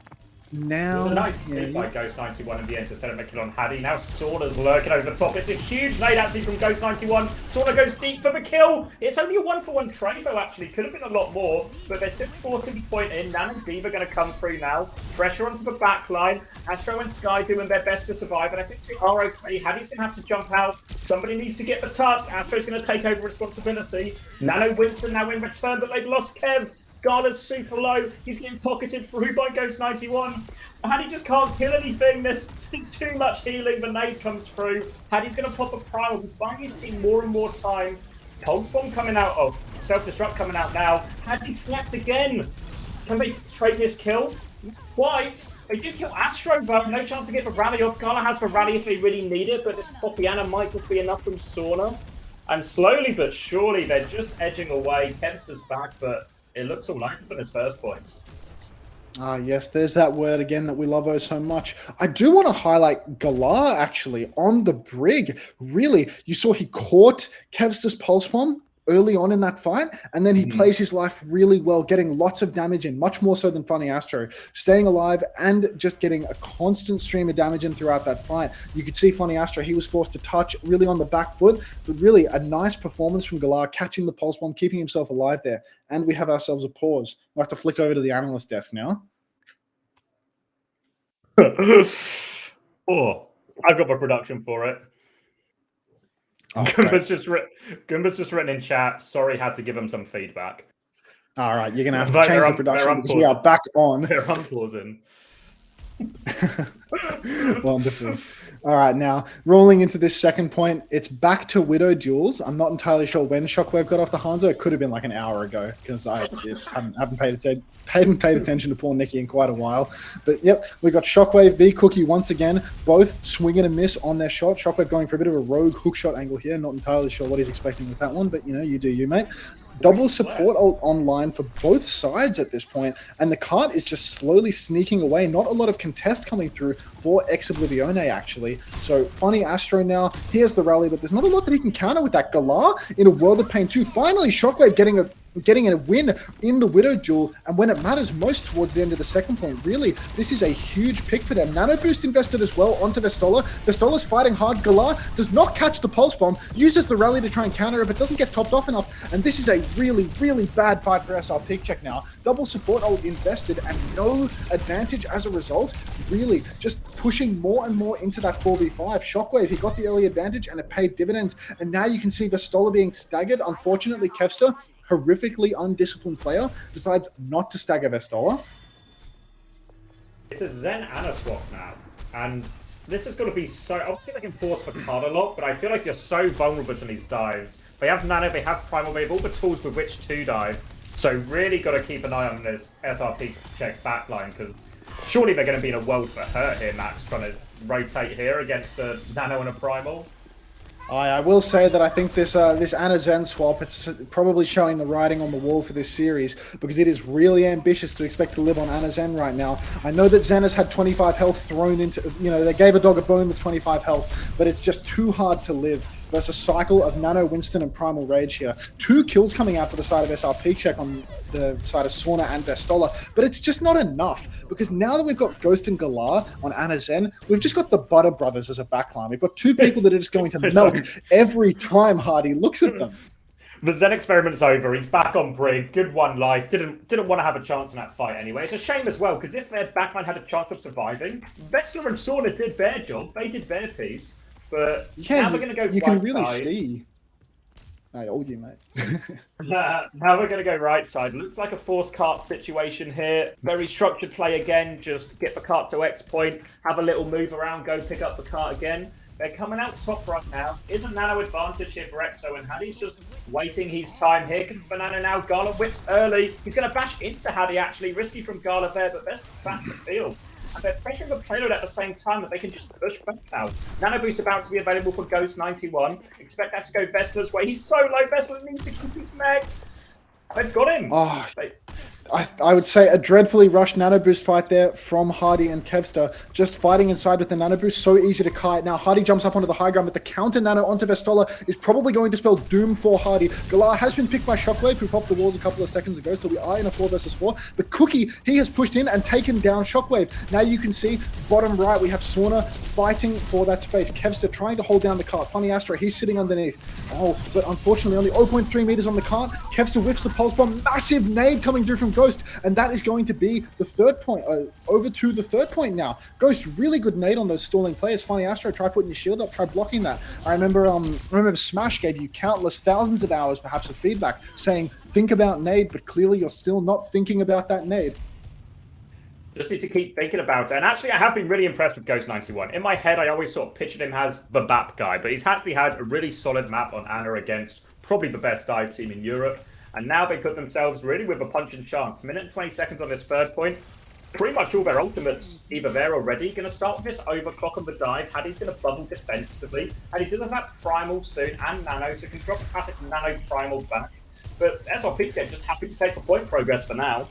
Now, it was a nice sneak by Ghost91 in the end to set up a kill on Haddy. Now Sauna's lurking over the top. It's a huge nade actually from Ghost91. Sauna goes deep for the kill. It's only a 1-for-1 trade though actually. Could have been a lot more, but they're still forcing the point in. Nan and Diva are going to come through now. Pressure onto the back line. Astro and Sky doing their best to survive, and I think they are okay. Haddy's going to have to jump out. Somebody needs to get the tuck. Astro's going to take over responsibility. Nano Winston now in return, but they've lost Kev. Gala's super low. He's getting pocketed through by Ghost91. Haddy just can't kill anything. There's too much healing. The nade comes through. Haddy's going to pop a primal. He's buying his team more and more time. Cold Bomb coming out. Oh, Self-Destruct coming out now. Haddy slapped again. Can they trade this kill? Quite. They did kill Astro, but no chance to get the rally off. Gala has the rally if they really need it, but this Popiana might just be enough from Sauna. And slowly but surely, they're just edging away. Kevster's back, but it looks all right for this first point. Ah, yes, there's that word again that we love oh so much. I do want to highlight Galar, actually, on the Brig. Really, you saw he caught Kevster's Pulse Bomb early on in that fight, and then he plays his life really well, getting lots of damage in, much more so than Funny Astro, staying alive and just getting a constant stream of damage in throughout that fight. You could see Funny Astro, he was forced to touch really on the back foot, but really a nice performance from Galar, catching the Pulse Bomb, keeping himself alive there, and we have ourselves a pause. We'll have to flick over to the analyst desk now. Oh, I've got my production for it. Oh, Goomba's just written in chat, sorry, had to give him some feedback. All right, you're going to have to change the production because we are back on. They're unpausing. Wonderful. All right, now rolling into this second point, it's back to Widow duels. I'm not entirely sure when Shockwave got off the Hanzo. It could have been like an hour ago because I just haven't paid attention to poor Nikki in quite a while. But yep, we got Shockwave v Cookie once again, both swing and a miss on their shot. Shockwave going for a bit of a rogue hook shot angle here. Not entirely sure what he's expecting with that one, but you know, you do you, mate. Double support online for both sides at this point, and the cart is just slowly sneaking away. Not a lot of contest coming through for Ex Oblivione, actually. So, Funny Astro now, here's the rally, but there's not a lot that he can counter with that. Galar in a world of pain too. Finally, Shockwave getting a win in the Widow duel, and when it matters most towards the end of the second point, really, this is a huge pick for them. Nano Boost invested as well onto Vestola. Vestola's fighting hard. Galar does not catch the Pulse Bomb, uses the rally to try and counter it, but doesn't get topped off enough, and this is a really, really bad fight for SrPeakCheck now. Double support ult invested, and no advantage as a result, really just pushing more and more into that 4v5. Shockwave, he got the early advantage, and it paid dividends, and now you can see Vestola being staggered. Unfortunately, Kevster, horrifically undisciplined player, decides not to stagger Vestola. It's a Zen and a swap now, and this is going to be so... Obviously they can force the card a lot, but I feel like you're so vulnerable to these dives. They have Nano, they have Primal, they have all the tools with which to dive, so really got to keep an eye on this SrPeakCheck backline, because surely they're going to be in a world for hurt here, Max, trying to rotate here against a Nano and a Primal. I will say that I think this Ana Zen swap, it's probably showing the writing on the wall for this series, because it is really ambitious to expect to live on Ana Zen right now. I know that Zen has had 25 health thrown into, you know, they gave a dog a bone with 25 health, but it's just too hard to live. There's a cycle of Nano, Winston, and Primal Rage here. 2 kills coming out for the side of SrPeakCheck on the side of Sauna and Vestola, but it's just not enough, because now that we've got Ghost and Galar on Ana Zen, we've just got the Butter Brothers as a backline. We've got 2 people that are just going to melt every time Hardy looks at them. The Zen experiment's over. He's back on Brig. Good one life. Didn't want to have a chance in that fight anyway. It's a shame as well, because if their backline had a chance of surviving, Vestola and Sauna did their job. They did their piece. But yeah, now we're going to go you right can really side. see. I owe you, mate. Now we're going to go right side. Looks like a forced cart situation here. Very structured play again. Just get the cart to X point, have a little move around, go pick up the cart again. They're coming out top right now. Isn't Nano advantage here for Exo, and Haddy's just waiting his time. Here comes Banana now. Gala whips early. He's going to bash into Haddy, actually. Risky from Gala there, but best back to field. And they're pressuring the payload at the same time that they can just push back now. Nano Boot's about to be available for Ghost91. Expect that to go Vestler's way. He's so low. Vestler needs to keep his mech. They've got him. Oh, I would say a dreadfully rushed nano boost fight there from Hardy and Kevster, just fighting inside with the nano boost, so easy to kite. Now Hardy jumps up onto the high ground, but the counter nano onto Vestola is probably going to spell doom for Hardy. Galar has been picked by Shockwave, who popped the walls a couple of seconds ago, so we are in a 4 versus 4. But Cookie, he has pushed in and taken down Shockwave. Now you can see, bottom right, we have Sauna fighting for that space. Kevster trying to hold down the cart. Funny Astro, he's sitting underneath. Oh, but unfortunately only 0.3 meters on the cart. Kevster whiffs the pulse bomb, massive nade coming through from Ghost, and that is going to be the third point, over to the third point now. Ghost, really good nade on those stalling players. Funny Astro, try putting your shield up, try blocking that. I remember Smash gave you countless thousands of hours perhaps of feedback saying, think about nade, but clearly you're still not thinking about that nade. Just need to keep thinking about it. And actually, I have been really impressed with Ghost 91. In my head, I always sort of pictured him as the BAP guy, but he's actually had a really solid map on Anna against probably the best dive team in Europe. And now they put themselves really with a punching chance. Minute and 20 seconds on this third point. Pretty much all their ultimates either there already. Going to start with this overclock on the dive. Haddy's going to bubble defensively. And he does have that primal soon and nano, so can drop the classic nano primal back. But SrPeakCheck just happy to take the point progress for now.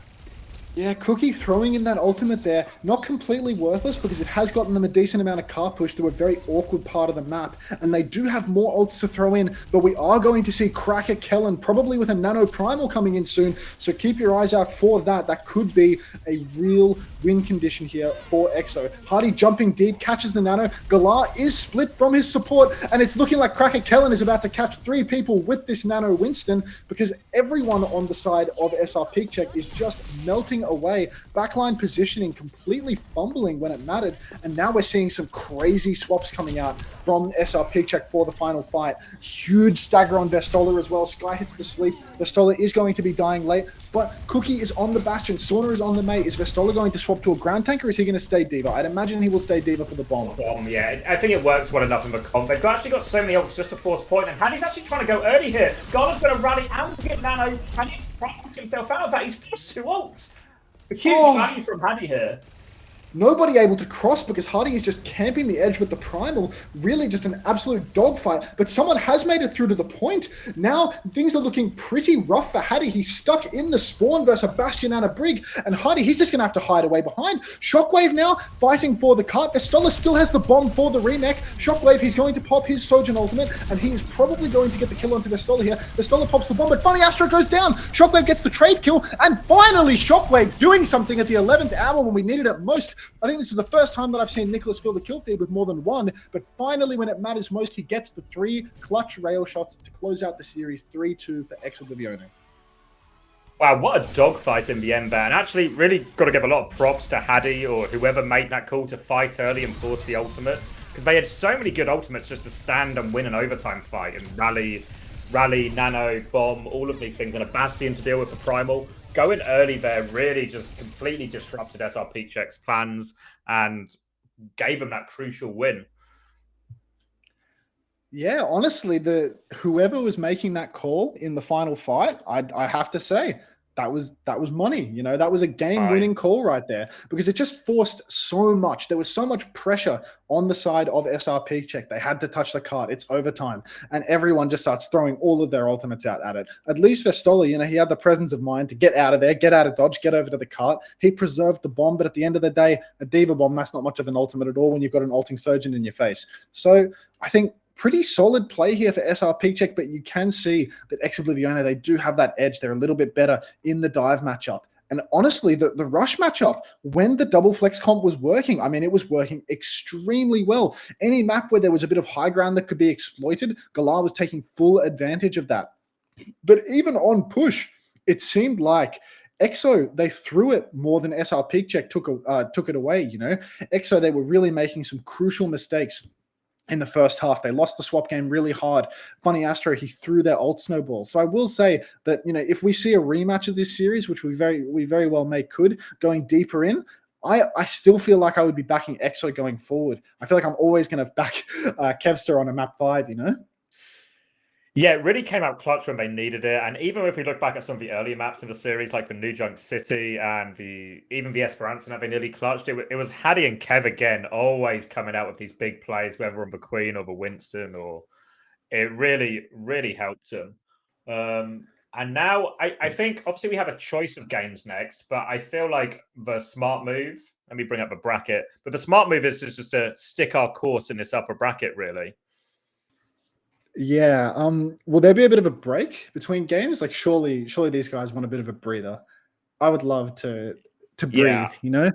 Yeah, Cookie throwing in that ultimate there, not completely worthless because it has gotten them a decent amount of car push through a very awkward part of the map, and they do have more ults to throw in, but we are going to see Cracker Kellen, probably with a Nano Primal coming in soon, so keep your eyes out for that. That could be a real win condition here for EXO. Hardy jumping deep, catches the Nano. Galar is split from his support, and it's looking like Cracker Kellen is about to catch 3 people with this Nano Winston, because everyone on the side of SrPeakCheck is just melting away. Backline positioning completely fumbling when it mattered, and now we're seeing some crazy swaps coming out from SrPeakCheck for the final fight. Huge stagger on Vestola as well. Sky hits the sleep. Vestola is going to be dying late, but Cookie is on the Bastion. Sauna is on the Mate. Is Vestola going to swap to a ground tank, or is he going to stay Diva? I'd imagine he will stay Diva for the bomb. Yeah, I think it works well enough in the comp. They've actually got so many ults just to force point, and Haddy's actually trying to go early here. Garner's going to rally and get Nano, and he's priced himself out of that. He's forced 2 ults. A huge value from Haddy here. Nobody able to cross because Hardy is just camping the edge with the Primal. Really just an absolute dogfight. But someone has made it through to the point. Now things are looking pretty rough for Haddy. He's stuck in the spawn versus a Bastion and a Brig. And Hardy, he's just going to have to hide away behind. Shockwave now fighting for the cart. Vestola still has the bomb for the remake. Shockwave, he's going to pop his Sojourn ultimate. And he is probably going to get the kill onto Vestola here. Vestola pops the bomb, but Funny Astro goes down. Shockwave gets the trade kill. And finally, Shockwave doing something at the 11th hour when we needed it most. I think this is the first time that I've seen Nicholas fill the kill feed with more than 1, but finally when it matters most, he gets the 3 clutch rail shots to close out the series 3-2 for Ex Oblivione. Wow, what a dogfight in the end there. And actually, really got to give a lot of props to Haddy or whoever made that call to fight early and force the ultimates. Because they had so many good ultimates just to stand and win an overtime fight. And rally, nano, bomb, all of these things. And a Bastion to deal with the Primal. Going early there really just completely disrupted SrPeakCheck's plans and gave them that crucial win. Yeah, honestly, whoever was making that call in the final fight, I have to say, that was money. You know, that was a game-winning call right there because it just forced so much. There was so much pressure on the side of SrPeakCheck. They had to touch the cart. It's overtime. And everyone just starts throwing all of their ultimates out at it. At least Vestola, you know, he had the presence of mind to get out of there, get out of dodge, get over to the cart. He preserved the bomb, but at the end of the day, a Diva bomb, that's not much of an ultimate at all when you've got an ulting Surgeon in your face. So I think pretty solid play here for SrPeakCheck, but you can see that Ex Oblivione, they do have that edge. They're a little bit better in the dive matchup. And honestly, the rush matchup, when the double flex comp was working, I mean, it was working extremely well. Any map where there was a bit of high ground that could be exploited, Galar was taking full advantage of that. But even on push, it seemed like EXO, they threw it more than SrPeakCheck took it away, you know. EXO, they were really making some crucial mistakes in the first half. They lost the swap game really hard. Funny Astro, he threw their ult snowball. So I will say that, you know, if we see a rematch of this series, which we very well may could, going deeper in, I still feel like I would be backing EXO going forward. I feel like I'm always going to back Kevster on a map 5, you know? Yeah, it really came out clutch when they needed it. And even if we look back at some of the earlier maps in the series, like the New Junk City and even the Esperanza that they nearly clutched, it was Haddy and Kev again, always coming out with these big plays, whether on the Queen or the Winston, or it really, really helped them. And now I think obviously we have a choice of games next, but I feel like the smart move. Let me bring up a bracket. But the smart move is just to stick our course in this upper bracket, really. Yeah. Will there be a bit of a break between games? Like, surely these guys want a bit of a breather. I would love to breathe. Yeah.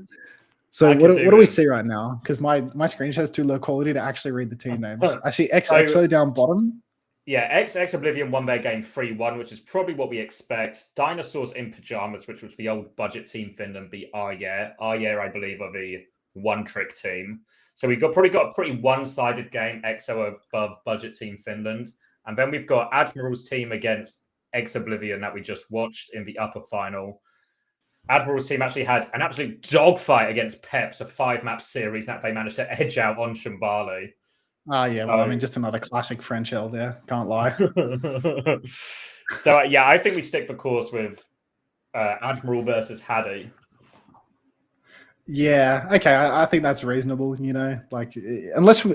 So I what could do we with- see right now? Because my screen share is too low quality to actually read the team names. I see So- XXO down bottom. Yeah, Ex Oblivion won their game 3-1, which is probably what we expect. Dinosaurs in Pajamas, which was the old budget team Finland, beat Arjer. Arjer, I believe, are the one-trick team. So we've probably got a pretty one-sided game, EXO above budget team Finland. And then we've got Admiral's team against Ex Oblivion that we just watched in the upper final. Admiral's team actually had an absolute dogfight against Peps, a 5-map series that they managed to edge out on Shambali. Yeah, well, I mean, just another classic French L there. Can't lie. So, yeah, I think we stick the course with Admiral versus Haddy. Yeah, okay, I think that's reasonable, like, unless,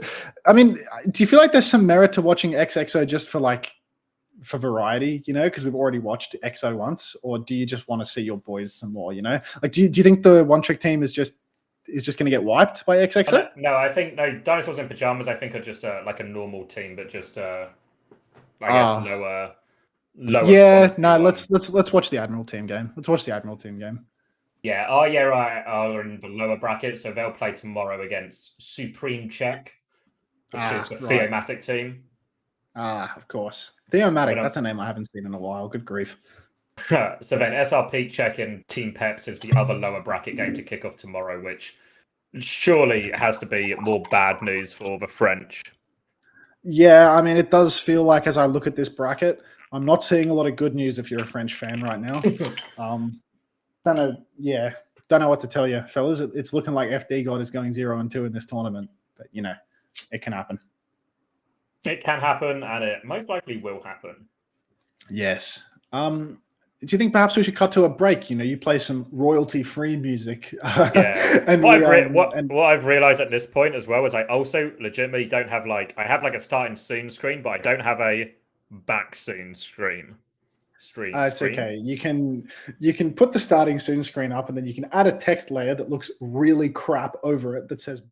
I mean, do you feel like there's some merit to watching XXO just for variety, because we've already watched EXO once, or do you just want to see your boys some more, like, do you think the one-trick team is just going to get wiped by XXO? No, I think Dinosaurs in Pajamas. I think are just like a normal team, but just I guess lower. Yeah, no. Let's watch the Admiral team game. Let's watch the Admiral team game. Yeah, are in the lower bracket, so they'll play tomorrow against SrPeakCheck, which is the right. Theomatic team. Of course, Theomatic. That's a name I haven't seen in a while. Good grief. So then SrPeakCheck and Team Peps is the other lower bracket game to kick off tomorrow, which surely has to be more bad news for the French. Yeah, I mean, it does feel like as I look at this bracket, I'm not seeing a lot of good news if you're a French fan right now. Don't know what to tell you, fellas. It's looking like FD God is going 0-2 in this tournament, but it can happen. It can happen, and it most likely will happen. Yes. Do you think perhaps we should cut to a break? You play some royalty-free music. Yeah. And what I've realized at this point as well is I also legitimately don't have I have a starting soon screen, but I don't have a back soon screen. It's okay. You can put the starting soon screen up, and then you can add a text layer that looks really crap over it that says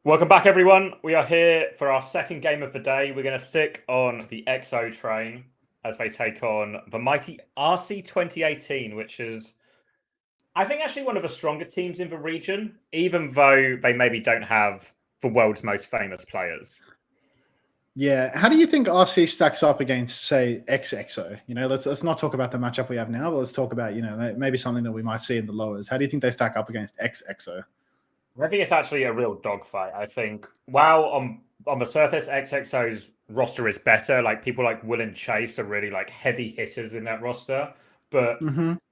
Welcome back, everyone. We are here for our second game of the day. We're going to stick on the XO train as they take on the mighty RC2018, which is, I think, actually one of the stronger teams in the region, even though they maybe don't have the world's most famous players. Yeah, how do you think RC stacks up against, say, XXO? You know, let's not talk about the matchup we have now, but let's talk about, you know, maybe something that we might see in the lowers. How do you think they stack up against XXO? I think it's actually a real dogfight. I think while on the surface, XXO's roster is better. Like people like Will and Chase are really like heavy hitters in that roster. But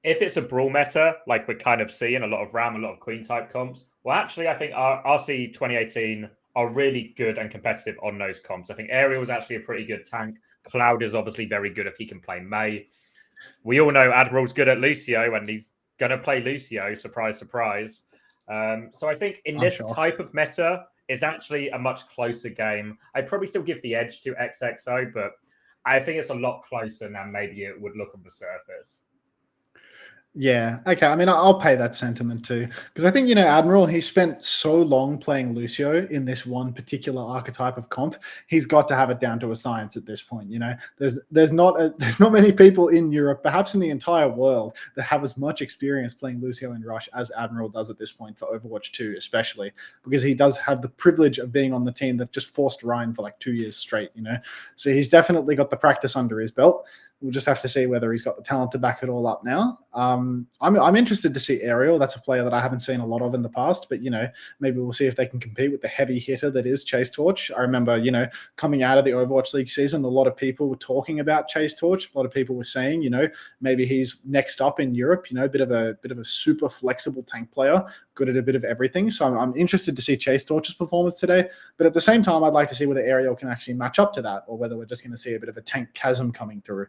if it's a brawl meta, like we're kind of seeing a lot of Ram, a lot of Queen type comps, well, actually, I think RC 2018 are really good and competitive on those comps. I think Ariel is actually a pretty good tank. Cloud is obviously very good if he can play Mei. We all know Admiral's good at Lucio, and he's going to play Lucio. Surprise, surprise. So I think in this type of meta, it's actually a much closer game. I'd probably still give the edge to XXO, but I think it's a lot closer than maybe it would look on the surface. Yeah, okay. I mean, I'll pay that sentiment too, because I think, you know, Admiral, he spent so long playing Lucio in this one particular archetype of comp. He's got to have it down to a science at this point. You know, there's not many people in Europe, perhaps in the entire world, that have as much experience playing Lucio in Rush as Admiral does at this point for Overwatch 2, especially because he does have the privilege of being on the team that just forced Ryan for like 2 years straight. You know, so he's definitely got the practice under his belt. We'll just have to see whether he's got the talent to back it all up now. I'm interested to see Ariel. That's a player that I haven't seen a lot of in the past, but, you know, maybe we'll see if they can compete with the heavy hitter that is Chase Torch. I remember, you know, coming out of the Overwatch League season, a lot of people were talking about Chase Torch. A lot of people were saying, you know, maybe he's next up in Europe, you know, a bit of a super flexible tank player, good at a bit of everything. So I'm interested to see Chase Torch's performance today. But at the same time, I'd like to see whether Ariel can actually match up to that, or whether we're just going to see a bit of a tank chasm coming through.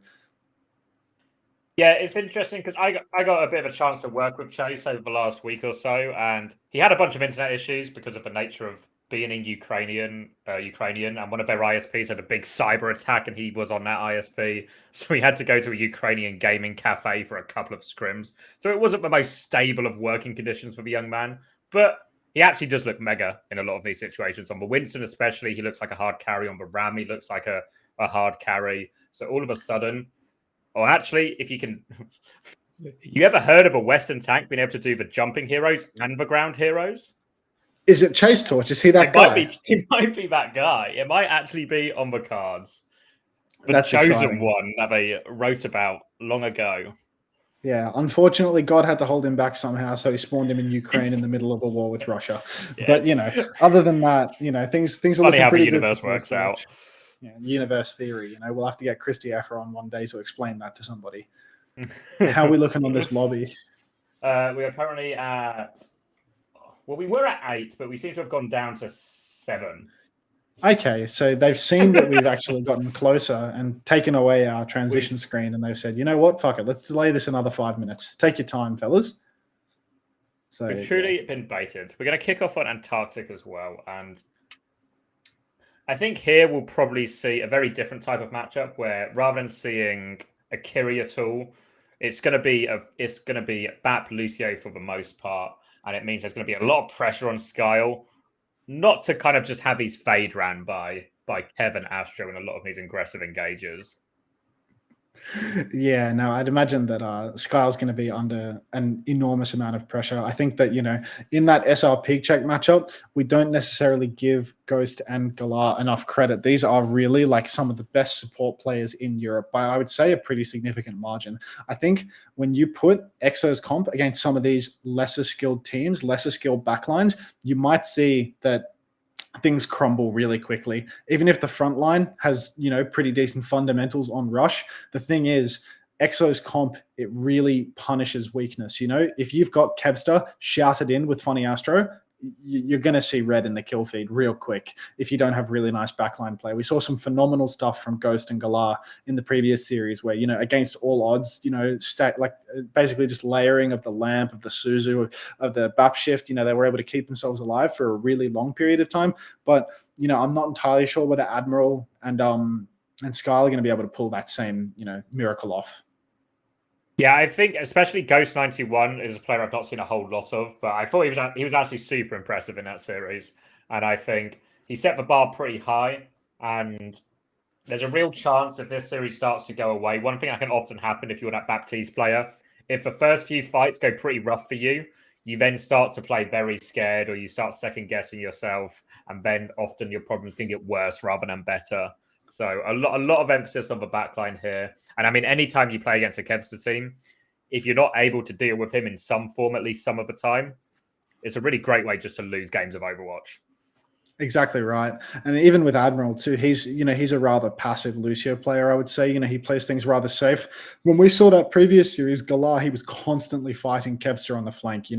Yeah, it's interesting because I got a bit of a chance to work with Chase over the last week or so, and he had a bunch of internet issues because of the nature of being in Ukrainian, and one of their ISPs had a big cyber attack, and he was on that ISP, so he had to go to a Ukrainian gaming cafe for a couple of scrims. So it wasn't the most stable of working conditions for the young man, but he actually does look mega in a lot of these situations. On the Winston especially, he looks like a hard carry. On the Ram, he looks like a hard carry. So all of a sudden... Or actually, if you can... You ever heard of a Western tank being able to do the jumping heroes and the ground heroes? Is it Chase Torch? Is he that guy? It might be that guy. It might actually be on the cards. The That's chosen exciting. one that they wrote about long ago. Yeah, unfortunately, God had to hold him back somehow, so he spawned him in Ukraine in the middle of a war with Russia. Yeah, but, you know, other than that, you know, things are looking pretty good. Funny how the universe works out. Yeah, universe theory. You know, we'll have to get Christy Afra on one day to explain that to somebody. How are we looking on this lobby? We are currently at... Well, we were at 8, but we seem to have gone down to 7. Okay, so they've seen that we've actually gotten closer and taken away our transition screen, and they've said, you know what, fuck it, let's delay this another 5 minutes. Take your time, fellas. So we've truly been baited. We're going to kick off on Antarctic as well, and I think here we'll probably see a very different type of matchup where rather than seeing a Kiri at all, it's going to be Bap Lucio for the most part, and it means there's going to be a lot of pressure on Skyle, not to kind of just have his fade ran by Kevin Astro in a lot of these aggressive engages. Yeah, no, I'd imagine that Skyle's going to be under an enormous amount of pressure. I think that, you know, in that SrPeakCheck matchup, we don't necessarily give Ghost and Galar enough credit. These are really like some of the best support players in Europe by, I would say, a pretty significant margin. I think when you put Exo's comp against some of these lesser skilled teams, lesser skilled backlines, you might see that things crumble really quickly. Even if the front line has, you know, pretty decent fundamentals on Rush, the thing is, Exo's comp, it really punishes weakness. You know, if you've got Kevster shouted in with Funny Astro, you're going to see red in the kill feed real quick if you don't have really nice backline play. We saw some phenomenal stuff from Ghost and Galar in the previous series where, you know, against all odds, you know, basically just layering of the lamp, of the Suzu, of the BAP shift, you know, they were able to keep themselves alive for a really long period of time. But, you know, I'm not entirely sure whether Admiral and Skyle are going to be able to pull that same, you know, miracle off. Yeah, I think especially Ghost 91 is a player I've not seen a whole lot of, but I thought he was actually super impressive in that series. And I think he set the bar pretty high. And there's a real chance if this series starts to go away. One thing that can often happen if you're that Baptiste player, if the first few fights go pretty rough for you, you then start to play very scared, or you start second guessing yourself, and then often your problems can get worse rather than better. So a lot of emphasis on the backline here. And I mean, anytime you play against a Kevster team, if you're not able to deal with him in some form, at least some of the time, it's a really great way just to lose games of Overwatch. Exactly right. And even with Admiral too, he's a rather passive Lucio player, I would say. He plays things rather safe. When we saw that previous series, Galar, he was constantly fighting Kevster on the flank,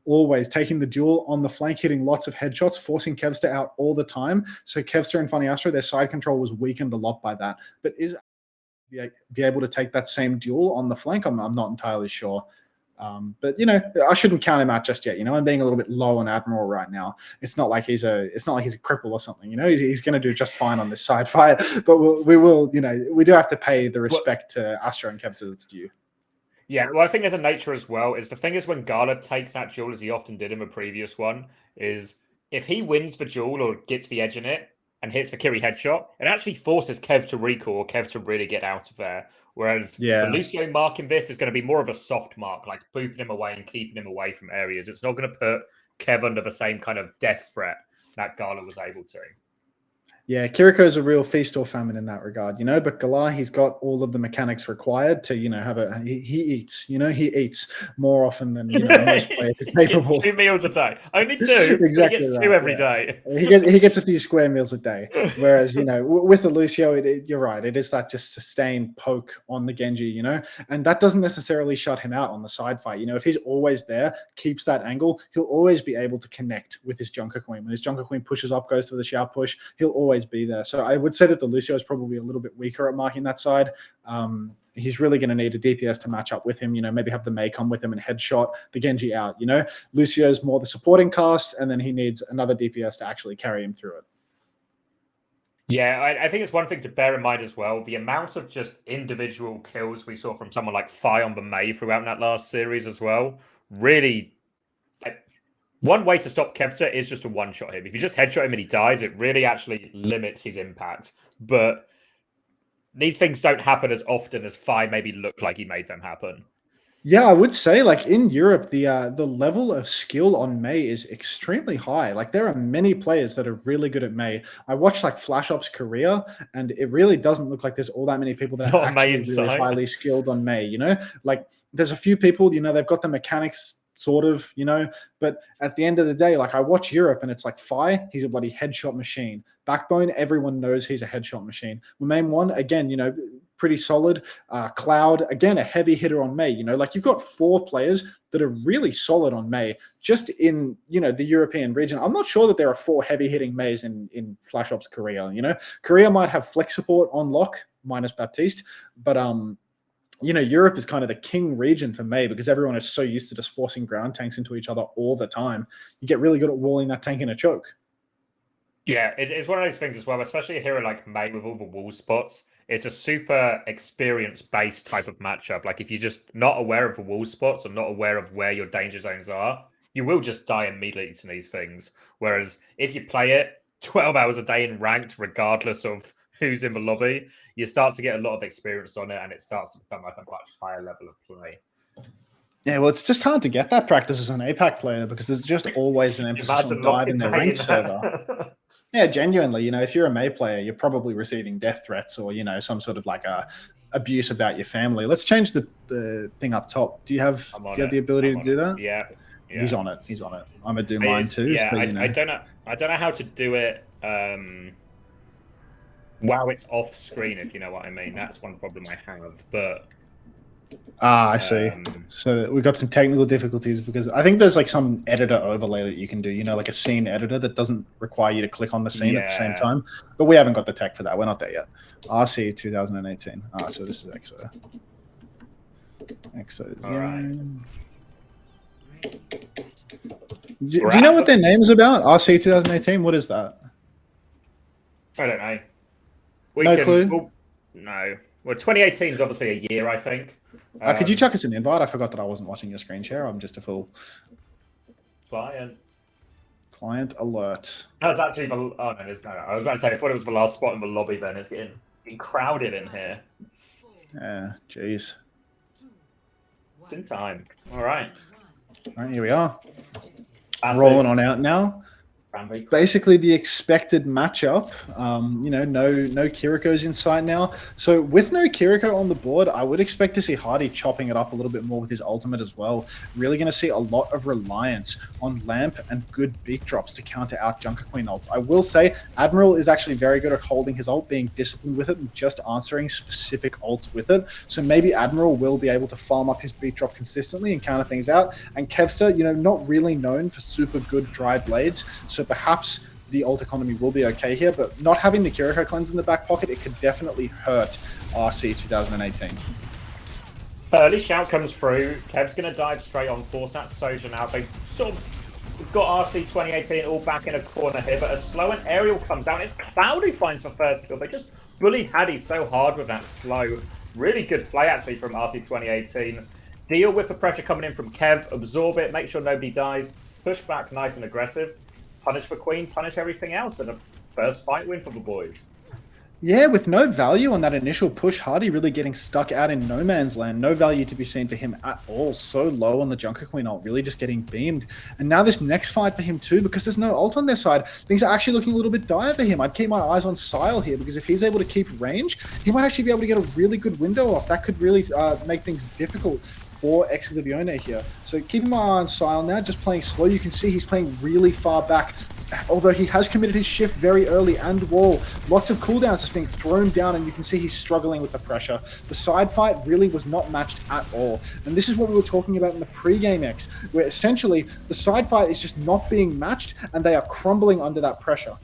always taking the duel on the flank, hitting lots of headshots, forcing Kevster out all the time. So Kevster and Funny Astro, their side control was weakened a lot by that. But is be able to take that same duel on the flank? I'm not entirely sure. But I shouldn't count him out just yet. I'm being a little bit low on Admiral right now. It's not like he's a cripple or something. He's going to do just fine on this side fight. But we do have to pay the respect to Astro and Kevster that's due. Yeah, well, I think there's a nature as well. The thing is when Gala takes that duel, as he often did in the previous one, is if he wins the duel or gets the edge in it and hits the Kiri headshot, it actually forces Kev to recall or Kev to really get out of there. Whereas the Lucio mark in this is going to be more of a soft mark, like booping him away and keeping him away from areas. It's not going to put Kev under the same kind of death threat that Gala was able to. Yeah, Kiriko's a real feast or famine in that regard, but Galar, he's got all of the mechanics required to, have he eats, he eats more often than, most players are capable. He gets 2 meals a day. Only 2. Exactly. He gets 2 every day. He gets a few square meals a day. Whereas, with the Lucio, you're right. It is that just sustained poke on the Genji, and that doesn't necessarily shut him out on the side fight. If he's always there, keeps that angle, he'll always be able to connect with his Junker Queen. When his Junker Queen pushes up, goes to the shout push, he'll always be there. So I would say that the Lucio is probably a little bit weaker at marking that side. He's really going to need a DPS to match up with him, maybe have the Mei come with him and headshot the Genji out, Lucio's more the supporting cast, and then he needs another DPS to actually carry him through it. Yeah, I think it's one thing to bear in mind as well. The amount of just individual kills we saw from someone like Fi on the Mei throughout that last series as well, really... One way to stop Kevster is just to one-shot him. If you just headshot him and he dies, it really actually limits his impact. But these things don't happen as often as Fi maybe looked like he made them happen. Yeah, I would say, in Europe, the level of skill on Mei is extremely high. There are many players that are really good at Mei. I watched Flash Ops Korea, and it really doesn't look like there's all that many people that are actually really highly skilled on Mei. There's a few people. They've got the mechanics. Sort of, but at the end of the day, I watch Europe and it's Fi, he's a bloody headshot machine. Backbone, everyone knows he's a headshot machine. Main one, again, pretty solid. Cloud, again, a heavy hitter on Mei. You've got 4 players that are really solid on Mei just in, the European region. I'm not sure that there are 4 heavy hitting Meis in Flash Ops Korea. Korea might have flex support on lock, minus Baptiste, but Europe is kind of the king region for Mei because everyone is so used to just forcing ground tanks into each other all the time. You get really good at walling that tank in a choke. Yeah, it's one of those things as well, especially a hero like Mei with all the wall spots. It's a super experience-based type of matchup. If you're just not aware of the wall spots or not aware of where your danger zones are, you will just die immediately to these things. Whereas if you play it 12 hours a day in ranked, regardless of who's in the lobby, you start to get a lot of experience on it, and it starts to become a much higher level of play. Yeah, well, it's just hard to get that practice as an APAC player because there's just always an emphasis on dive in their ranked server. Yeah, genuinely, if you're a Mei player, you're probably receiving death threats or, some sort of abuse about your family. Let's change the thing up top. Do you have the ability to do that? Yeah. He's on it. I'm gonna do mine too. Yeah, so, I don't know how to do it. Wow, it's off screen, if you know what I mean. That's one problem I have. But I see. So we've got some technical difficulties because I think there's some editor overlay that you can do, a scene editor that doesn't require you to click on the scene at the same time. But we haven't got the tech for that. We're not there yet. RC 2018. So this is EXO. EXO. All right. Do you know what their name's about? RC 2018? What is that? I don't know. Clue? No. Well, 2018 is obviously a year, I think. Could you chuck us an invite? I forgot that I wasn't watching your screen share. I'm just a fool. Client. Client alert. That was actually the... Oh, no, there's no... I was going to say, I thought it was the last spot in the lobby then. It's getting crowded in here. Yeah, jeez. It's in time. All right. All right, here we are. That's Rolling it. on out now. Rambi. Basically the expected matchup. You know, no Kiriko's in sight now. So with no Kiriko on the board, I would expect to see Hardy chopping it up a little bit more with his ultimate as well. Really going to see a lot of reliance on Lamp and good beat drops to counter out Junker Queen ults. I will say Admiral is actually very good at holding his ult, being disciplined with it, and just answering specific ults with it. So maybe Admiral will be able to farm up his beat drop consistently and counter things out. And Kevster, you know, not really known for super good dry blades. So perhaps the ult economy will be okay here, but not having the Kiriko cleanse in the back pocket, it could definitely hurt RC 2018. Early shout comes through. Kev's going to dive straight on, force that Soja now. They sort of got RC 2018 all back in a corner here, but a slow and aerial comes out. It's Cloud who finds the first kill. They just bullied Hattie so hard with that slow. Really good play actually from RC 2018. Deal with the pressure coming in from Kev, absorb it, make sure nobody dies, push back nice and aggressive. Punish for Queen, punish everything else, and a first fight win for the boys. Yeah, with no value on that initial push, Hardy really getting stuck out in no man's land. No value to be seen for him at all. So low on the Junker Queen ult, really just getting beamed. And now this next fight for him too, because there's no ult on their side, things are actually looking a little bit dire for him. I'd keep my eyes on Sile here, because if he's able to keep range, he might actually be able to get a really good window off. That could really make things difficult for Ex Oblivione here. So keeping my eye on Sile now, just playing slow. You can see he's playing really far back, although he has committed his shift very early and wall. Lots of cooldowns just being thrown down, and you can see he's struggling with the pressure. The side fight really was not matched at all. And this is what we were talking about in the pre-game X, where essentially the side fight is just not being matched, and they are crumbling under that pressure.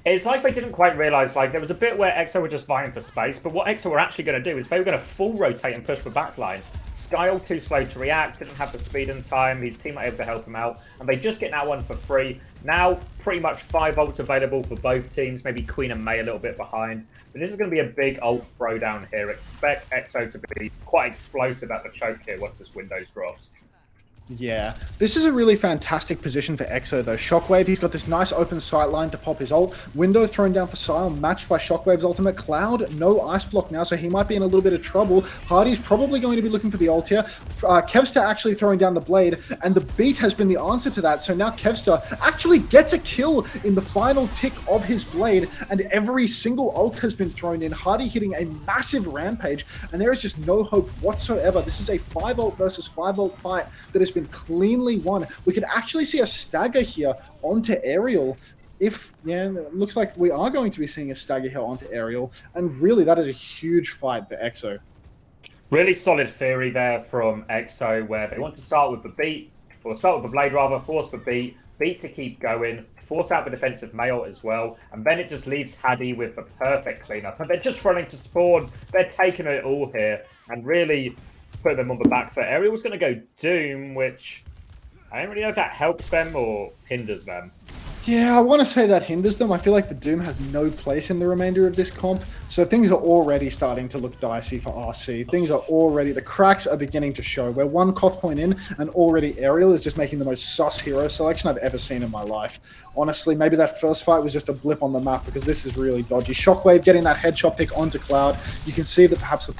It's like they didn't quite realise, like, there was a bit where EXO were just vying for space, but what EXO were actually going to do is they were going to full rotate and push the backline. Skyle too slow to react, didn't have the speed and time, his team were able to help him out, and they just get that one for free. Now, pretty much 5 ults available for both teams, maybe Queen and May a little bit behind. But this is going to be a big ult throwdown here. Expect EXO to be quite explosive at the choke here once this window's dropped. Yeah, this is a really fantastic position for EXO though. Shockwave, he's got this nice open sight line to pop his ult. Window thrown down for Sile, matched by Shockwave's ultimate. Cloud, no ice block now, so he might be in a little bit of trouble. Hardy's probably going to be looking for the ult here. Kevster actually throwing down the blade, and the beat has been the answer to that. So now Kevster actually gets a kill in the final tick of his blade, and every single ult has been thrown in. Hardy hitting a massive rampage, and there is just no hope whatsoever. This is a 5 ult versus 5 ult fight that has been cleanly won. We could actually see a stagger here onto Aerial. If, yeah, it looks like we are going to be seeing a stagger here onto Aerial, and really that is a huge fight for EXO. Really solid theory there from EXO, where they want to start with the beat, or start with the blade rather, force the beat to keep going, force out the defensive mail as well, and then it just leaves Hattie with the perfect cleanup. And they're just running to spawn, they're taking it all here, and really put them on the back foot. Aerial's going to go Doom, which I don't really know if that helps them or hinders them. Yeah, I want to say that hinders them. I feel like the Doom has no place in the remainder of this comp. So things are already starting to look dicey for RC. Things are already, the cracks are beginning to show. We're 1 Koth point in, and already Aerial is just making the most sus hero selection I've ever seen in my life. Honestly, maybe that first fight was just a blip on the map, because this is really dodgy. Shockwave getting that headshot pick onto Cloud. You can see that perhaps the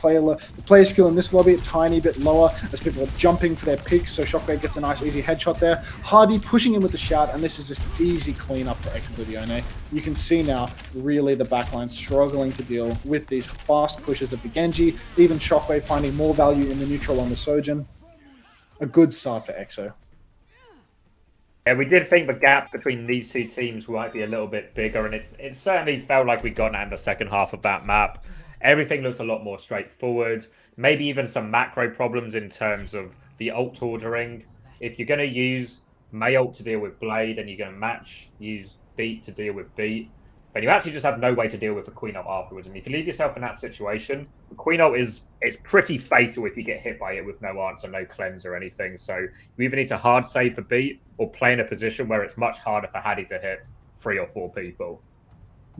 player skill in this lobby a tiny bit lower as people are jumping for their picks, so Shockwave gets a nice easy headshot there. Hardy pushing in with the shout, and this is just easy cleanup for Ex Oblivione. You can see now really the backline struggling to deal with these fast pushes of the Genji. Even Shockwave finding more value in the neutral on the Sojin. A good start for EXO. Yeah, we did think the gap between these two teams might be a little bit bigger, and it certainly felt like we got that in the second half of that map. Everything looks a lot more straightforward. Maybe even some macro problems in terms of the ult ordering. If you're going to use May ult to deal with Blade, and you're going to use Beat to deal with Beat, then you actually just have no way to deal with the Queen ult afterwards. And if you leave yourself in that situation, the Queen ult it's pretty fatal if you get hit by it with no answer, no cleanse or anything. So you either need to hard save for Beat, or play in a position where it's much harder for Hattie to hit 3 or 4 people.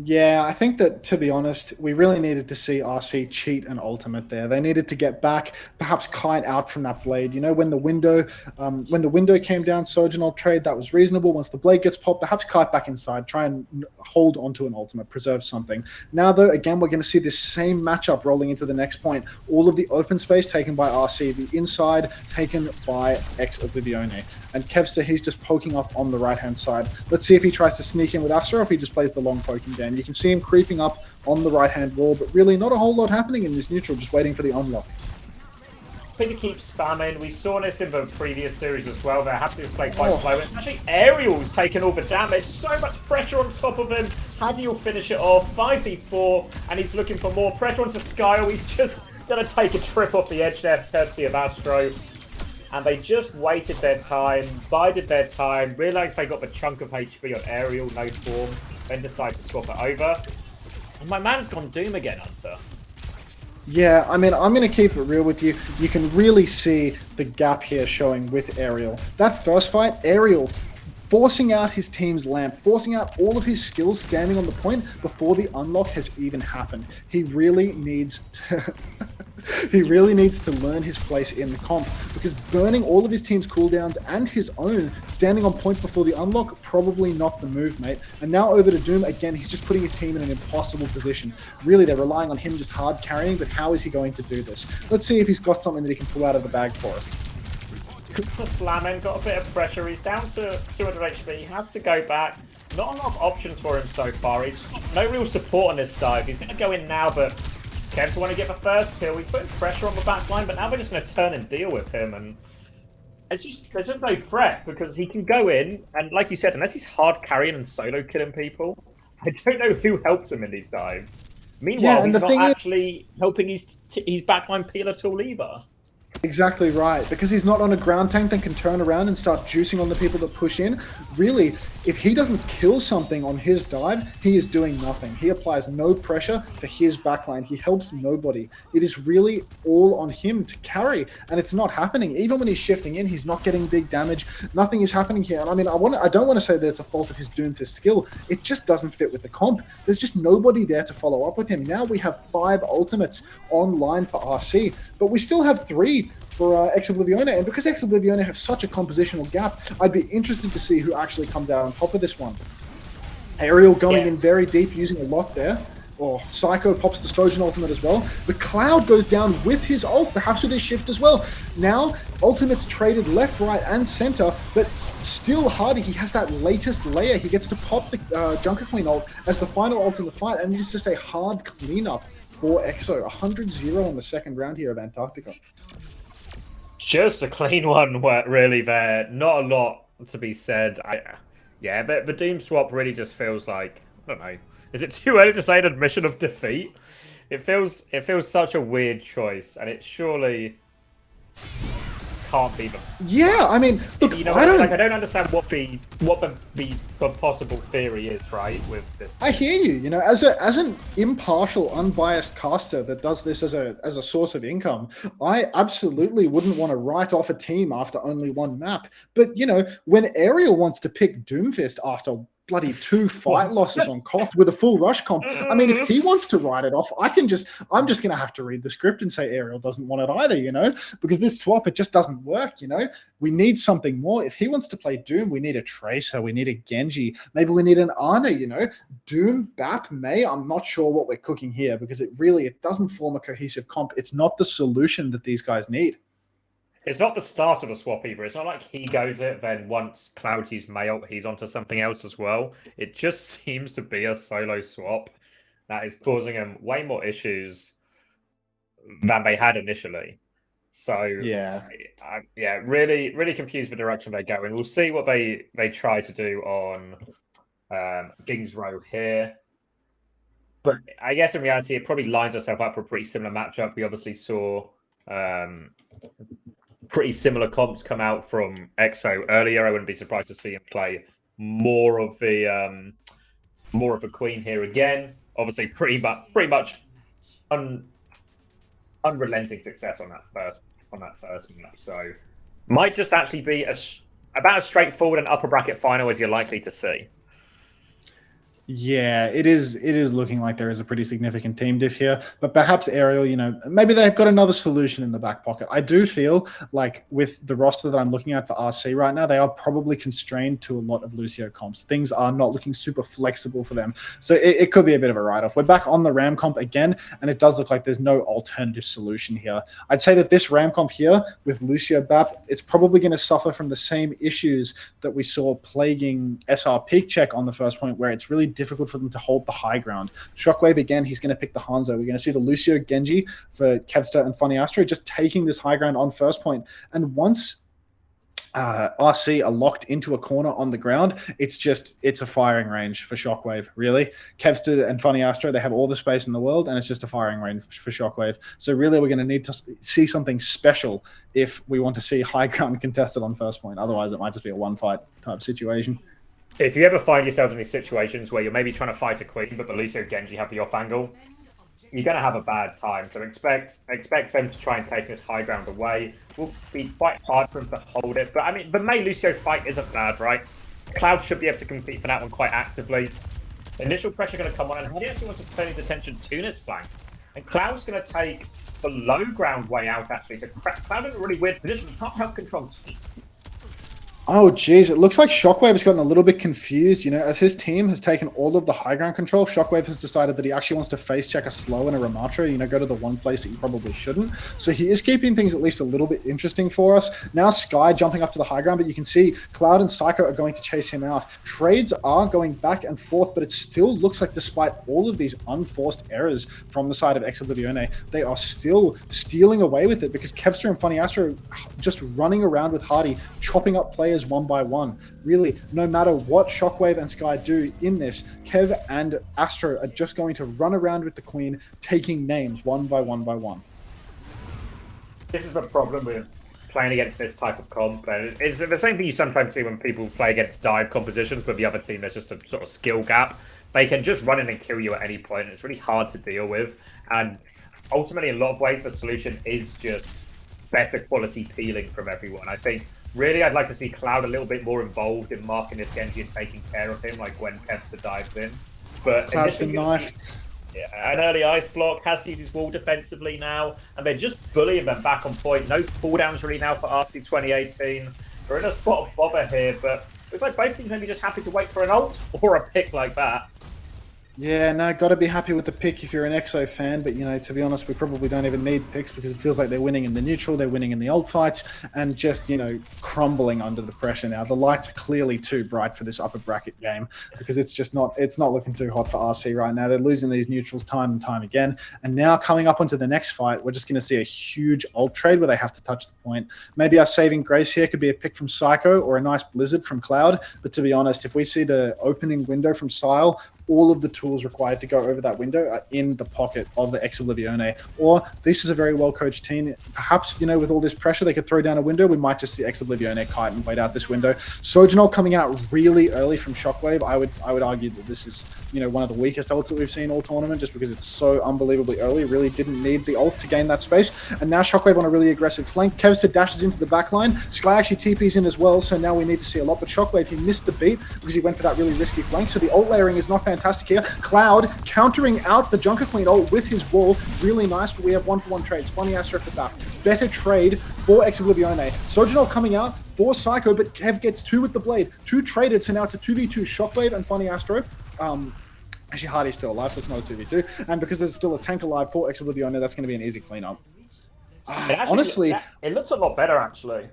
Yeah, I think that, to be honest, we really needed to see RC cheat an ultimate there. They needed to get back, perhaps kite out from that blade. You know, when the window came down, Sojourn trade, that was reasonable. Once the blade gets popped, perhaps kite back inside, try and hold onto an ultimate, preserve something. Now, though, again, we're going to see this same matchup rolling into the next point. All of the open space taken by RC, the inside taken by Ex Oblivione. And Kevster, he's just poking up on the right-hand side. Let's see if he tries to sneak in with Astra or if he just plays the long poking down. You can see him creeping up on the right-hand wall, but really not a whole lot happening in this neutral, just waiting for the unlock. People keep spamming. We saw this in the previous series as well. They have to play quite slow. It's actually Ariel's taking all the damage. So much pressure on top of him. Haddy will finish it off. 5v4, and he's looking for more pressure onto Skyle. He's just going to take a trip off the edge there, courtesy of Astro. And they just waited their time, bided their time, realised they got the chunk of HP on Ariel, no form, then decide to swap it over. And my man's gone Doom again, Hunter. Yeah, I mean, I'm going to keep it real with you. You can really see the gap here showing with Ariel. That first fight, Ariel forcing out his team's lamp, forcing out all of his skills standing on the point before the unlock has even happened. He really needs to... he really needs to learn his place in the comp, because burning all of his team's cooldowns and his own standing on point before the unlock, probably not the move, mate. And now over to Doom again. He's just putting his team in an impossible position. Really, they're relying on him just hard carrying, but how is he going to do this? Let's see if he's got something that he can pull out of the bag for us. To slamming, got a bit of pressure. He's down to 200 HP. He has to go back. Not a lot of options for him so far. He's got no real support on this dive. He's going to go in now, but Kev's want to get the first kill. He's putting pressure on the back line, but now they're just going to turn and deal with him. And it's just, there's just no threat, because he can go in, and like you said, unless he's hard carrying and solo killing people, I don't know who helps him in these dives. Meanwhile, he's not actually helping his backline peel at all either. Exactly right, because he's not on a ground tank that can turn around and start juicing on the people that push in. Really, if he doesn't kill something on his dive, he is doing nothing. He applies no pressure for his backline. He helps nobody. It is really all on him to carry, and it's not happening. Even when he's shifting in, he's not getting big damage. Nothing is happening here. And I mean, I don't want to say that it's a fault of his Doomfist skill. It just doesn't fit with the comp. There's just nobody there to follow up with him. Now we have 5 ultimates online for RC, but we still have 3 for Ex Oblivione, and because Ex Oblivione have such a compositional gap, I'd be interested to see who actually comes out on top of this one. Ariel going in very deep, using a lot there. Or Psycho pops the Stojan ultimate as well. The Cloud goes down with his ult, perhaps with his shift as well. Now, ultimates traded left, right, and center, but still Hardy, he has that latest layer. He gets to pop the Junker Queen ult as the final ult in the fight, and it's just a hard cleanup for EXO. 100-0 in the second round here of Antarctica. Just a clean one, really. There, not a lot to be said. Yeah, the Doom swap really just feels like, I don't know. Is it too early to say an admission of defeat? It feels such a weird choice, and it surely can't be the. Yeah, I mean, look, you know, I don't understand what the possible theory is, right? With this, I hear you. You know, as an impartial, unbiased caster that does this as a source of income, I absolutely wouldn't want to write off a team after only one map. But you know, when Ariel wants to pick Doomfist after bloody 2 fight losses on Koth with a full rush comp, I mean, if he wants to write it off, I'm just going to have to read the script and say Ariel doesn't want it either, you know, because this swap, it just doesn't work, you know. We need something more. If he wants to play Doom, we need a Tracer, we need a Genji, maybe we need an Ana, you know. Doom, Bap, Mei, I'm not sure what we're cooking here, because it doesn't form a cohesive comp. It's not the solution that these guys need. It's not the start of the swap either. It's not like he goes it, then once Cloudy's mailed, he's onto something else as well. It just seems to be a solo swap that is causing him way more issues than they had initially. So yeah, really, really confused the direction they go in. We'll see what they try to do on King's Row here. But I guess in reality, it probably lines itself up for a pretty similar matchup. We obviously saw pretty similar comps come out from EXO earlier. I wouldn't be surprised to see him play more of the Queen here again. Obviously, pretty much unrelenting success on that first match. So might just actually be about as straightforward an upper bracket final as you're likely to see. Yeah, it is. It is looking like there is a pretty significant team diff here, but perhaps Ariel, maybe they've got another solution in the back pocket. I do feel like with the roster that I'm looking at for RC right now, they are probably constrained to a lot of Lucio comps. Things are not looking super flexible for them, so it could be a bit of a write-off. We're back on the Ram comp again, and it does look like there's no alternative solution here. I'd say that this Ram comp here with Lucio BAP, it's probably going to suffer from the same issues that we saw plaguing SrPeakCheck on the first point, where it's really difficult for them to hold the high ground. Shockwave, again, he's going to pick the Hanzo. We're going to see the Lucio Genji for Kevster and Funny Astro just taking this high ground on first point. And once RC are locked into a corner on the ground, it's a firing range for Shockwave, really. Kevster and Funny Astro, they have all the space in the world, and it's just a firing range for Shockwave. So really, we're going to need to see something special if we want to see high ground contested on first point. Otherwise, it might just be a one-fight type situation. If you ever find yourselves in these situations where you're maybe trying to fight a queen, but the Lucio Genji have the off angle, you're going to have a bad time. So expect them to try and take this high ground away. It will be quite hard for them to hold it. But I mean, the May Lucio fight isn't bad, right? Cloud should be able to compete for that one quite actively. Initial pressure going to come on, and he actually wants to turn his attention to this flank. And Cloud's going to take the low ground way out, actually. So Cloud is in a really weird position. He can't help control team. Oh, geez. It looks like Shockwave has gotten a little bit confused. As his team has taken all of the high ground control, Shockwave has decided that he actually wants to face check a slow and a Ramatra, go to the one place that you probably shouldn't. So he is keeping things at least a little bit interesting for us. Now Sky jumping up to the high ground, but you can see Cloud and Psycho are going to chase him out. Trades are going back and forth, but it still looks like despite all of these unforced errors from the side of Ex Oblivione, they are still stealing away with it because Kevster and Funny Astro are just running around with Hardy, chopping up players one by one. Really, no matter what Shockwave and Sky do in this, Kev and Astro are just going to run around with the Queen, taking names one by one by one. This is the problem with playing against this type of comp. And it's the same thing you sometimes see when people play against dive compositions with the other team. There's just a sort of skill gap. They can just run in and kill you at any point. And it's really hard to deal with. And ultimately, in a lot of ways, the solution is just better quality peeling from everyone. I think really, I'd like to see Cloud a little bit more involved in marking this Genji and taking care of him, like when Kevster dives in. But Cloud's been knifed. An early ice block, has to use his wall defensively now, and they're just bullying them back on point. No cooldowns really now for RC2018. We're in a spot of bother here, but looks like both teams may be just happy to wait for an ult or a pick like that. Yeah, no, got to be happy with the pick if you're an EXO fan, but, to be honest, we probably don't even need picks because it feels like they're winning in the neutral, they're winning in the ult fights, and just, crumbling under the pressure now. The lights are clearly too bright for this upper bracket game because it's not looking too hot for RC right now. They're losing these neutrals time and time again, and now coming up onto the next fight, we're just going to see a huge ult trade where they have to touch the point. Maybe our saving grace here could be a pick from Psycho or a nice Blizzard from Cloud, but to be honest, if we see the opening window from Sile, all of the tools required to go over that window are in the pocket of the Ex Oblivione. Or this is a very well-coached team. Perhaps, with all this pressure, they could throw down a window. We might just see Ex Oblivione kite and wait out this window. Sojanol coming out really early from Shockwave. I would argue that this is, one of the weakest ults that we've seen all tournament just because it's so unbelievably early. Really didn't need the ult to gain that space. And now Shockwave on a really aggressive flank. Kevster dashes into the back line. Sky actually TPs in as well, so now we need to see a lot. But Shockwave, he missed the beat because he went for that really risky flank. So the ult layering is not fantastic here. Cloud countering out the Junker Queen ult with his wall. Really nice, but we have 1-for-1 trades. Funny Astro for that. Better trade for Ex Oblivione. Sojanol coming out for Psycho, but Kev gets 2 with the blade. 2 traded, so now it's a 2v2 Shockwave and Funny Astro. Actually, Hardy's still alive, so it's not a 2v2. And because there's still a tank alive for Ex Oblivione, that's going to be an easy cleanup. Honestly, it looks a lot better, actually.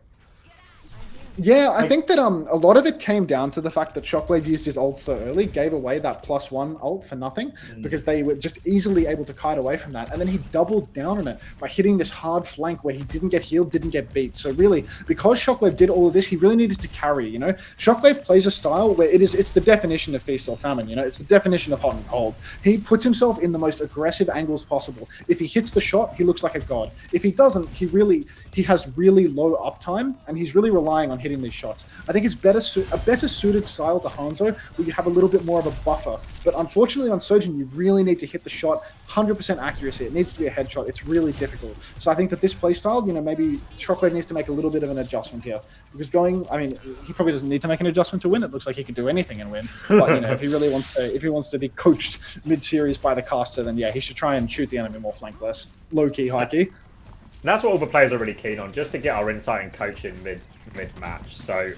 Yeah, I think that a lot of it came down to the fact that Shockwave used his ult so early, gave away that +1 ult for nothing, because they were just easily able to kite away from that. And then he doubled down on it by hitting this hard flank where he didn't get healed, didn't get beat. So really, because Shockwave did all of this, he really needed to carry, Shockwave plays a style where it's the definition of feast or famine, It's the definition of hot and cold. He puts himself in the most aggressive angles possible. If he hits the shot, he looks like a god. If he doesn't, he has really low uptime, and he's really relying on hitting these shots. I think it's a better suited style to Hanzo, where you have a little bit more of a buffer. But unfortunately on Sojin, you really need to hit the shot 100% accuracy. It needs to be a headshot. It's really difficult. So I think that this playstyle, maybe Shockwave needs to make a little bit of an adjustment here. Because he probably doesn't need to make an adjustment to win. It looks like he can do anything and win. But if he really wants to be coached mid-series by the caster, then yeah, he should try and shoot the enemy more flankless. Low-key, high-key. And that's what all the players are really keen on, just to get our insight and coaching mid-match. So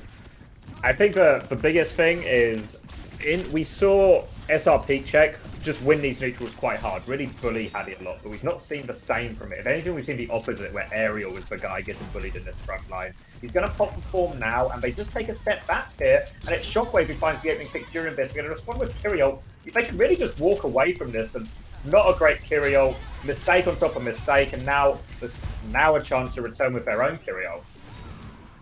I think the biggest thing is we saw SrPeakCheck just win these neutrals quite hard, really bully Haddy a lot, but we've not seen the same from it. If anything, we've seen the opposite, where Aerial is the guy getting bullied in this front line. He's going to pop the form now, and they just take a step back here, and it's Shockwave who finds the opening pick during this. We're going to respond with Kyriel. They can really just walk away from this, and not a great Kyriel. Mistake on top of mistake, and now there's a chance to return with their own Kyriel.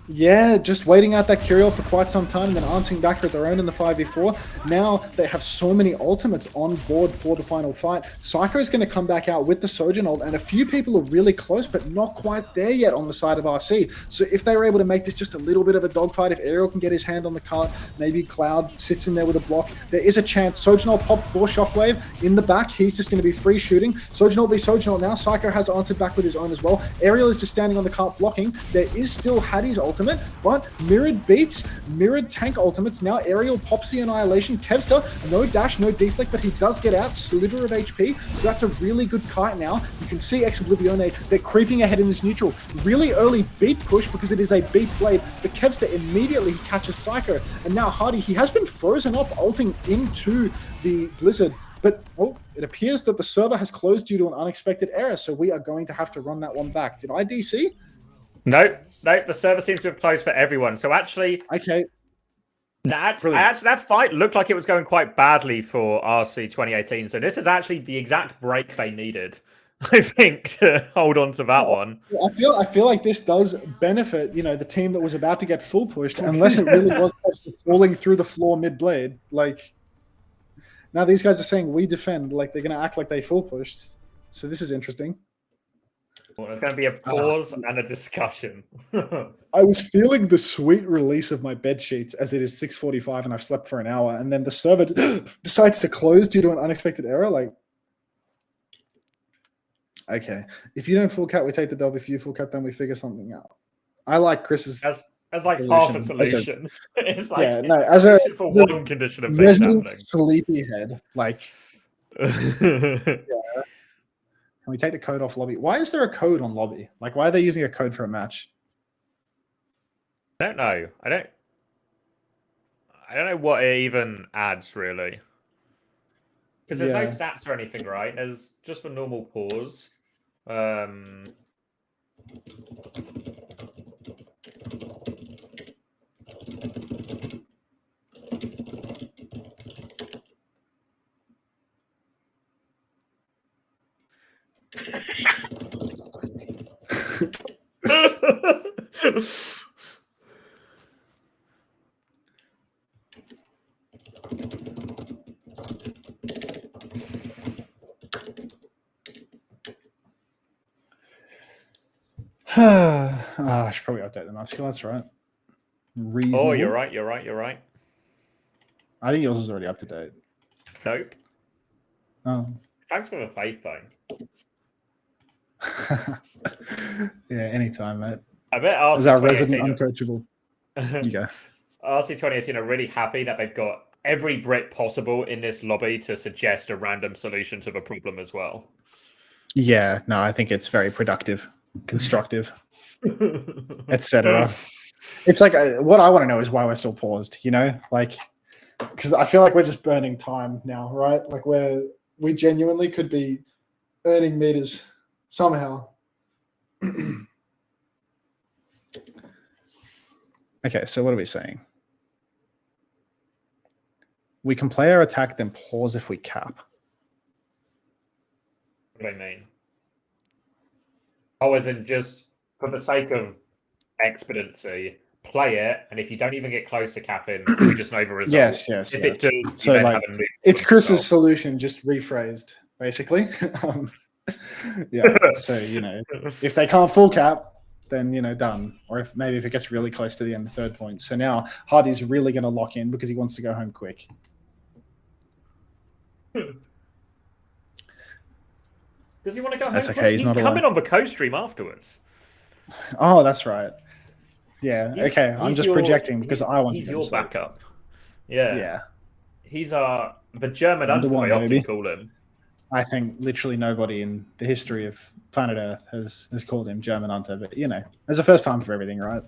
Yeah, just waiting out that Kyriel for quite some time and then answering back with their own in the 5v4. Now they have so many ultimates on board for the final fight. Psycho is going to come back out with the Sojin ult, and a few people are really close, but not quite there yet on the side of RC. So if they were able to make this just a little bit of a dogfight, if Aerial can get his hand on the cart, maybe Cloud sits in there with a block, there is a chance. Sojin ult popped for Shockwave in the back. He's just going to be free shooting. Sojin ult v Sojin ult now. Psycho has answered back with his own as well. Aerial is just standing on the cart blocking. There is still Haddy's ultimate, but mirrored beats, mirrored tank ultimates. Now Aerial pops the Annihilation. Kevster, no dash, no deflect, but he does get out, sliver of HP, so that's a really good kite now. You can see Ex Oblivione, they're creeping ahead in this neutral. Really early beat push because it is a beat blade, but Kevster immediately catches Psycho, and now Hardy, he has been frozen up, ulting into the Blizzard. But, it appears that the server has closed due to an unexpected error, so we are going to have to run that one back. Did I DC? No, the server seems to have closed for everyone. So actually, okay, that fight looked like it was going quite badly for RC2018. So this is actually the exact break they needed, I think, to hold on to that one. I feel like this does benefit, the team that was about to get full pushed, unless it really was falling through the floor mid blade. Like, now these guys are saying we defend, like they're going to act like they full pushed. So this is interesting. Well, there's going to be a pause and a discussion. I was feeling the sweet release of my bed sheets as it is 6:45 and I've slept for an hour, and then the server decides to close due to an unexpected error. Like, okay, if you don't full cap, we take the dub. If you full cap, then we figure something out. I like Chris's as like solution. half a solution. It's like as a for one condition of resident happening. sleepyhead, like. Yeah. Can we take the code off lobby? Why is there a code on lobby? Like, why are they using a code for a match? I don't know. I don't know what it even adds, really. Because there's no stats or anything, right? There's just a normal pause. I should probably update the map skill. That's right. Reasonable. Oh, you're right. I think yours is already up to date. Nope. Oh. Thanks for the faith, though. Yeah, anytime, mate. I bet RC2018 is our resident uncoachable. You go. RC2018 are really happy that they've got every Brit possible in this lobby to suggest a random solution to the problem as well. Yeah, no, I think it's very productive, constructive, etc. It's like, what I want to know is why we're still paused, like, because I feel like we're just burning time now, right? Like we genuinely could be earning meters somehow. Okay, so what are we saying? We can play our attack, then pause if we cap. What do I mean? Oh, as in just for the sake of expediency, play it, and if you don't even get close to capping, we just know the result. Yes. If it does, so like, it's Chris's solution, just rephrased, basically. Yeah. So if they can't full cap, then, you know, done. Or if it gets really close to the end of third point. So now Hardy's really going to lock in because he wants to go home quick. Does he want to go home? That's okay. He's not coming on the co-stream afterwards. Oh, that's right. Yeah. Okay. I'm just projecting because I want to. He's your backup. Yeah. Yeah. He's the German Unter, I often call him. I think literally nobody in the history of planet Earth has called him German Unter, but you know, there's a first time for everything, right?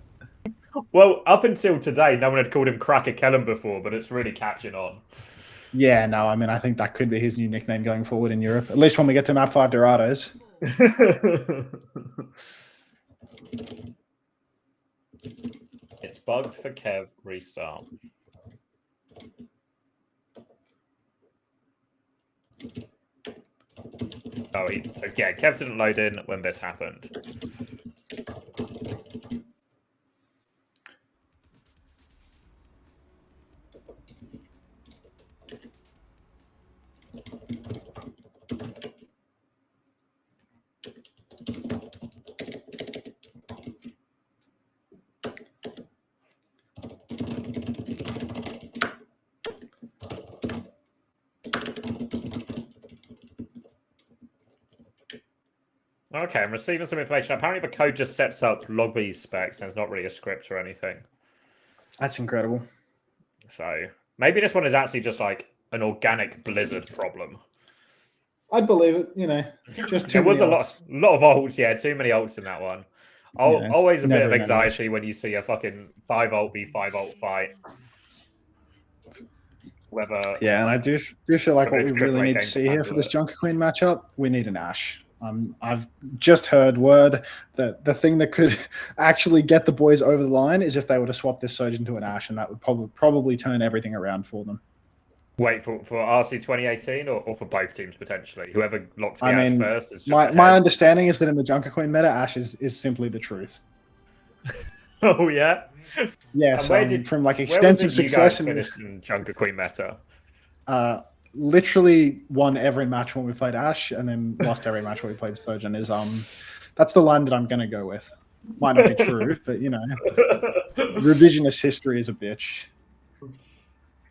Well, up until today, no one had called him Cracker Kellen before, but it's really catching on. Yeah, no, I mean, I think that could be his new nickname going forward in Europe, at least when we get to Map 5 Dorados. It's bugged for Kev restart. Oh, so yeah, Kev didn't load in when this happened. Okay, I'm receiving some information. Apparently the code just sets up lobby specs and it's not really a script or anything. That's incredible. So maybe this one is actually just like an organic Blizzard problem. I'd believe it, you know. Just too There was many a ults. lot of ults, yeah, too many ults in that one. Yeah, always a bit of never anxiety when you see a fucking 5 ult v 5 ult fight. Whether Yeah, and I do feel like what we it's really great need to games see to here for handle this it. Junker Queen matchup, we need an Ashe. I've just heard word that the thing that could actually get the boys over the line is if they were to swap this Surge into an Ashe, and that would probably turn everything around for them. Wait, for RC2018 or for both teams potentially? Whoever locks the I Ashe mean, first is just my understanding is that in the Junker Queen meta, Ashe is simply the truth. Oh yeah? Yes, from like where was extensive it you success guys finished in Junker Queen meta? Literally won every match when we played Ashe, and then lost every match when we played Surgeon. That's the line that I'm going to go with. Might not be true, but you know, revisionist history is a bitch.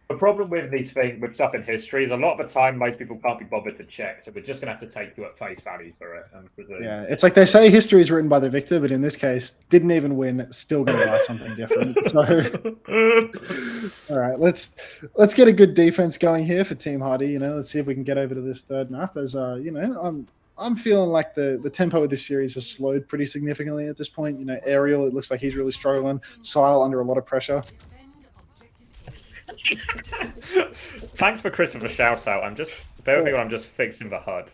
The problem with these things, with stuff in history, is a lot of the time most people can't be bothered to check, so we're just going to have to take you at face value for it. Yeah, it's like they say history is written by the victor, but in this case, didn't even win, still going to write something different. So, all right, let's get a good defense going here for Team Hardy. You know, let's see if we can get over to this third map. As you know, I'm feeling like the tempo of this series has slowed pretty significantly at this point. You know, Ariel, it looks like he's really struggling. Sile under a lot of pressure. Thanks for Chris for the shout out. I'm just fixing the HUD.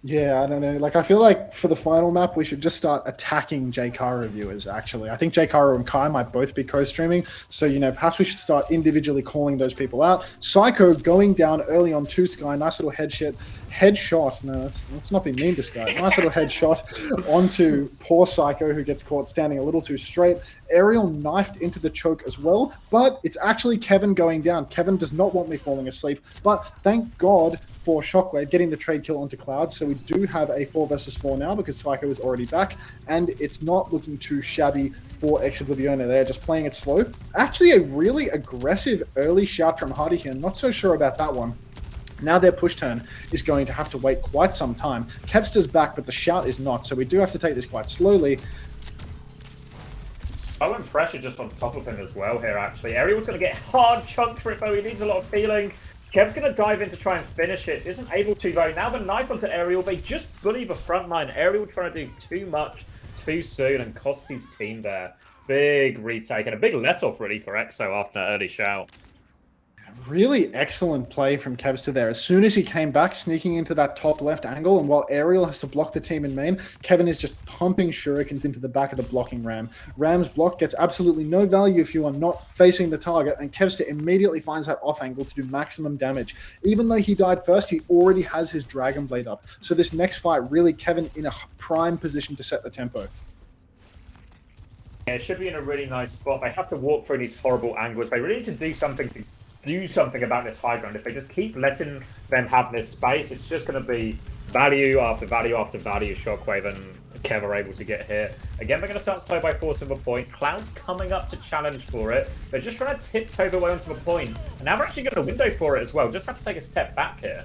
Yeah, I don't know. Like, I feel like for the final map, we should just start attacking JCara viewers, actually. I think JCara and Kai might both be co-streaming. So, you know, perhaps we should start individually calling those people out. Psycho going down early on 2 Sky. Nice little headshot. No, let's not be mean to Sky. Nice little headshot onto poor Psycho, who gets caught standing a little too straight. Ariel knifed into the choke as well, but it's actually Kevin going down. Kevin does not want me falling asleep, but thank God for Shockwave getting the trade kill onto Cloud. So we do have a 4 versus 4 now because Psycho is already back, and it's not looking too shabby for Ex Oblivione. They're just playing it slow. Actually, a really aggressive early shout from Hardy here. Not so sure about that one. Now their push turn is going to have to wait quite some time. Kevster's back, but the shout is not, so we do have to take this quite slowly. Owen pressure just on top of him as well here, actually. Ariel's going to get hard chunked for it, though. He needs a lot of healing. Kev's going to dive in to try and finish it. Isn't able to, though. Now the knife onto Ariel. They just bully the front line. Ariel trying to do too much too soon and costs his team there. Big retake and a big let-off, really, for EXO after an early shout. Really excellent play from Kevster there. As soon as he came back, sneaking into that top left angle, and while Ariel has to block the team in main, Kevin is just pumping shurikens into the back of the blocking Ram. Ram's block gets absolutely no value if you are not facing the target, and Kevster immediately finds that off angle to do maximum damage. Even though he died first, he already has his Dragon Blade up. So this next fight, really Kevin in a prime position to set the tempo. Yeah, it should be in a really nice spot. They have to walk through these horrible angles. They really need to do something about this high ground. If they just keep letting them have this space, it's just going to be value after value after value, Shockwave and Kev are able to get hit. Again, they're going to start slow by forcing the point. Cloud's coming up to challenge for it. They're just trying to tiptoe their way onto the point. And now we're actually got a window for it as well. Just have to take a step back here.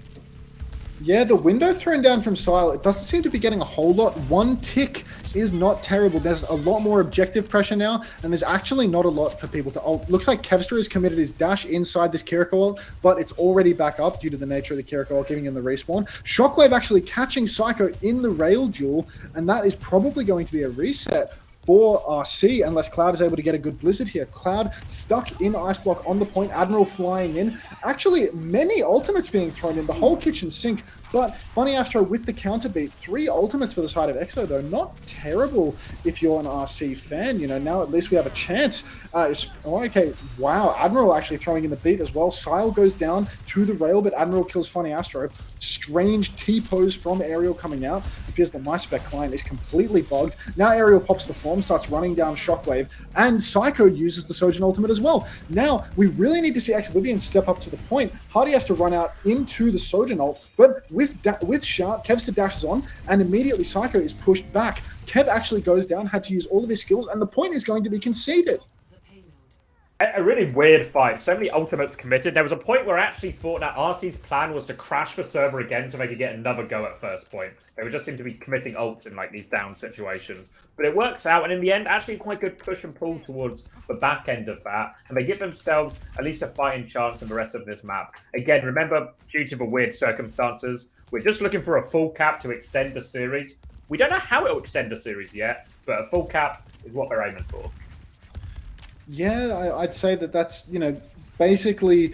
Yeah, the window thrown down from Sile, it doesn't seem to be getting a whole lot. One tick is not terrible. There's a lot more objective pressure now, and there's actually not a lot for people to ult. Looks like Kevster has committed his dash inside this Kiriko ult, but it's already back up due to the nature of the Kiriko ult giving him the respawn. Shockwave actually catching Psycho in the rail duel, and that is probably going to be a reset for RC, unless Cloud is able to get a good Blizzard here. Cloud stuck in Ice Block on the point, Admiral flying in. Actually, many ultimates being thrown in, the whole kitchen sink, but Funny Astro with the counter beat. 3 ultimates for the side of EXO, though. Not terrible if you're an RC fan. You know, now at least we have a chance. Okay, wow. Admiral actually throwing in the beat as well. Sile goes down to the rail, but Admiral kills Funny Astro. Strange T-pose from Ariel coming out. It appears that my spec client is completely bugged. Now Ariel pops the form, starts running down Shockwave, and Psycho uses the Sojin ultimate as well. Now, we really need to see Ex Oblivione step up to the point. Hardy has to run out into the Sojin ult, but with Sharp, Kevster dashes on, and immediately Psycho is pushed back. Kev actually goes down, had to use all of his skills, and the point is going to be conceded. A really weird fight. So many ultimates committed. There was a point where I actually thought that RC's plan was to crash the server again so they could get another go at first point. They would just seem to be committing ults in like these down situations. But it works out, and in the end, actually quite good push and pull towards the back end of that. And they give themselves at least a fighting chance in the rest of this map. Again, remember, due to the weird circumstances, we're just looking for a full cap to extend the series. We don't know how it will extend the series yet, but a full cap is what they're aiming for. Yeah, I'd say that that's, you know, basically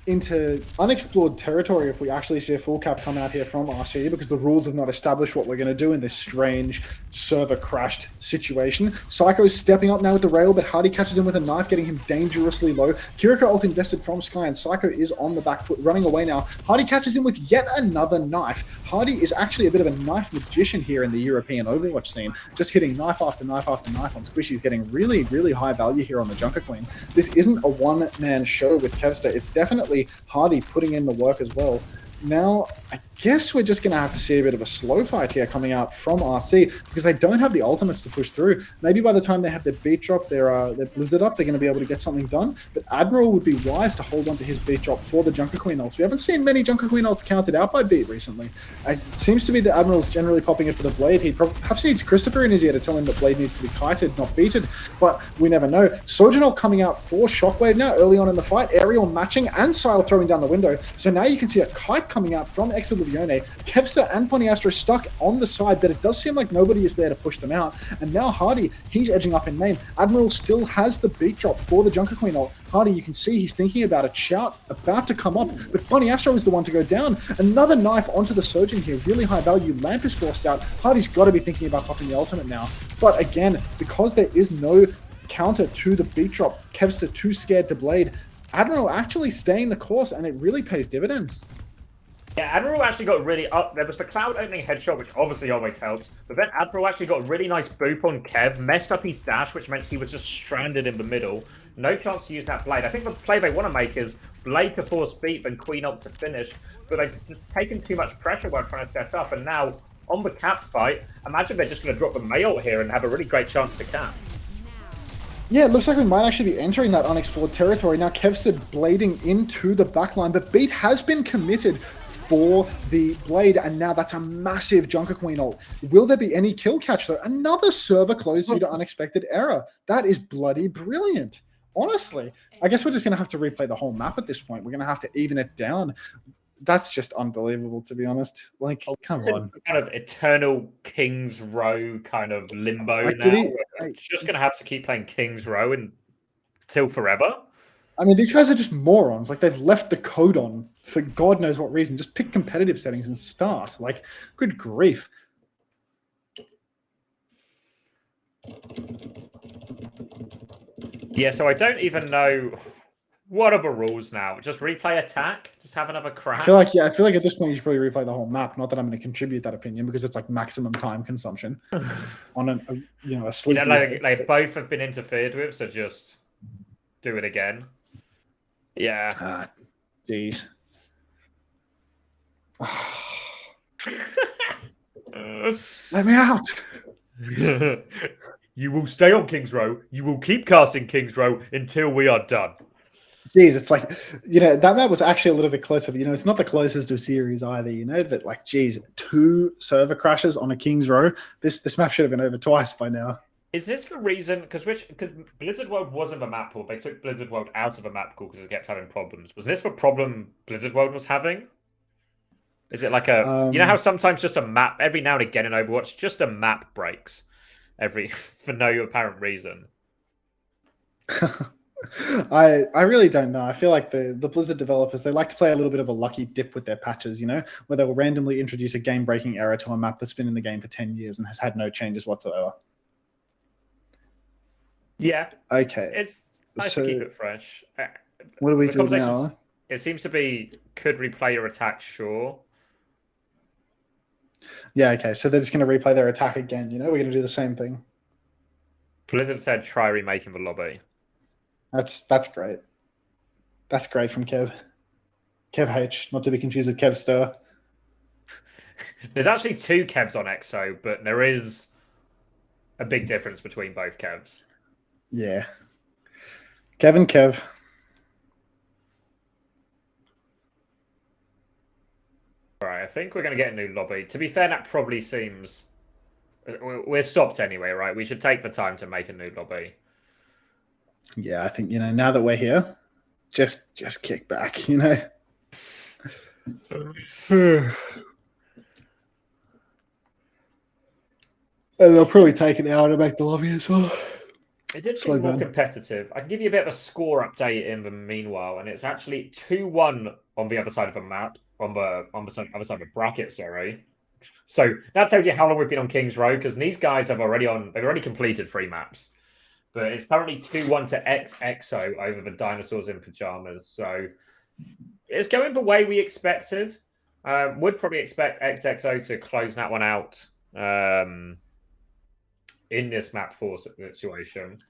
into unexplored territory if we actually see a full cap come out here from RC, because the rules have not established what we're going to do in this strange server crashed situation. Psycho's stepping up now with the rail, but Hardy catches him with a knife, getting him dangerously low. Kiriko ult invested from Sky, and Psycho is on the back foot, running away now. Hardy catches him with yet another knife. Hardy is actually a bit of a knife magician here in the European Overwatch scene, just hitting knife after knife after knife on Squishies, getting really, really high value here on the Junker Queen. This isn't a one-man show with Kevster. It's definitely Hardy putting in the work as well. Now, I guess we're just going to have to see a bit of a slow fight here coming out from RC, because they don't have the ultimates to push through. Maybe by the time they have their beat drop, their Blizzard up, they're going to be able to get something done. But Admiral would be wise to hold on to his beat drop for the Junker Queen ults. We haven't seen many Junker Queen ults counted out by beat recently. It seems to be that Admiral's generally popping it for the Blade. He perhaps needs Christopher in his ear to tell him that Blade needs to be kited, not beated. But we never know. Sojin ult coming out for Shockwave now early on in the fight. Ariel matching and Sile throwing down the window. So now you can see a kite coming out from Ex Oblivione. Kevster and Funny Astro stuck on the side, but it does seem like nobody is there to push them out. And now Hardy, he's edging up in main. Admiral still has the beat drop for the Junker Queen ult. Hardy, you can see he's thinking about a shout about to come up, but Funny Astro is the one to go down. Another knife onto the Sojin here. Really high value. Lamp is forced out. Hardy's got to be thinking about popping the ultimate now. But again, because there is no counter to the beat drop, Kevster too scared to blade. Admiral actually staying the course, and it really pays dividends. Yeah, Admiral actually got really up. There was the Cloud opening headshot, which obviously always helps. But then Admiral actually got a really nice boop on Kev, messed up his dash, which meant he was just stranded in the middle. No chance to use that Blade. I think the play they want to make is Blade to force beat, then Queen ult to finish. But they've just taken too much pressure while trying to set up. And now, on the cap fight, imagine they're just going to drop the May ult here and have a really great chance to cap. Yeah, it looks like we might actually be entering that unexplored territory. Now Kevster blading into the backline, but beat has been committed for the Blade, and now that's a massive Junker Queen ult. Will there be any kill catch though? Another server closed due to unexpected error. That is bloody brilliant. Honestly, I guess we're just going to have to replay the whole map at this point. We're going to have to even it down. That's just unbelievable, to be honest. Like, come on. Kind of eternal King's Row kind of limbo Like, now. It's just going to have to keep playing King's Row until forever. I mean, these guys are just morons. Like, they've left the code on for God knows what reason. Just pick competitive settings and start. Like, good grief. Yeah, so I don't even know what are the rules now. Just replay attack? Just have another crack? I feel like at this point you should probably replay the whole map. Not that I'm going to contribute that opinion, because it's like maximum time consumption on a sleep. Like both have been interfered with, so just do it again. Yeah. Jeez. Let me out. You will stay on King's Row. You will keep casting King's Row until we are done. Jeez, it's like, that map was actually a little bit closer. It's not the closest of series either, but like, geez, 2 server crashes on a King's Row. This map should have been over twice by now. Is this the reason? Because Blizzard World wasn't a map pool. They took Blizzard World out of a map pool because it kept having problems. Was this the problem Blizzard World was having? Is it like a... you know how sometimes just a map, every now and again in Overwatch, just a map breaks for no apparent reason? I really don't know. I feel like the Blizzard developers, they like to play a little bit of a lucky dip with their patches, where they will randomly introduce a game-breaking error to a map that's been in the game for 10 years and has had no changes whatsoever. Yeah. Okay. It's nice to keep it fresh. What do we do now? It seems to be, could replay your attack, sure. Yeah, okay. So they're just going to replay their attack again, We're going to do the same thing. Blizzard said try remaking the lobby. That's great. That's great from Kev. Kev H, not to be confused with Kev Stir. There's actually 2 Kevs on EXO, but there is a big difference between both Kevs. Yeah. Kev and Kev. All right, I think we're going to get a new lobby. To be fair, that probably seems... We're stopped anyway, right? We should take the time to make a new lobby. Yeah, I think, now that we're here, just kick back, And they'll probably take an hour to make the lobby as well. It did seem more competitive. I can give you a bit of a score update in the meanwhile, and it's actually 2-1 on the other side of the map, on the other side of the bracket, sorry. So that tells you how long we've been on King's Row, because these guys they've already completed 3 maps. But it's currently 2-1 to EXO over the Dinosaurs in Pajamas. So it's going the way we expected. Would probably expect EXO to close that one out in this map 4 situation.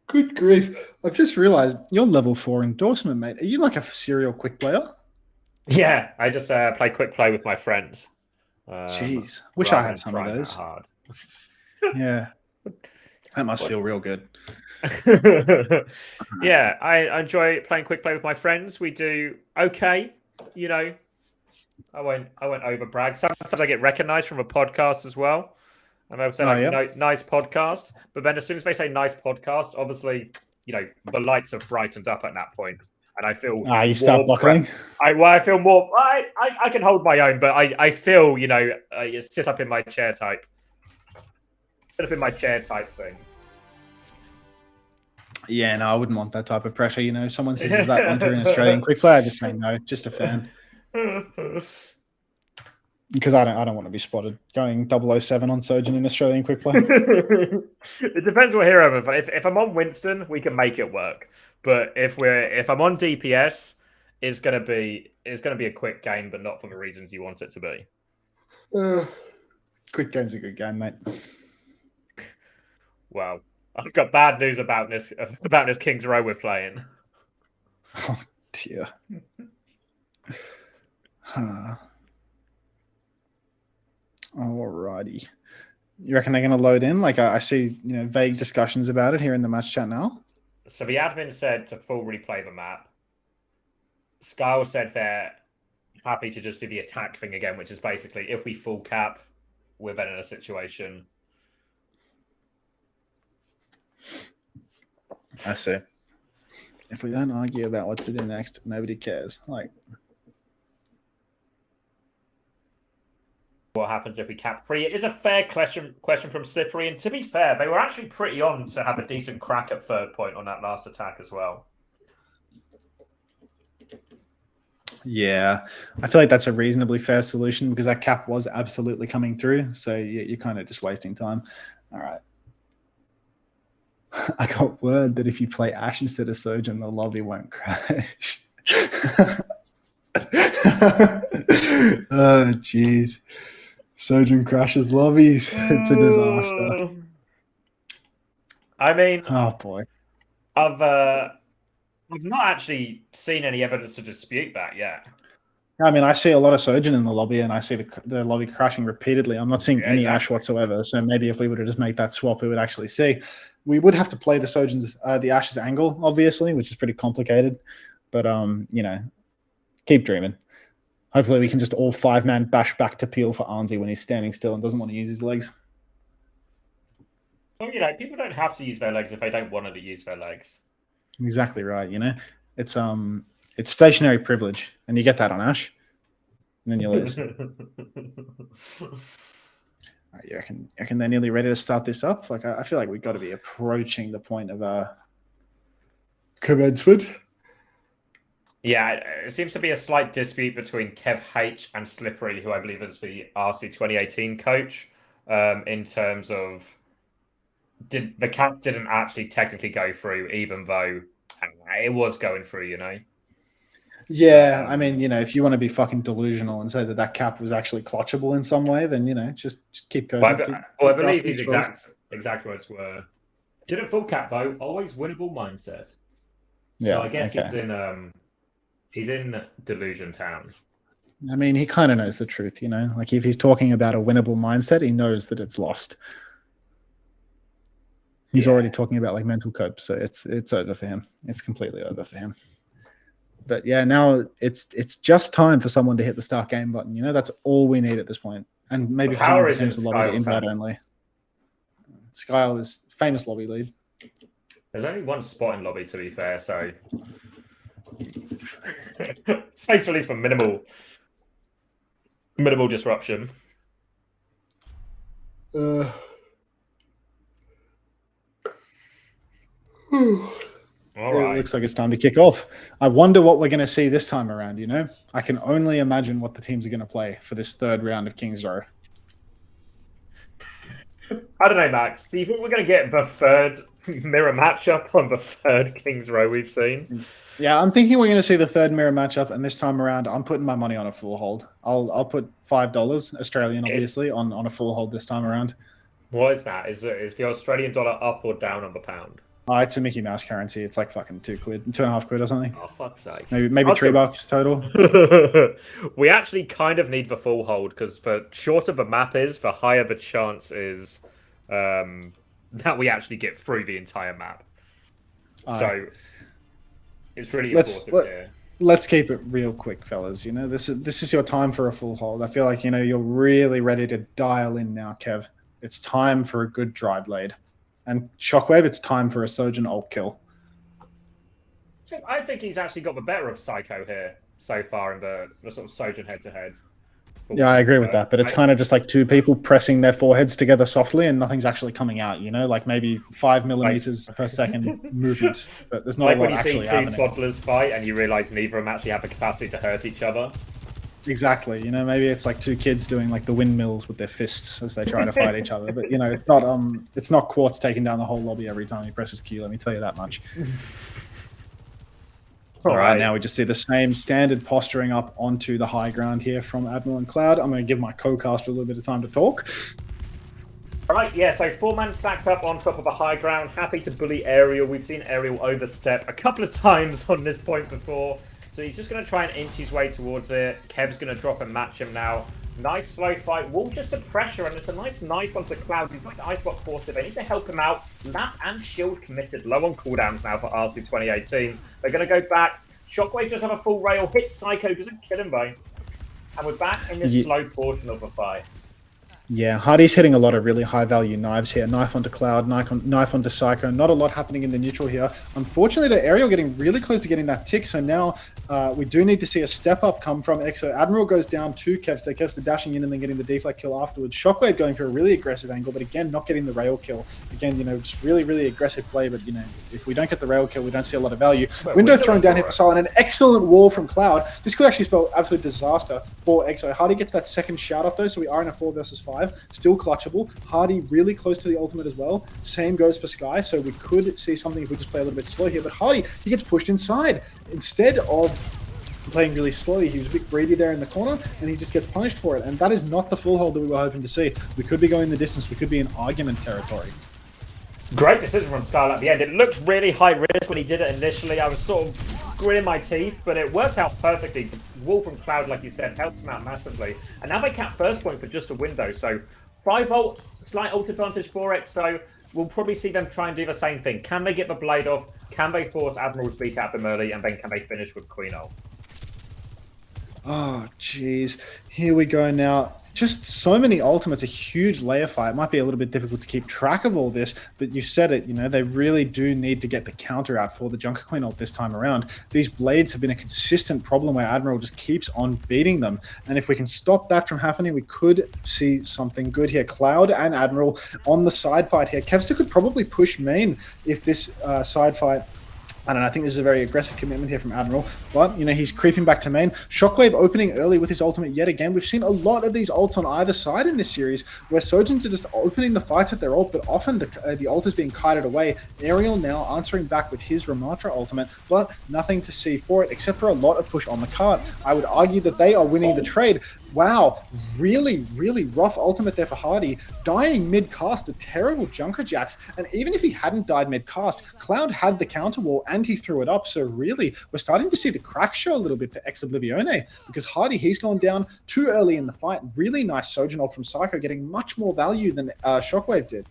Good grief. I've just realized you're level 4 endorsement, mate. Are you like a serial quick player? Yeah, I just play quick play with my friends. Jeez. Wish I had some of those. Hard. Yeah. That must feel real good. Yeah, I enjoy playing quick play with my friends. We do okay, I won't over brag. Sometimes I get recognized from a podcast as well. And I would say nice podcast. But then as soon as they say nice podcast, obviously, the lights have brightened up at that point. And I feel you start buckling. I feel more I can hold my own, but I feel, sit up in my chair type. Sit up in my chair type thing. Yeah, no, I wouldn't want that type of pressure. Someone says, is that Unter in Australian quick play? I just say no, just a fan. Because I don't want to be spotted going 007 on Sojourn in Australian quick play. It depends what hero I'm on. If I'm on Winston, we can make it work. But if I'm on DPS, it's gonna be a quick game, but not for the reasons you want it to be. Quick game's a good game, mate. Wow, I've got bad news about this King's Row we're playing. Oh dear. Alrighty. You reckon they're going to load in? Like I see, vague discussions about it here in the match chat now. So the admin said to full replay the map. Skyle said they're happy to just do the attack thing again, which is basically if we full cap, we're then in a situation. I see. If we don't argue about what to do next, nobody cares. Like, what happens if we cap 3? It is a fair question from Slippery, and to be fair, they were actually pretty on to have a decent crack at 3rd point on that last attack as well. Yeah, I feel like that's a reasonably fair solution because that cap was absolutely coming through, so you're kind of just wasting time. All right. I got word that if you play Ash instead of Sojourn, the lobby won't crash. Oh, jeez. Sojourn crashes lobbies. It's a disaster. I mean, oh boy, I've not actually seen any evidence to dispute that yet. I mean, I see a lot of Sojourn in the lobby, and I see the lobby crashing repeatedly. I'm not seeing any exactly. Ashe whatsoever. So maybe if we were to just make that swap, we would actually see. We would have to play the Sojourn's, the Ashe's angle, obviously, which is pretty complicated. But keep dreaming. Hopefully, we can just all 5-man bash back to Peel for Arnsey when he's standing still and doesn't want to use his legs. Well, people don't have to use their legs if they don't want to use their legs. Exactly right. It's stationary privilege, and you get that on Ashe, and then you lose. Right, you reckon they're nearly ready to start this up? Like, I feel like we've got to be approaching the point of commencement. Yeah, it seems to be a slight dispute between Kev H and Slippery, who I believe is the RC2018 coach, in terms of the cap didn't actually technically go through, even though it was going through, Yeah, I mean, if you want to be fucking delusional and say that cap was actually clutchable in some way, then just keep going. I believe his exact words were, "Didn't full cap though, always winnable mindset." Yeah, so I guess he's in Delusion Town. I mean, he kind of knows the truth, Like if he's talking about a winnable mindset, he knows that it's lost. He's already talking about like mental cope, so it's over for him. It's completely over for him. But yeah, now it's just time for someone to hit the start game button. That's all we need at this point. And maybe for someone who seems a lobby to invite only. Skyle is famous lobby lead. There's only one spot in lobby, to be fair, so space release for minimal disruption. All right. It looks like it's time to kick off. I wonder what we're going to see this time around, I can only imagine what the teams are going to play for this third round of King's Row. I don't know, Max. Do you think we're going to get the third mirror matchup on the third King's Row we've seen? Yeah, I'm thinking we're going to see the third mirror matchup, and this time around, I'm putting my money on a full hold. I'll put $5 Australian, obviously, on a full hold this time around. What is that? Is the Australian dollar up or down on the pound? It's a Mickey Mouse currency. It's like fucking £2.50 or something. Oh, fuck's sake. Maybe $3 total. We actually kind of need the full hold because the shorter the map is, the higher the chance is that we actually get through the entire map. So it's really important here. Let's keep it real quick, fellas. This is your time for a full hold. I feel like you're really ready to dial in now, Kev. It's time for a good dry blade. And Shockwave, it's time for a Sojourn ult kill. I think he's actually got the better of Psycho here so far in the sort of Sojourn head-to-head. Yeah, I agree with that. But it's kind of just like two people pressing their foreheads together softly and nothing's actually coming out, like maybe 5 millimeters per second movement. But there's not a lot actually happening. Like when you see two toddlers fight and you realize neither of them actually have the capacity to hurt each other. Exactly. Maybe it's like two kids doing like the windmills with their fists as they try to fight each other. But it's not Quartz taking down the whole lobby every time he presses Q. Let me tell you that much. All right, now we just see the same standard posturing up onto the high ground here from Admiral and Cloud. I'm going to give my co-caster a little bit of time to talk. All right, yeah, so 4-man stacks up on top of the high ground. Happy to bully Aerial. We've seen Aerial overstep a couple of times on this point before. So he's just going to try and inch his way towards it. Kev's going to drop and match him now. Nice slow fight. Wall just a pressure, and it's a nice knife onto Cloud. He's got to Iceblock force it. They need to help him out. Lap and shield committed. Low on cooldowns now for RC2018. They're going to go back. Shockwave does have a full rail. Hits Psycho. Doesn't kill him, though. And we're back in this slow portion of the fight. Yeah, Hardy's hitting a lot of really high-value knives here. Knife onto Cloud, knife onto Psycho. Not a lot happening in the neutral here. Unfortunately, the Aerial getting really close to getting that tick, so now we do need to see a step-up come from Exo. Admiral goes down to Kevster. Kevster dashing in and then getting the deflect kill afterwards. Shockwave going for a really aggressive angle, but again, not getting the rail kill. Again, just really, really aggressive play, but, if we don't get the rail kill, we don't see a lot of value. Window thrown down here for Silent. An excellent wall from Cloud. This could actually spell absolute disaster for Exo. Hardy gets that second shout up, though, so we are in a 4 versus 5. Still clutchable. Hardy really close to the ultimate as well. Same goes for Sky, so we could see something if we just play a little bit slow here. But Hardy, he gets pushed inside. Instead of playing really slowly, he was a bit greedy there in the corner, and he just gets punished for it. And that is not the full hold that we were hoping to see. We could be going the distance. We could be in argument territory. Great decision from Sky at the end. It looked really high risk when he did it initially. I was sort of gritting my teeth, but it worked out perfectly. The wall from Cloud, like you said, helped him out massively. And now they cap first point for just a window. So 5 ult, slight ult advantage for EXO. We'll probably see them try and do the same thing. Can they get the blade off? Can they force Admiral's beat out them early? And then can they finish with Queen ult? Oh, jeez. Here we go now. Just so many ultimates, a huge layer fight. It might be a little bit difficult to keep track of all this, but you said it, you know, they really do need to get the counter out for the Junker Queen ult this time around. These blades have been a consistent problem where Admiral just keeps on beating them. And if we can stop that from happening, we could see something good here. Cloud and Admiral on the side fight here. Kevster could probably push main if this side fight... I don't know, I think this is a very aggressive commitment here from Admiral, but, you know, he's creeping back to main. Shockwave opening early with his ultimate yet again. We've seen a lot of these ults on either side in this series, where Sojins are just opening the fights at their ult, but often the ult is being kited away. Aerial now answering back with his Ramatra ultimate, but nothing to see for it, except for a lot of push on the cart. I would argue that they are winning the trade. Wow, really, really rough ultimate there for Hardy. Dying mid-cast, a terrible Junker Jax. And even if he hadn't died mid-cast, Cloud had the counter wall and he threw it up. So really, we're starting to see the crack show a little bit for Ex Oblivione, because Hardy, he's gone down too early in the fight. Really nice Sojin ult from Psycho, getting much more value than Shockwave did.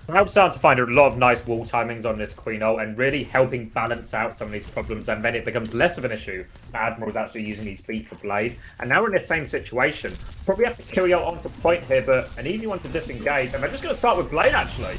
I'm starting to find a lot of nice wall timings on this Queen ult and really helping balance out some of these problems, and then it becomes less of an issue that Admiral's actually using his beat for Blade. And now we're in the same situation. Probably have to kill your onto point here, but an easy one to disengage. And they're just going to start with Blade, actually.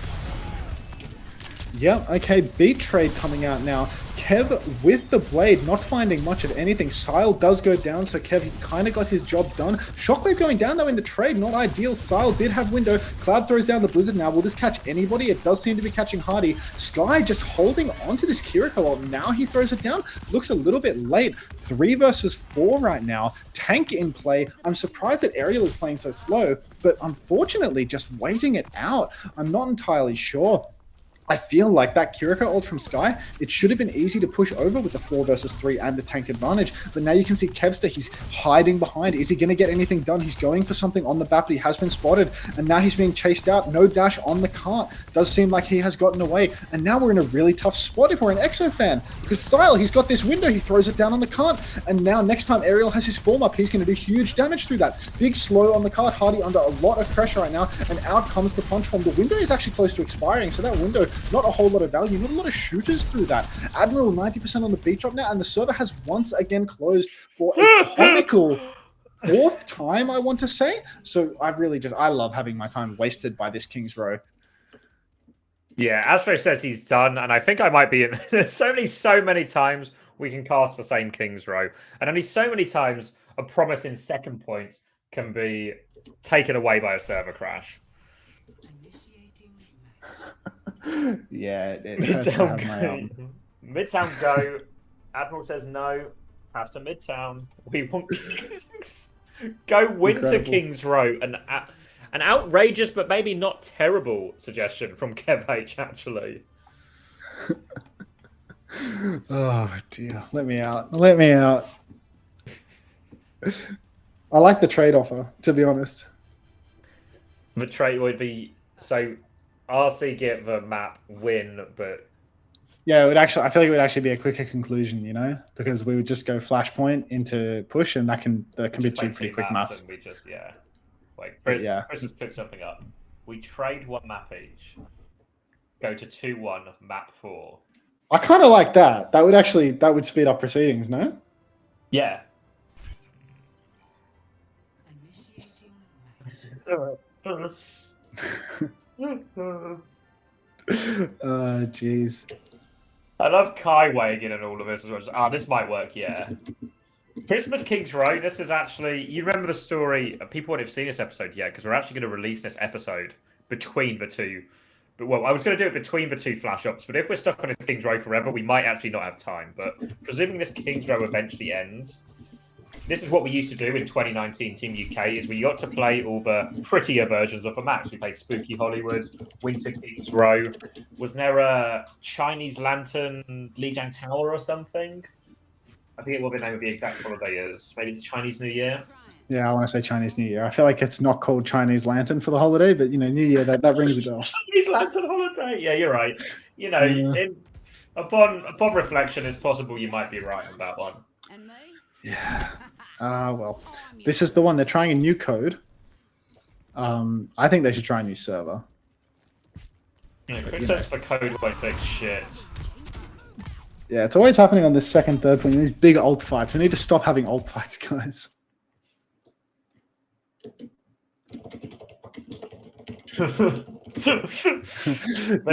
Yeah, okay, beat trade coming out now. Kev with the blade, not finding much of anything. Sile does go down, so Kev, he kind of got his job done. Shockwave going down, though, in the trade, not ideal. Sile did have window. Cloud throws down the Blizzard now. Will this catch anybody? It does seem to be catching Hardy. Sky just holding onto this Kiriko ult. Now he throws it down. Looks a little bit late. 3 versus 4 right now. Tank in play. I'm surprised that Aerial is playing so slow, but unfortunately just waiting it out. I'm not entirely sure. I feel like that Kiriko ult from Sky, it should have been easy to push over with the 4 versus 3 and the tank advantage. But now you can see Kevster, he's hiding behind. Is he going to get anything done? He's going for something on the BAP, but he has been spotted. And now he's being chased out. No dash on the cart. Does seem like he has gotten away. And now we're in a really tough spot if we're an EXO fan. Because Style, he's got this window. He throws it down on the cart. And now next time Aerial has his form up, he's going to do huge damage through that. Big slow on the cart. Hardy under a lot of pressure right now. And out comes the punch from the window is actually close to expiring. So that window, not a whole lot of value, not a lot of shooters through that. Admiral 90% on the beat drop now, and the server has once again closed for a comical 4th time, I want to say. So I love having my time wasted by this King's Row. Yeah, Astro says he's done, and I think I might be in. There's only so many times we can cast the same King's Row, and only so many times a promise in second point can be taken away by a server crash. Yeah, it hurts to have my Midtown go. Admiral says no. Have to Midtown. We want Kings. Go Winter Kings Row. An outrageous but maybe not terrible suggestion from Kev H, actually. Oh dear. Let me out. Let me out. I like the trade offer, to be honest. The trade would be so RC get the map win, but yeah, it would actually. I feel like it would actually be a quicker conclusion, you know, because we would just go flashpoint into push, and that can be 2 pretty quick maps. We just Wait, Chris has picked something up. We trade 1 map each. Go to 2-1 map 4. I kind of like that. That would speed up proceedings, no? Yeah. Jeez. I love Kai weighing in on all of this as well. This might work, yeah. Christmas King's Row, this is actually... You remember the story... People won't have seen this episode yet, because we're actually going to release this episode between the two... Well, I was going to do it between the 2 flash ops, but if we're stuck on this King's Row forever, we might actually not have time. But presuming this King's Row eventually ends... This is what we used to do in 2019 Team UK, is we got to play all the prettier versions of the maps. We played Spooky Hollywood, Winter King's Row. Was there a Chinese Lantern Lijiang Tower or something? I forget what the name of the exact holiday is. Maybe the Chinese New Year? Yeah, I want to say Chinese New Year. I feel like it's not called Chinese Lantern for the holiday, but, you know, New Year, that rings a bell. Chinese Lantern holiday? Yeah, you're right. You know, Upon reflection, it's possible you might be right on that one. Yeah. Well, this is the one. They're trying a new code. I think they should try a new server. Yeah, quick search for code won't fix shit. Yeah, it's always happening on this second, third point. These big ult fights. We need to stop having ult fights, guys. They're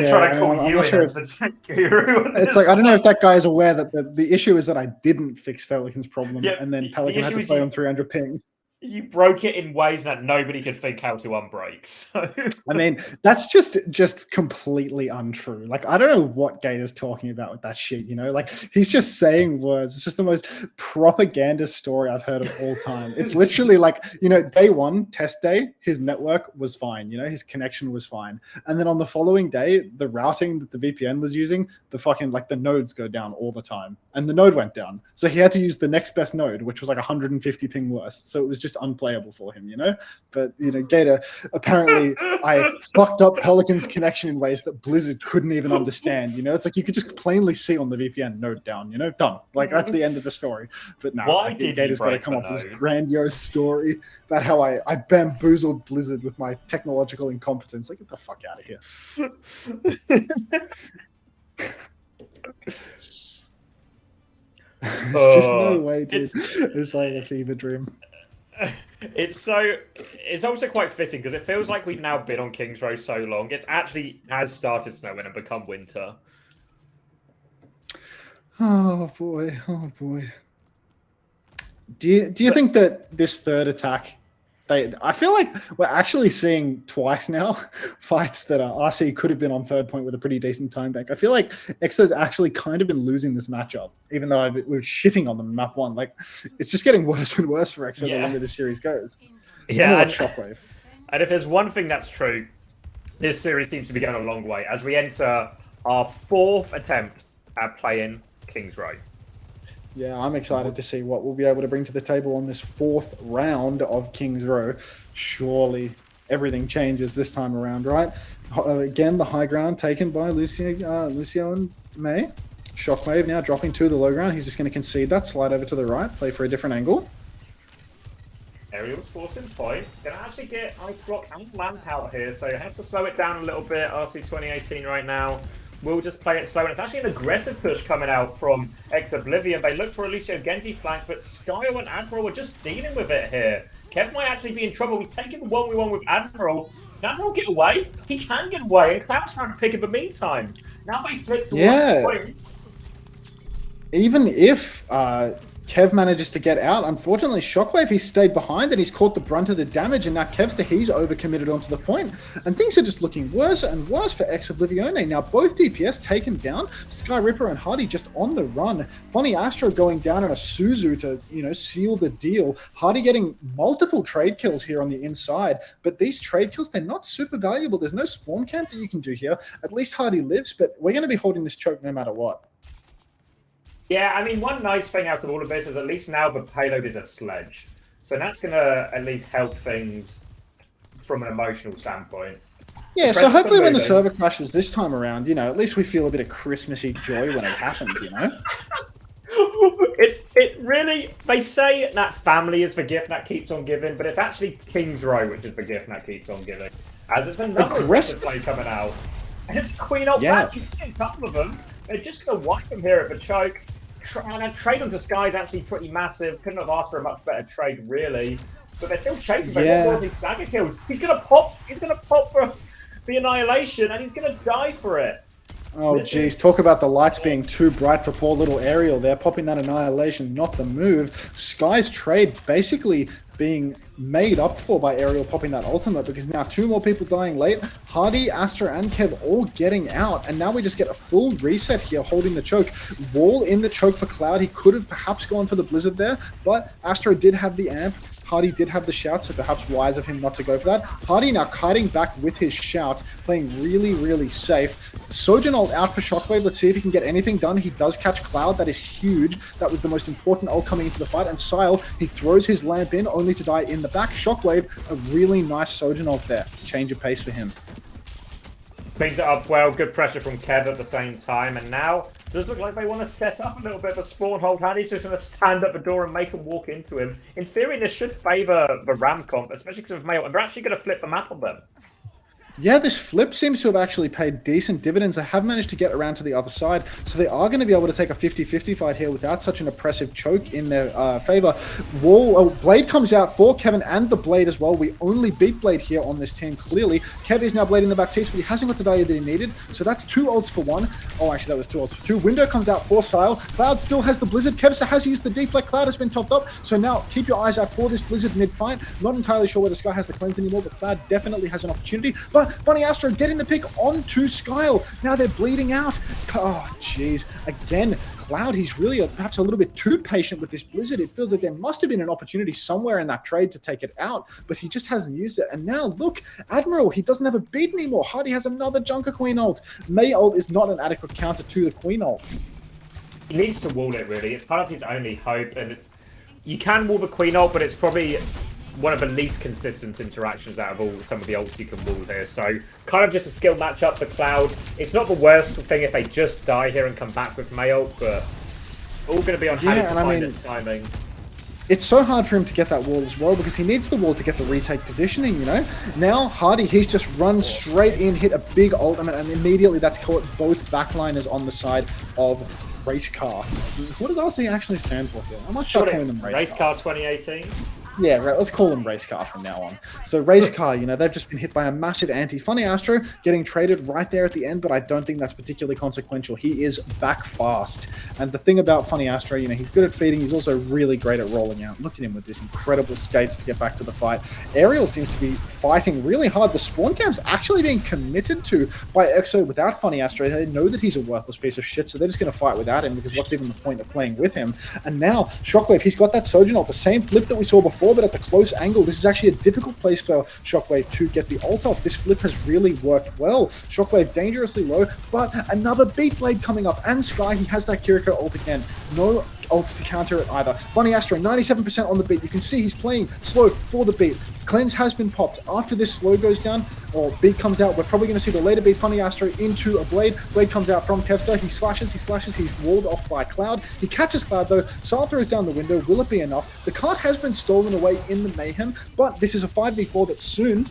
trying to call you in as the tech guru. It's like, I don't know if that guy is aware that the issue is that I didn't fix Pelican's problem, Yeah, and then the Pelican had issue to is play you- on 300 ping. You broke it in ways that nobody could think how to unbreak. So I mean, that's just completely untrue. Like, I don't know what Gator's talking about with that shit, you know? Like, he's just saying words. It's just the most propaganda story I've heard of all time. It's literally like, you know, day one, test day, his network was fine, you know? His connection was fine. And then on the following day, the routing that the VPN was using, the fucking, like, the nodes go down all the time. And the node went down. So he had to use the next best node, which was like 150 ping worse. So it was just unplayable for him, you know? But, you know, Gator, apparently I fucked up Pelican's connection in ways that Blizzard couldn't even understand, you know? It's like you could just plainly see on the VPN, node down, you know? Done. Like, that's the end of the story. But no, Why like, did Gator's you got to break come the up with this node? grandiose story about how I bamboozled Blizzard with my technological incompetence. Like, get the fuck out of here. There's just no way, dude. It's like a fever dream. It's also quite fitting because it feels like we've now been on King's Row so long. It actually has started snowing and become winter. Oh boy, oh boy. Do you think that this third attack, I feel like we're actually seeing twice now fights that RC could have been on third point with a pretty decent time bank. I feel like EXO's actually kind of been losing this matchup, even though we're shitting on them in map one. Like, it's just getting worse and worse for EXO the longer this series goes. Yeah, and Shockwave. And if there's one thing that's true, this series seems to be going a long way as we enter our fourth attempt at playing King's Row. Yeah, I'm excited to see what we'll be able to bring to the table on this fourth round of King's Row. Surely everything changes this time around, right? Again, the high ground taken by Lucio and May. Shockwave now dropping to the low ground. He's just going to concede that, slide over to the right, play for a different angle. Aerial's forcing point. Gonna actually get Ice Block and Lamp out here, so you have to slow it down a little bit. RC2018 right now. We'll just play it slow, and it's actually an aggressive push coming out from Ex Oblivione. They look for a Lucio Genji flank, but Skyo and Admiral are just dealing with it here. Kev might actually be in trouble. He's taking the 1v1 with Admiral. Can Admiral get away? He can get away, and Cloud's trying to pick up the meantime. Now they flip to one point. Even if Kev manages to get out, unfortunately, Shockwave, he stayed behind and he's caught the brunt of the damage, and now Kevster, he's overcommitted onto the point, and things are just looking worse and worse for Ex Oblivione. Now, both DPS taken down, Sky Ripper and Hardy just on the run. Funny Astro going down in a Suzu to, you know, seal the deal. Hardy getting multiple trade kills here on the inside, but these trade kills, they're not super valuable. There's no spawn camp that you can do here. At least Hardy lives, but we're going to be holding this choke no matter what. Yeah, I mean, one nice thing out of all of this is at least now the payload is a sledge. So that's going to at least help things from an emotional standpoint. Yeah, so hopefully when the server crashes this time around, you know, at least we feel a bit of Christmassy joy when it happens, you know? It really, they say that family is the gift that keeps on giving, but it's actually King's Row, which is the gift that keeps on giving. As it's another aggressive play coming out. And it's Queen of Black, you see a couple of them. They're just going to wipe them here at the choke. And a trade on Sky is actually pretty massive. Couldn't have asked for a much better trade, really. But they're still chasing. They've got all these stagger kills. He's gonna pop. He's gonna pop for the annihilation, and he's gonna die for it. Oh, jeez. Talk about the lights being too bright for poor little Aerial there. Popping that annihilation, not the move. Sky's trade basically being made up for by Aerial popping that ultimate, because now two more people dying late. Hardy, Astra, and Kev all getting out, and now we just get a full reset here holding the choke. Wall in the choke for Cloud. He could have perhaps gone for the Blizzard there, but Astra did have the amp. Hardy did have the shout, so perhaps wise of him not to go for that. Hardy now kiting back with his shout, playing really, really safe. Sojourn ult out for Shockwave. Let's see if he can get anything done. He does catch Cloud. That is huge. That was the most important ult coming into the fight. And Sile, he throws his lamp in, only to die in the back. Shockwave, a really nice Sojourn ult there. Change of pace for him. Cleans it up well. Good pressure from Kev at the same time. And now Does look like they want to set up a little bit of a spawn hold. Handy's just going to stand at the door and make him walk into him. In theory, this should favour the Ram comp, especially because of Mayo, and they're actually going to flip the map on them. Yeah, this flip seems to have actually paid decent dividends. They have managed to get around to the other side, so they are going to be able to take a 50-50 fight here without such an oppressive choke in their favor. Blade comes out for Kevin and the Blade as well. We only beat Blade here on this team, clearly. Kev is now blading the Baptiste, but he hasn't got the value that he needed, so that's 2 ults for 1. Oh, actually, that was 2 ults for 2. Window comes out for Sile. Cloud still has the Blizzard. Kevster has used the deflect. Cloud has been topped up, so now keep your eyes out for this Blizzard mid-fight. Not entirely sure whether Sky has the cleanse anymore, but Cloud definitely has an opportunity. But Funny Astro getting the pick onto Skyle. Now they're bleeding out. Oh, jeez. Again, Cloud, he's really perhaps a little bit too patient with this Blizzard. It feels like there must have been an opportunity somewhere in that trade to take it out, but he just hasn't used it. And now, look, Admiral, he doesn't have a beat anymore. Hardy has another Junker Queen ult. Mei ult is not an adequate counter to the Queen ult. He needs to wall it, really. It's part of his only hope, and you can wall the Queen ult, but it's probably one of the least consistent interactions out of some of the ults you can wall here. So kind of just a skill matchup for Cloud. It's not the worst thing if they just die here and come back with Mei ult, but all going to be on Handy to find his timing. It's so hard for him to get that wall as well because he needs the wall to get the retake positioning, you know? Now, Hardy, he's just run straight in, hit a big ultimate, and immediately that's caught both backliners on the side of Race Car. What does RC actually stand for here? I'm not sure calling them Race Car 2018? Yeah, right, let's call them Race Car from now on. So Race Car, you know, they've just been hit by a massive anti. Funny Astro getting traded right there at the end, but I don't think that's particularly consequential. He is back fast. And the thing about Funny Astro, you know, he's good at feeding. He's also really great at rolling out. Look at him with these incredible skates to get back to the fight. Aerial seems to be fighting really hard. The spawn camp's actually being committed to by EXO without Funny Astro. They know that he's a worthless piece of shit, so they're just going to fight without him because what's even the point of playing with him? And now, Shockwave, he's got that Sojourn ult, the same flip that we saw before, but at the close angle. This is actually a difficult place for Shockwave to get the ult off. This flip has really worked well. Shockwave dangerously low, but another beat blade coming up. And Sky, he has that Kiriko ult again. No ults to counter it either. Funny Astro, 97% on the beat. You can see he's playing slow for the beat. Cleanse has been popped. After this slow goes down, or beat comes out, we're probably going to see the later beat Funny Astro into a Blade. Blade comes out from Kevster. He slashes, he's walled off by Cloud. He catches Cloud though. Sile throws down the window. Will it be enough? The card has been stolen away in the mayhem, but this is a 5v4 that soon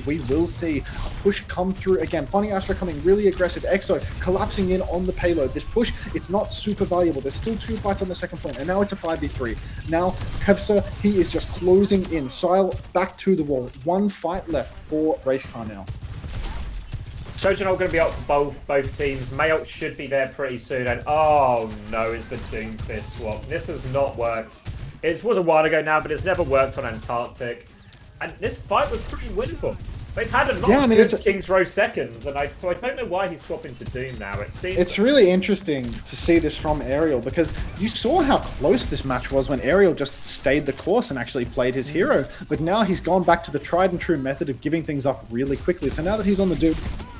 we will see a push come through again. Funny Astro coming really aggressive. EXO collapsing in on the payload. This push, it's not super valuable. There's still 2 fights on the second point, and now it's a 5v3. Now, Kevser, he is just closing in. Sile back to the wall. 1 fight left for Race Car now. Sojourn ult going to be out for both teams. Mei ult should be there pretty soon, and oh no, it's the Doomfist swap. This has not worked. It was a while ago now, but it's never worked on Antarctic. And this fight was pretty winnable. They've had a lot of good King's Row seconds, and so I don't know why he's swapping to Doom now. It seems it's really interesting to see this from Aerial because you saw how close this match was when Aerial just stayed the course and actually played his hero. But now he's gone back to the tried and true method of giving things up really quickly. So now that he's on the Doom,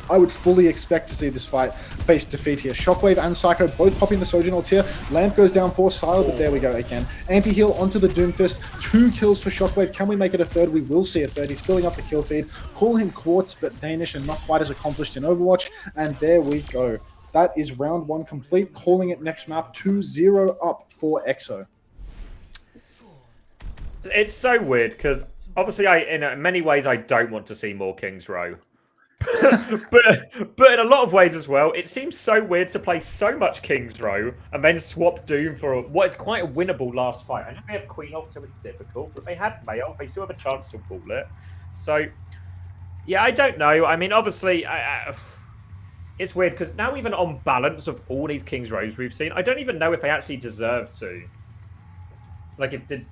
I would fully expect to see this fight face defeat here. Shockwave and Psycho both popping the Sojourn ults here. Lamp goes down for Sile, but there we go again. Anti-heal onto the Doomfist. 2 kills for Shockwave. Can we make it a third? We will see a third. He's filling up the kill feed. Call him Quartz, but Danish and not quite as accomplished in Overwatch. And there we go. That is round 1 complete. Calling it next map 2-0 up for EXO. It's so weird because obviously in many ways I don't want to see more King's Row. but in a lot of ways as well, it seems so weird to play so much King's Row and then swap Doom for what is quite a winnable last fight. I know they have Queen ult, so it's difficult, but they had Mei ult. They still have a chance to pull it. So, yeah, I don't know. I mean, obviously, it's weird because now even on balance of all these King's Rows we've seen, I don't even know if they actually deserve to. Like, did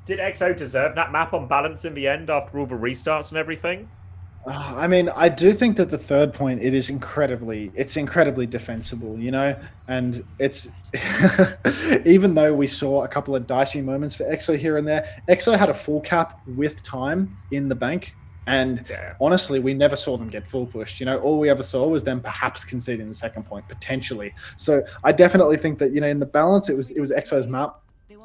EXO deserve that map on balance in the end after all the restarts and everything? I mean, I do think that the third point, it's incredibly defensible, you know, and it's even though we saw a couple of dicey moments for EXO here and there, EXO had a full cap with time in the bank. And honestly, we never saw them get full pushed. You know, all we ever saw was them perhaps conceding the second point, potentially. So I definitely think that, you know, in the balance, it was EXO's map,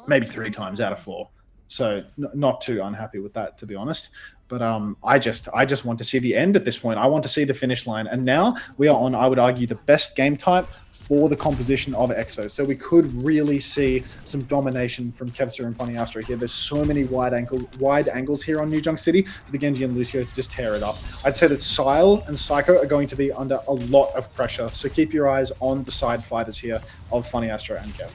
maybe 3 times out of 4. So not too unhappy with that, to be honest. But I just want to see the end at this point. I want to see the finish line. And now we are on, I would argue, the best game type for the composition of Exo. So we could really see some domination from Kevster and Funny Astro here. There's so many wide angles here on New Junk City for the Genji and Lucio to just tear it up. I'd say that Sile and Psycho are going to be under a lot of pressure. So keep your eyes on the side fighters here of Funny Astro and Kev.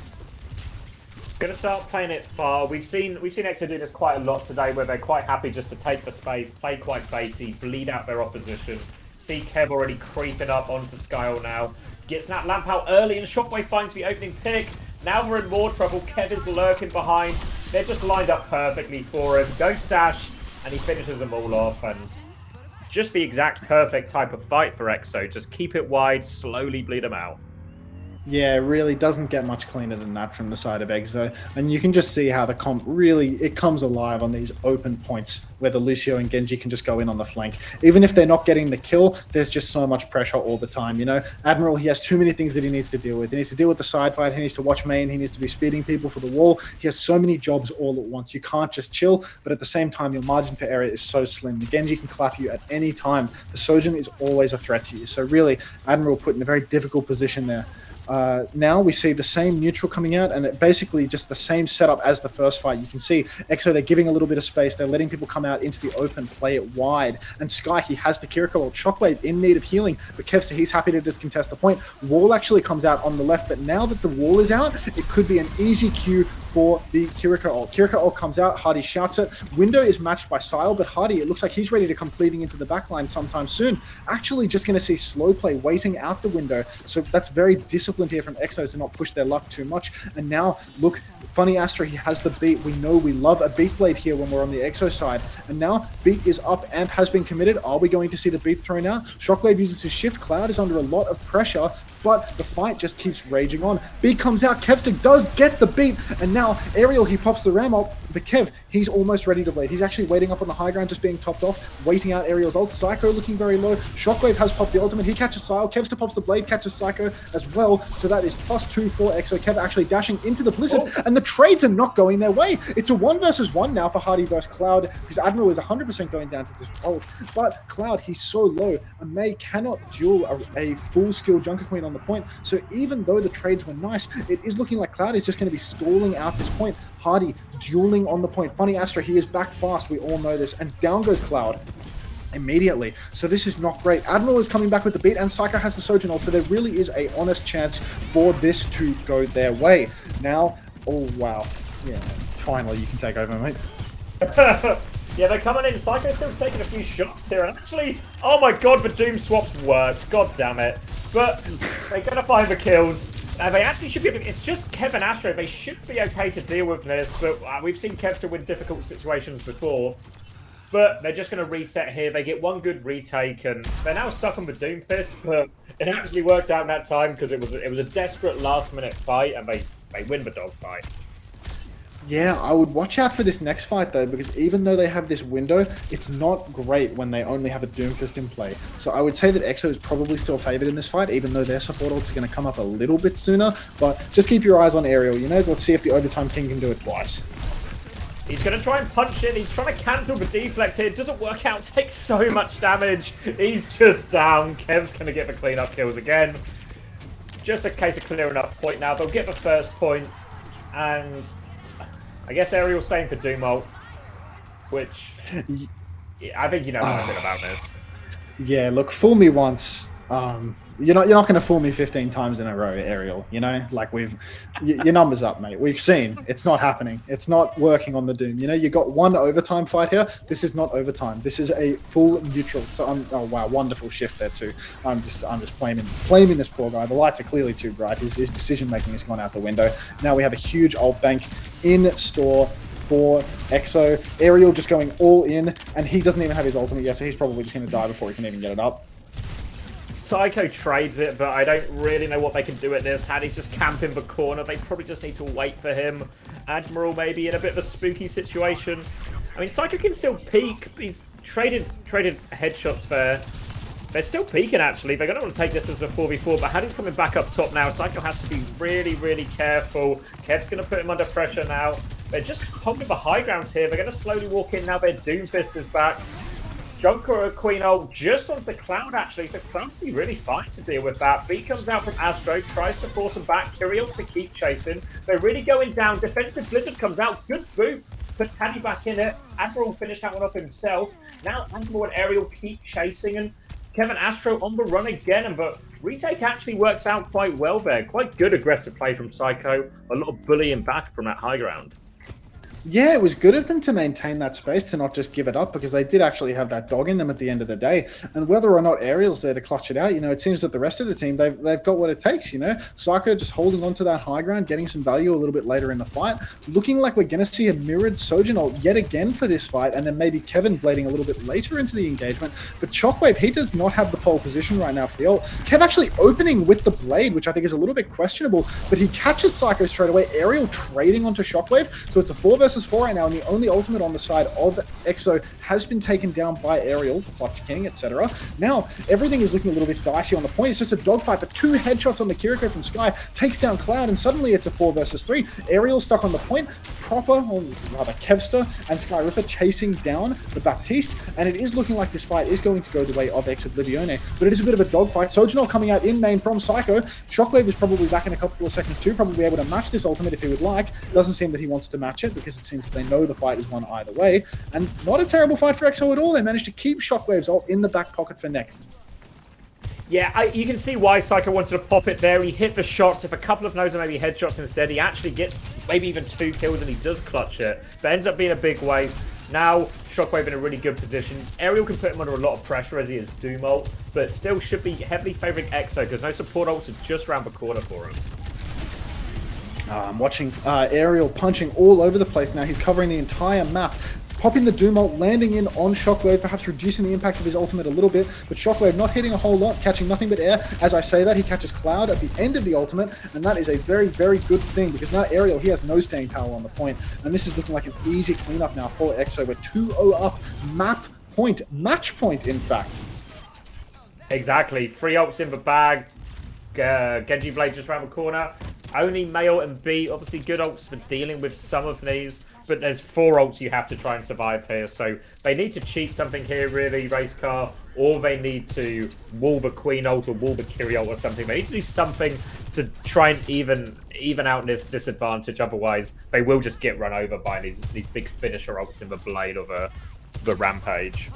Going to start playing it far. We've seen Exo do this quite a lot today, where they're quite happy just to take the space, play quite baity, bleed out their opposition. See Kev already creeping up onto Skyle now. Gets that lamp out early, and Shockwave finds the opening pick. Now we're in more trouble. Kev is lurking behind. They're just lined up perfectly for him. Ghost Dash, and he finishes them all off. And just the exact perfect type of fight for Exo. Just keep it wide, slowly bleed them out. Yeah, it really doesn't get much cleaner than that from the side of Exo. And you can just see how the comp really, it comes alive on these open points where the Lucio and Genji can just go in on the flank. Even if they're not getting the kill, there's just so much pressure all the time, you know? Admiral, he has too many things that he needs to deal with. He needs to deal with the side fight, he needs to watch main, he needs to be speeding people for the wall. He has so many jobs all at once. You can't just chill, but at the same time, your margin for error is so slim. The Genji can clap you at any time. The Sojin is always a threat to you. So really, Admiral put in a very difficult position there. Now we see the same neutral coming out, and it basically just the same setup as the first fight. You can see Exo, they're giving a little bit of space. They're letting people come out into the open, play it wide. And Sky, he has the Kiriko ult. Shockwave in need of healing, but Kevster, he's happy to just contest the point. Wall actually comes out on the left, but now that the wall is out, it could be an easy Q for the Kiriko ult. Kiriko ult comes out, Hardy shouts it. Window is matched by Sile, but Hardy, it looks like he's ready to come cleaving into the backline sometime soon. Actually just going to see slow play waiting out the window. So that's very disciplined here from Exo to not push their luck too much. And now, look, Funny Astro, he has the beat. We know we love a beat blade here when we're on the Exo side. And now, beat is up and has been committed. Are we going to see the beat thrown out? Shockwave uses his shift. Cloud is under a lot of pressure, but the fight just keeps raging on. Beat comes out. Kevster does get the beat. And now, Aerial, he pops the ram ult. But Kev, he's almost ready to blade. He's actually waiting up on the high ground, just being topped off, waiting out Aerial's ult. Psycho looking very low. Shockwave has popped the ultimate. He catches Sile. Kevster pops the blade, catches Psycho as well. So that is +2 for Exo. Kev actually dashing into the Blizzard, and the trades are not going their way. It's a 1 versus 1 now for Hardy versus Cloud, because Admiral is 100% going down to this ult. But Cloud, he's so low, and May cannot duel a full skill Junker Queen on the point. So even though the trades were nice, it is looking like Cloud is just going to be stalling out this point. Hardy dueling on the point. Funny Astro, he is back fast. We all know this. And down goes Cloud immediately. So this is not great. Admiral is coming back with the beat, and Psycho has the Sojin ult. So there really is a honest chance for this to go their way. Now, oh wow. Yeah, finally you can take over, mate. Yeah, they're coming in. Psycho's still taking a few shots here. And actually, oh my god, the Doom swaps worked. God damn it. But they're going to find the kills. They actually should be able to, it's just Kev and Astro. They should be okay to deal with this, but we've seen Kevster win difficult situations before. But they're just going to reset here. They get one good retake, and they're now stuck on the Doomfist, but it actually worked out in that time because it was a desperate last-minute fight, and they win the dogfight. Yeah, I would watch out for this next fight, though, because even though they have this window, it's not great when they only have a Doomfist in play. So I would say that Exo is probably still favored in this fight, even though their support ults are going to come up a little bit sooner. But just keep your eyes on Aerial, you know? Let's see if the Overtime King can do it twice. He's going to try and punch in. He's trying to cancel the deflect here. Doesn't work out. Takes so much damage. He's just down. Kev's going to get the clean-up kills again. Just a case of clearing up point now. They'll get the first point, and I guess Aerial staying for Doom ult, which I think you know nothing about this. Yeah, look, fool me once. You're not going to fool me 15 times in a row, Aerial. You know, like your numbers up, mate. We've seen it's not happening. It's not working on the Doom. You know, you got one overtime fight here. This is not overtime. This is a full neutral. So oh wow, wonderful shift there too. I'm just flaming this poor guy. The lights are clearly too bright. His decision making has gone out the window. Now we have a huge ult bank in store for Exo. Aerial just going all in, and he doesn't even have his ultimate yet, so he's probably just going to die before he can even get it up. Psycho trades it, but I don't really know what they can do at this. Hattie's just camping the corner. They probably just need to wait for him. Admiral maybe in a bit of a spooky situation. I mean, Psycho can still peek. He's traded headshots there. They're still peeking, actually. They're going to want to take this as a 4v4, but Hattie's coming back up top now. Psycho has to be really, really careful. Kev's going to put him under pressure now. They're just holding the high ground here. They're going to slowly walk in now. Their Doomfist is back. Junker Queen ult just onto Cloud, actually, so Cloud will be really fine to deal with that. B comes out from Astro, tries to force him back, Kirill to keep chasing. They're really going down. Defensive Blizzard comes out, good boot, puts Hattie back in it. Admiral finished that one off himself. Now Admiral and Ariel keep chasing, and Kevin Astro on the run again, but retake actually works out quite well there. Quite good aggressive play from Psycho, a lot of bullying back from that high ground. Yeah, it was good of them to maintain that space, to not just give it up, because they did actually have that dog in them at the end of the day. And whether or not Ariel's there to clutch it out, it seems that the rest of the team, they've got what it takes, Psycho just holding on to that high ground, getting some value a little bit later in the fight. Looking like we're going to see a mirrored Sojourn ult yet again for this fight, and then maybe Kevin blading a little bit later into the engagement. But Shockwave, he does not have the pole position right now for the ult. Kev actually opening with the blade, which I think is a little bit questionable, but he catches Psycho straight away. Ariel trading onto Shockwave, so it's a 4 versus 4 right now, and the only ultimate on the side of EXO has been taken down by Ariel, Clutch King, etc. Now, everything is looking a little bit dicey on the point. It's just a dogfight, but 2 headshots on the Kiriko from Sky takes down Cloud, and suddenly it's a 4 versus 3. Ariel stuck on the point, Proper, or rather Kevster, and Sky Ripper chasing down the Baptiste, and it is looking like this fight is going to go the way of Ex Oblivione, but it is a bit of a dogfight. Sojourn coming out in main from Psycho. Shockwave is probably back in a couple of seconds too, probably able to match this ultimate if he would like. Doesn't seem that he wants to match it, because it seems that they know the fight is won either way, and not a terrible fight for EXO at all. They managed to keep Shockwave's ult in the back pocket for next. Yeah, you can see why Psycho wanted to pop it there. He hit the shots. If a couple of those are maybe headshots instead, he actually gets maybe even 2 kills, and he does clutch it. But ends up being a big wave. Now, Shockwave in a really good position. Ariel can put him under a lot of pressure as he is Doom ult, but still should be heavily favouring EXO, because no support ults are just around the corner for him. I'm watching Ariel punching all over the place now. He's covering the entire map. Popping the Doom ult, landing in on Shockwave, perhaps reducing the impact of his ultimate a little bit, but Shockwave not hitting a whole lot, catching nothing but air. As I say that, he catches Cloud at the end of the ultimate, and that is a very, very good thing, because now Ariel, he has no staying power on the point, and this is looking like an easy cleanup now for EXO. We're 2-0 up, match point, in fact. Exactly, 3 ults in the bag, Genji Blade just around the corner. Only Male and B, obviously good ults for dealing with some of these, but there's 4 ults you have to try and survive here, so they need to cheat something here, really, Race Car, or they need to wall the Queen ult or wall the Kiri ult or something. They need to do something to try and even out this disadvantage, otherwise they will just get run over by these big finisher ults in the Blade or the Rampage.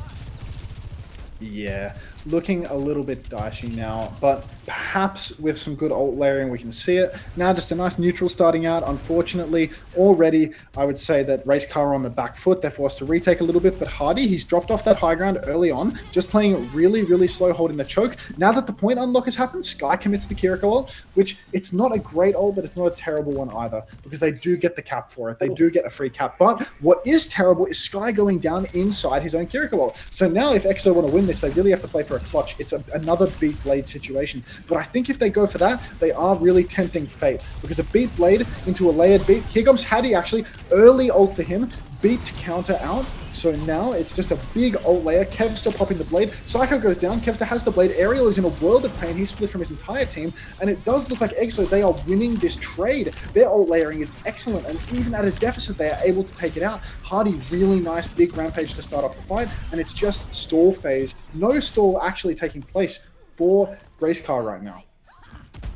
Yeah, looking a little bit dicey now, but perhaps with some good ult layering we can see it. Now just a nice neutral starting out. Unfortunately, already I would say that Race Car on the back foot. They're forced to retake a little bit, but Hardy, he's dropped off that high ground early on, just playing really, really slow, holding the choke. Now that the point unlock has happened, Sky commits the Kiriko ult, which it's not a great ult, but it's not a terrible one either, because they do get the cap for it. They do get a free cap, but what is terrible is Sky going down inside his own Kiriko ult. So now if EXO want to win this, they really have to play for a clutch. It's another beat Blade situation. But I think if they go for that, they are really tempting fate, because a beat Blade into a layered beat. Here comes Hattie, actually. Early ult for him. Beat to counter out. So now it's just a big ult layer. Kev still popping the blade. Psycho goes down. Kevster has the blade. Ariel is in a world of pain. He's split from his entire team. And it does look like EXO, they are winning this trade. Their ult layering is excellent. And even at a deficit, they are able to take it out. Hardy, really nice big rampage to start off the fight. And it's just stall phase. No stall actually taking place for Race Car right now.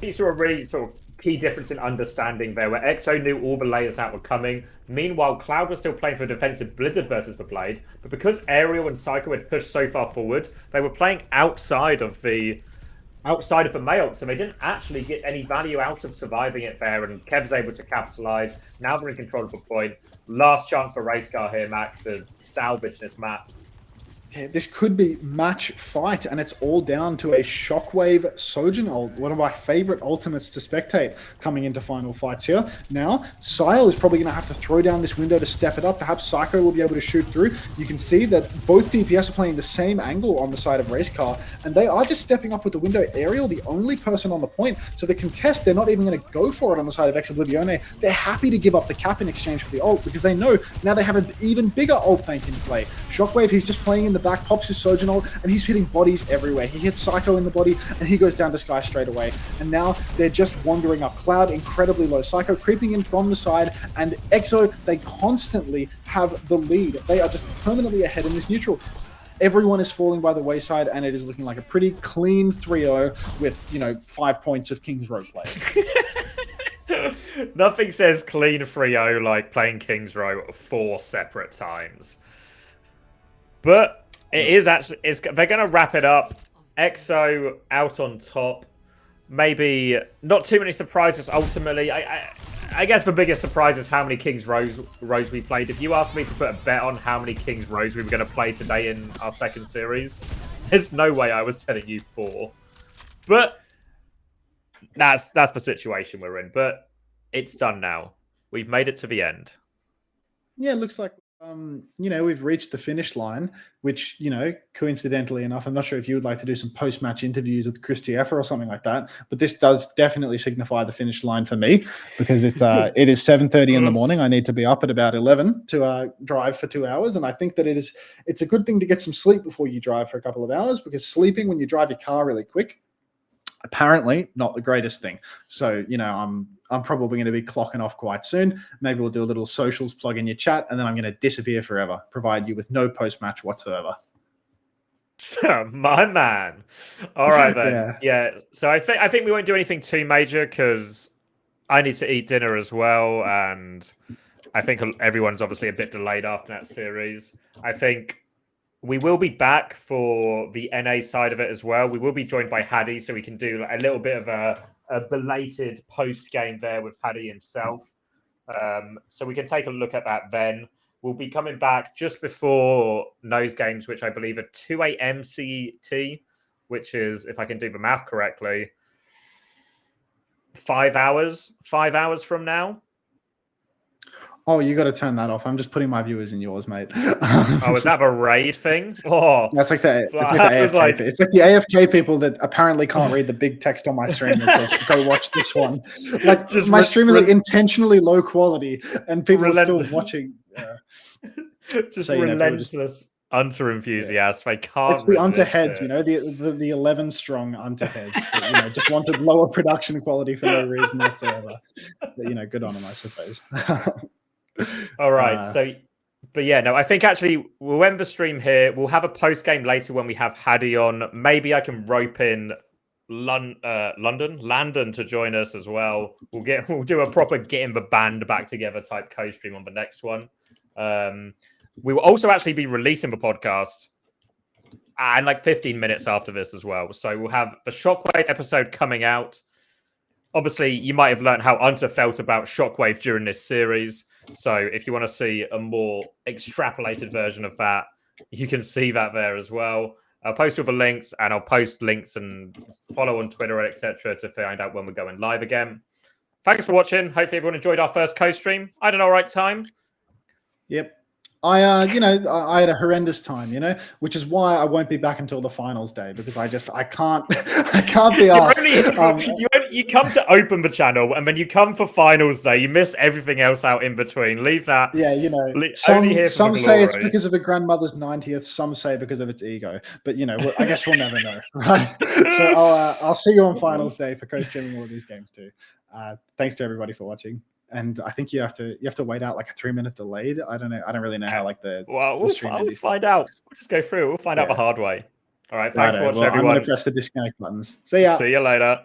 These are a really sort of key difference in understanding there, where EXO knew all the layers that were coming. Meanwhile, Cloud was still playing for defensive Blizzard versus the Blade, but because Ariel and Psycho had pushed so far forward, they were playing outside of the Mail, so they didn't actually get any value out of surviving it there, and Kev's able to capitalize. Now they're in control of the point. Last chance for Race Car here, Max, to salvage this map. Yeah, this could be match fight, and it's all down to a Shockwave Sojourn ult, one of my favorite ultimates to spectate coming into final fights here. Now, Sile is probably going to have to throw down this window to step it up. Perhaps Psycho will be able to shoot through. You can see that both DPS are playing the same angle on the side of Race Car, and they are just stepping up with the window. Ariel, the only person on the point, so the contest, they're not even going to go for it on the side of Ex Oblivione. They're happy to give up the cap in exchange for the ult, because they know now they have an even bigger ult bank in play. Shockwave, he's just playing in the back, pops his Sojourn ult, and he's hitting bodies everywhere. He hits Psycho in the body, and he goes down to Sky straight away. And now they're just wandering up. Cloud incredibly low. Psycho creeping in from the side, and EXO, they constantly have the lead. They are just permanently ahead in this neutral. everyone is falling by the wayside, and it is looking like a pretty clean 3-0 with 5 points of King's Row play. Nothing says clean 3-0 like playing King's Row 4 separate times. But it is actually, they're going to wrap it up. EXO out on top. Maybe not too many surprises ultimately. I guess the biggest surprise is how many King's Rows we played. If you asked me to put a bet on how many King's Rows we were going to play today in our second series, there's no way I was telling you 4. But that's the situation we're in. But it's done now. We've made it to the end. Yeah, it looks like we've reached the finish line, which, coincidentally enough, I'm not sure if you would like to do some post-match interviews with Chris TF or something like that, but this does definitely signify the finish line for me, because it is 7:30 in the morning. I need to be up at about 11 to drive for 2 hours, and I think that it's a good thing to get some sleep before you drive for a couple of hours, because sleeping when you drive your car really quick, apparently not the greatest thing. So, I'm probably going to be clocking off quite soon. Maybe we'll do a little socials plug in your chat, and then I'm going to disappear forever, provide you with no post-match whatsoever. My man. All right, then. Yeah. So I think we won't do anything too major, because I need to eat dinner as well, and I think everyone's obviously a bit delayed after that series. I think we will be back for the NA side of it as well. We will be joined by Hadi, so we can do a little bit of a belated post-game there with Hadi himself. So we can take a look at that then. We'll be coming back just before Nose Games, which I believe are 2 a.m. CET, which is, if I can do the math correctly, 5 hours from now. Oh, you got to turn that off. I'm just putting my viewers in yours, mate. Oh, is that a raid thing? Oh, that's like the AFK. It's like the AFK people that apparently can't read the big text on my stream that says, "Go watch this one." Like, just my stream is intentionally low quality, and people are still watching. Just relentless Unter enthusiasts. They can't. It's the Unter heads, the 11 strong Unter heads. That, just wanted lower production quality for no reason whatsoever. But, good on them, I suppose. All right. I think actually we'll end the stream here. We'll have a post game later when we have Hadi on. Maybe I can rope in Landon to join us as well. We'll do a proper getting the band back together type co-stream on the next one. We will also actually be releasing the podcast and like 15 minutes after this as well. So we'll have the Shockwave episode coming out. Obviously, you might have learned how Unter felt about Shockwave during this series. So if you want to see a more extrapolated version of that, you can see that there as well. I'll post all the links, and I'll post links and follow on Twitter, etc., to find out when we're going live again. Thanks for watching. Hopefully everyone enjoyed our first co-stream. I had an all right time. Yep. I had a horrendous time, which is why I won't be back until the finals day, because I can't be asked. You come to open the channel, and then you come for finals day. You miss everything else out in between. Leave that. Yeah, some say it's because of a grandmother's 90th. Some say because of its ego. But I guess we'll never know, right? So I'll see you on finals day for co-streaming all of these games too. Thanks to everybody for watching. And I think you have to wait out like a 3-minute delayed. I don't know. I don't really know how like we'll find out. We'll just go through. We'll find out the hard way. All right. Thanks for watching, everyone. I'm going to press the disconnect buttons. See ya. See you later.